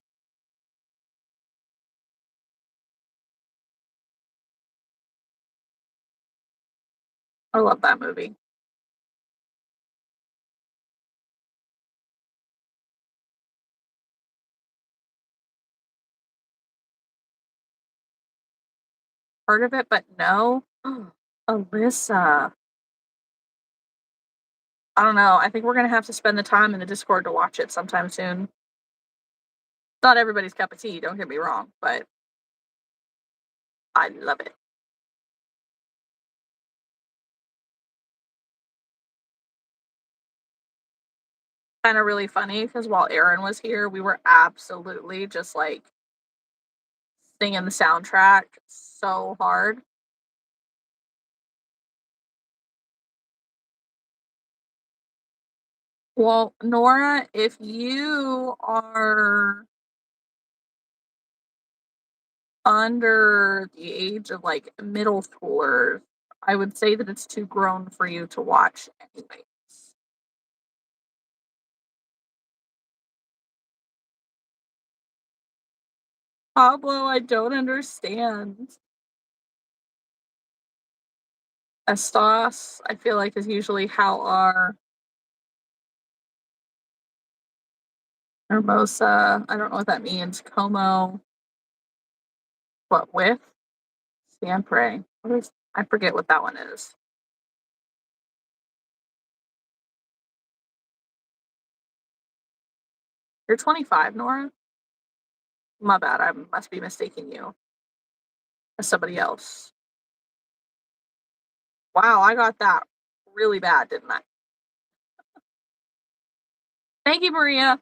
I love that movie. Heard of it, but no. Alyssa. I don't know. I think we're gonna have to spend the time in the Discord to watch it sometime soon. Not everybody's cup of tea, don't get me wrong, but I love it. Kind of really funny because while Aaron was here, we were absolutely just like singing the soundtrack so hard. Well, Nora, if you are under the age of like middle schoolers, I would say that it's too grown for you to watch anyways. Pablo, I don't understand. Estos, I feel like is usually how our Hermosa, I don't know what that means. Como, what with? Siempre. What is, I forget what that one is. You're 25, Nora? My bad. I must be mistaking you as somebody else. Wow, I got that really bad, didn't I? Thank you, Maria.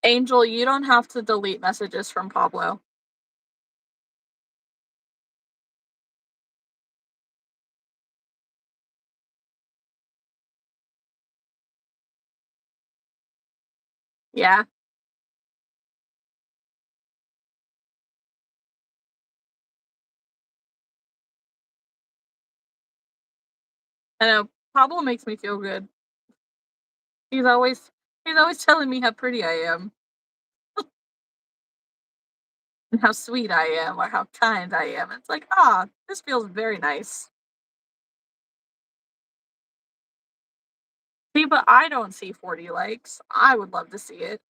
Angel, you don't have to delete messages from Pablo. Yeah, I know. Pablo makes me feel good. He's always he's always telling me how pretty I am and how sweet I am or how kind I am. It's like, ah, this feels very nice. See, but I don't see 40 likes. I would love to see it.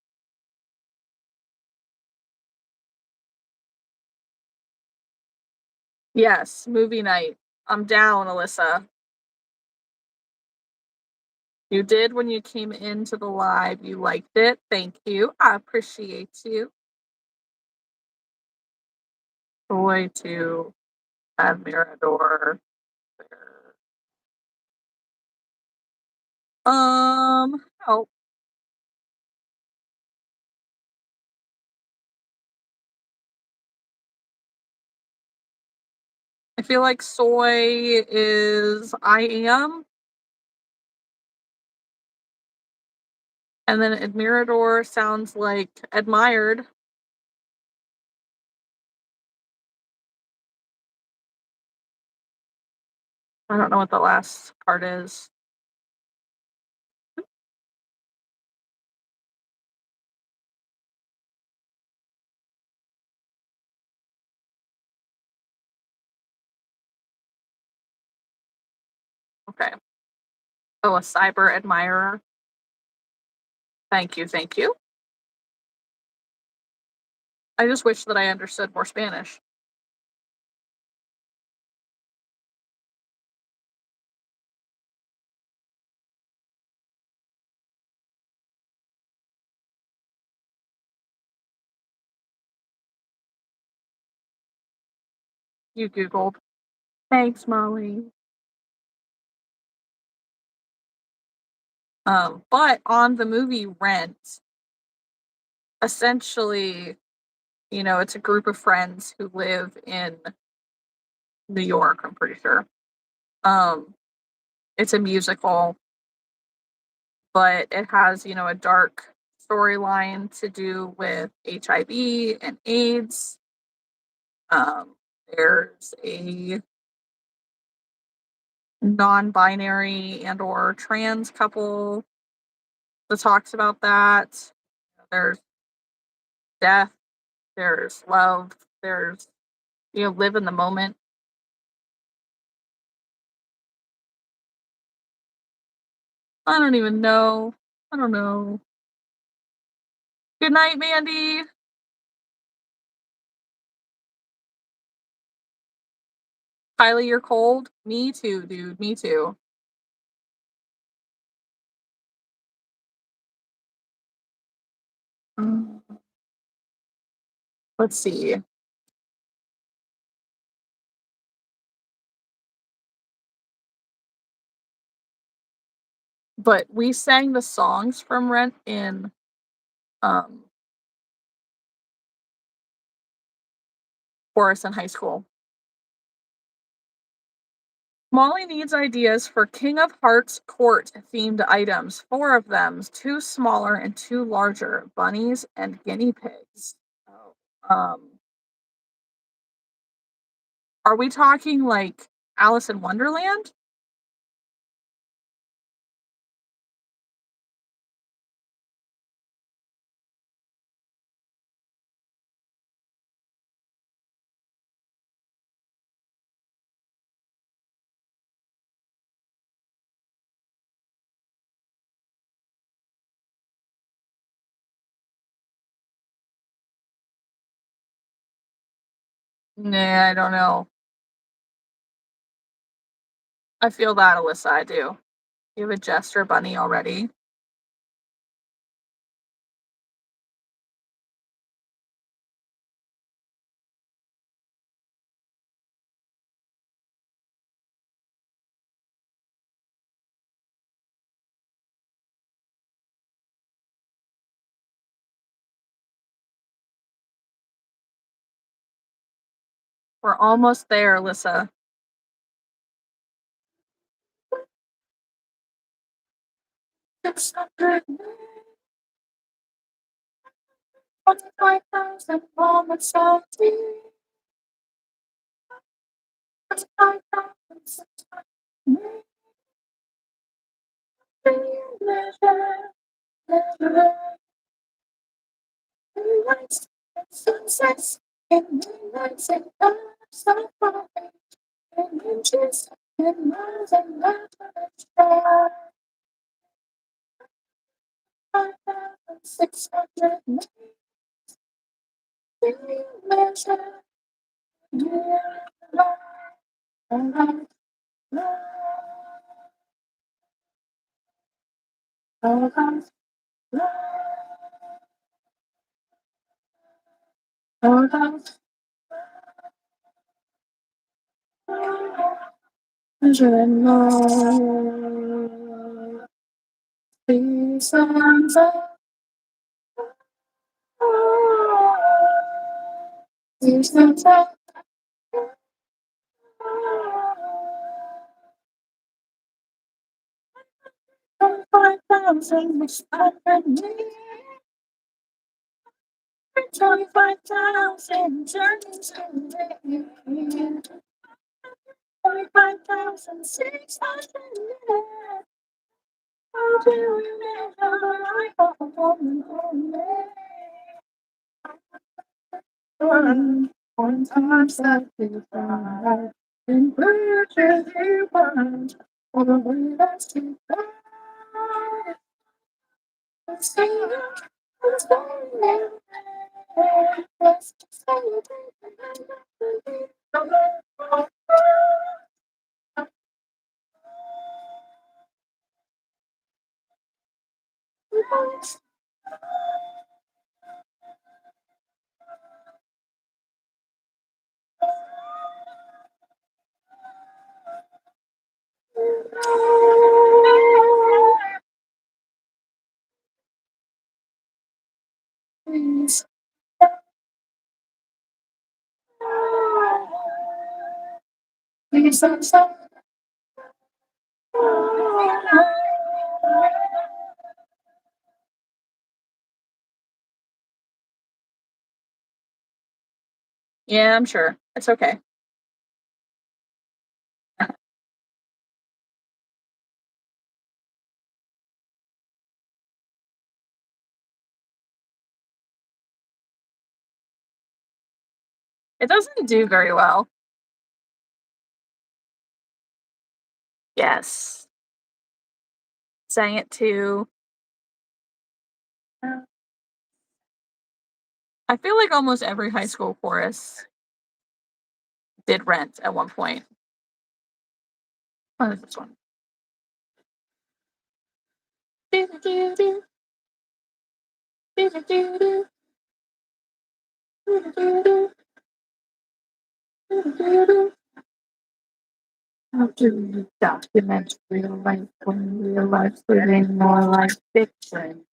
Yes, movie night. I'm down, Alyssa. You did when you came into the live. You liked it. Thank you. I appreciate you. Joy to Admirador. Oh, I feel like soy is I am, and then Admirador sounds like admired. I don't know what the last part is. Okay. Oh, a cyber admirer. Thank you, thank you. I just wish that I understood more Spanish. You Googled. Thanks, Molly. But on the movie Rent, essentially, it's a group of friends who live in New York, I'm pretty sure. Um, it's a musical, but it has, a dark storyline to do with HIV and AIDS. There's a non-binary and or trans couple that talks about that. There's death, there's love, there's live in the moment. I don't even know. I don't know. Good night, Mandy. Kylie, you're cold. Me too, dude. Me too. Mm, Let's see. But we sang the songs from Rent in um chorus in high school. Molly needs ideas for King of Hearts court themed items. Four of them, two smaller and two larger, bunnies and guinea pigs. Oh. Are we talking like Alice in Wonderland? Nah, I don't know. I feel that, Alyssa. I do. You have a jester bunny already. We're almost there, Alyssa. It's 25,000 moments of tea. 25,000 lights and sunsets and moonlights and colors of fire and inches and miles and miles of sky. 5,600 measure. Yeah, love, love, love, love, love, measure and love. These arms are these arms are 25,000 which I can need. 25,000 journeys to make. 25,600 minutes. How do you measure the life of a woman only? One times that you find in bridges you find all the way that you find. See you, it's going let's just say you please. Please, I'm sorry. Yeah, I'm sure. It's okay. It doesn't do very well. Yes. Sang it too. I feel like almost every high school chorus did Rent at one point. What is this one? How do you document real life when real life's living more like fiction?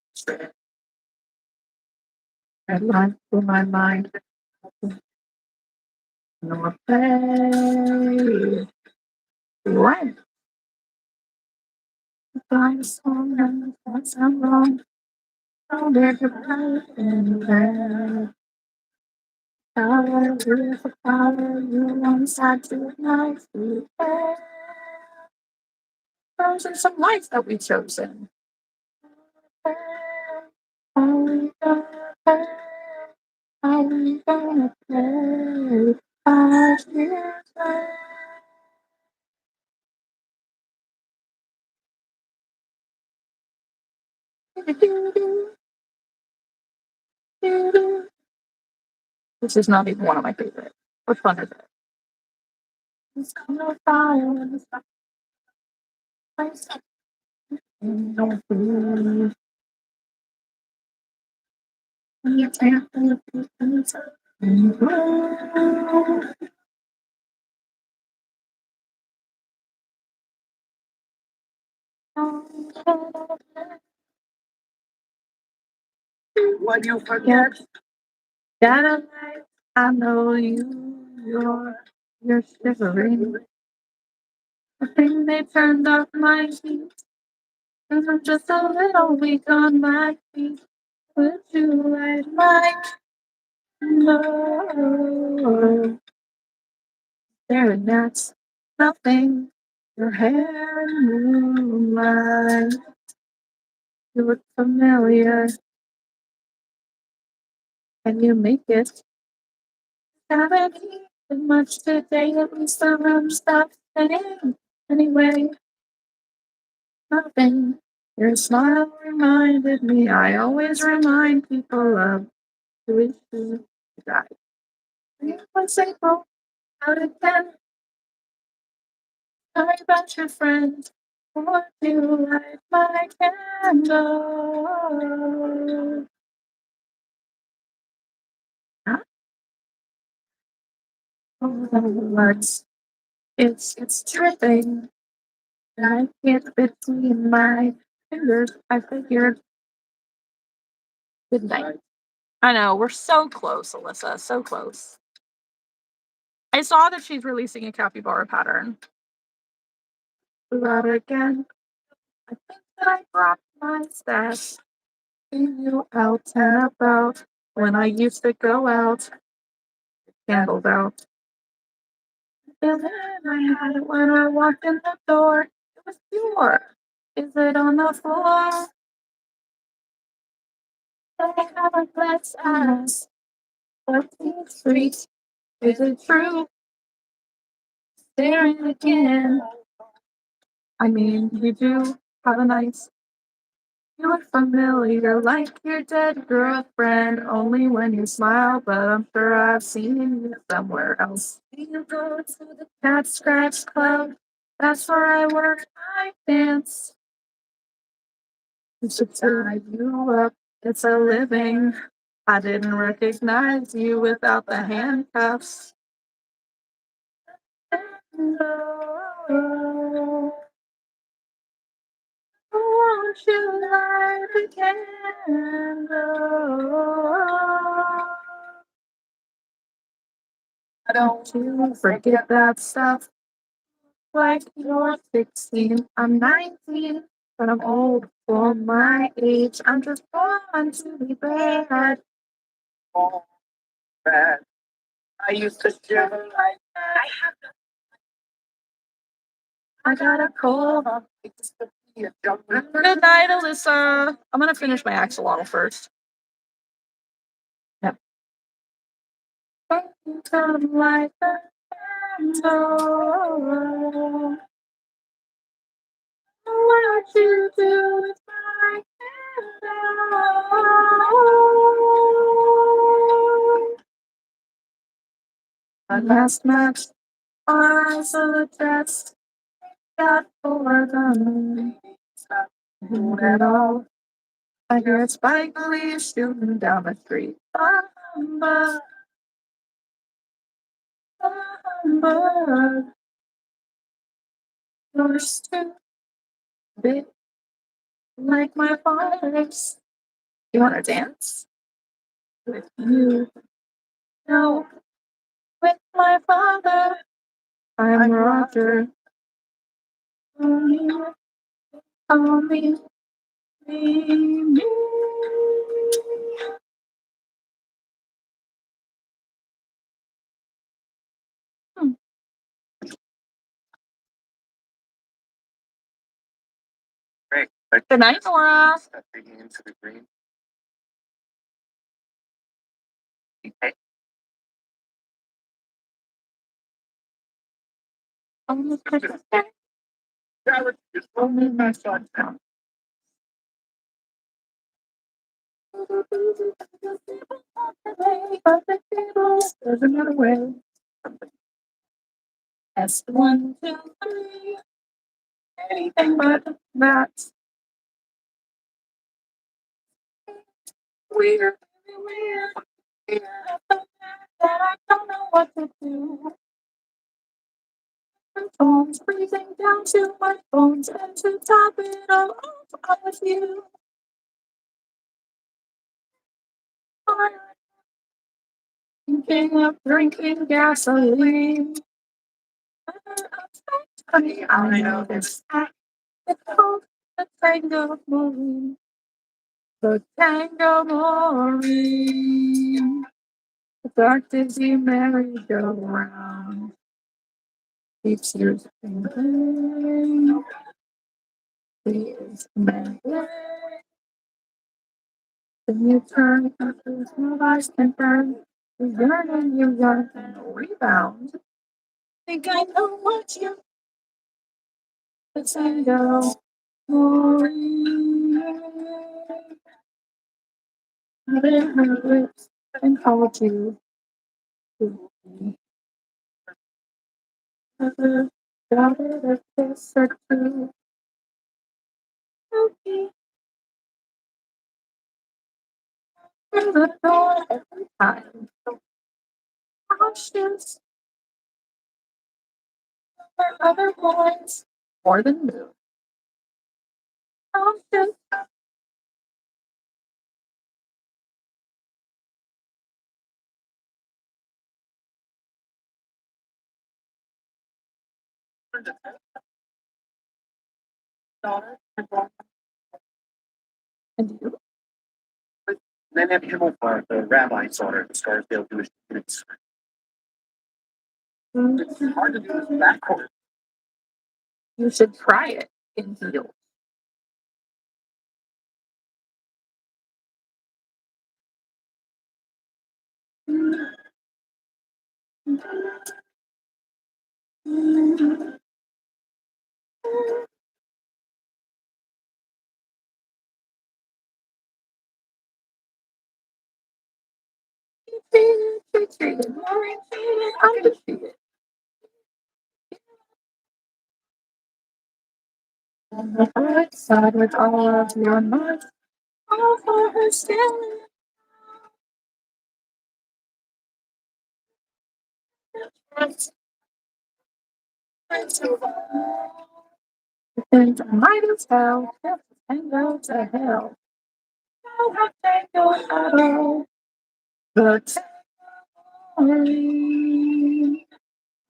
Red lines through my mind, no play. Right. Find someone that's I'm wrong. I'll make it right in there. Power with the power, you on side to night. Those are some lights that we've chosen. Are we gonna play? Are we gonna play? 5 years later. This is not even one of my favorites. Which one is it? It's gonna fire. What you forget? Gotta like I know you. you're shivering. I think they turned up my heat. 'Cause I'm just a little weak on my feet. Would you light my candle? Staring at nothing. Your hair in moonlight. You look familiar. Can you make it? Haven't eaten much today. At least the room stopped saying. Anyway, nothing. Your smile reminded me. I always remind people of who is who died. What's April? Out again. Sorry about your friends. Would you light my candle? Huh? Oh, words. It's dripping. I can't between my fingers. I figured good night. I know, we're so close, Alyssa, so close. I saw that she's releasing a capybara pattern. Out again. I think that I brought my stash. You out and about when I used to go out, candles out. And then I had it when I walked in the door. It was pure. Is it on the floor? I have a glass eyes. What's sweet? Is it true? Staring again. I mean, you do have a nice. You look familiar, like your dead girlfriend. Only when you smile, but I'm sure I've seen you somewhere else. You go to the Cat Scratch Club. That's where I work. I dance. You should tie you up. It's a living. I didn't recognize you without the handcuffs. Oh, won't you light the candle? Don't you forget that stuff. Like you're 16, I'm 19, but I'm old for my age. I'm just born to be bad. Oh, bad. I used to shiver like that. I got a cold. Good night, Alyssa. I'm gonna finish my axolotl first. Yep. Come like a candle. What you do with my candle? My last match, eyes of the test, got for the moon at all. I hear Spike Lee shooting down the street. Bumba, bumba, yours too big, like my father's. You want to dance with you? No, with my father. I'm Roger. Only, only me. Hmm. Great. Good night, Nora. Into the green. Okay. On the Christmas day, only my son now. But the table doesn't matter way. That's one, two, three. Anything but that. We're weird. That I don't know what to do. Phones freezing down to my bones, and to top it all off, I was you. Thinking of drinking gasoline. Honey, I know this act. It's called the Tango Movie. The Tango Movie. The dark dizzy merry-go-round. Keeps your spinning. Please, man. Then you turn after small eyes can burn. You yearn and you run and rebound. Think I know what you the tango movie. Had it in her lips and called you. Never got it a kiss or two. Okay, through the door every time. Cautious for other boys more than move. Cautious. And you. Then have Himmelfart, the rabbi's daughter, the Scarsdale Jewish students. It's hard to do this backwards. You should try it in heels. Undefeated. On the right side with all of your might, all for her still. And I might as well just go to hell. I have tango at all. But sorry,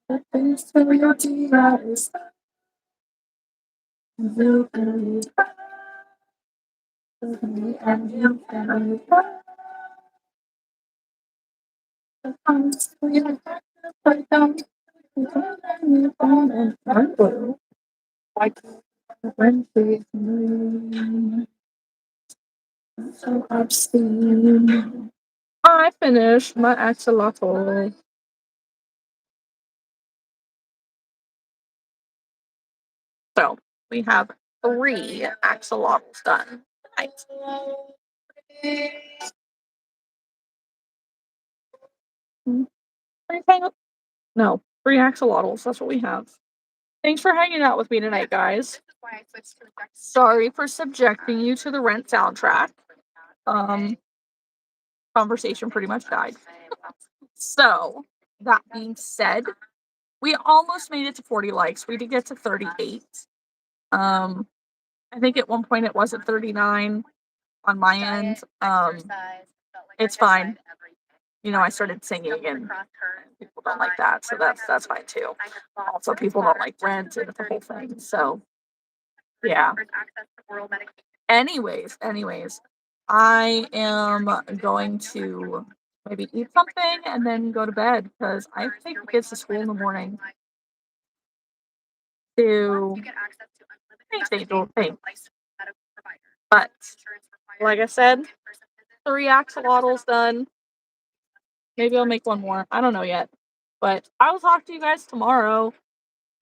the things to your device. You can me and you can we have to play down. You on and I'm blue. Like when she's me. So obscene. I finished my axolotl. So we have 3 axolotls done. Nice. No, 3 axolotls. That's what we have. Thanks for hanging out with me tonight, guys. Sorry for subjecting you to the Rent soundtrack. Um, Conversation pretty much died. So, that being said, we almost made it to 40 likes. We did get to 38. I think at one point it was at 39 on my end. It's fine. You know, I started singing and people don't like that, so that's fine too. Also, people don't like Rent and the whole thing. So, yeah. Anyways, I am going to maybe eat something and then go to bed because I take the kids to school in the morning to make they don't think. But like I said, 3 axolotls done. Maybe I'll make one more. I don't know yet. But I will talk to you guys tomorrow.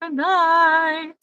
Good night.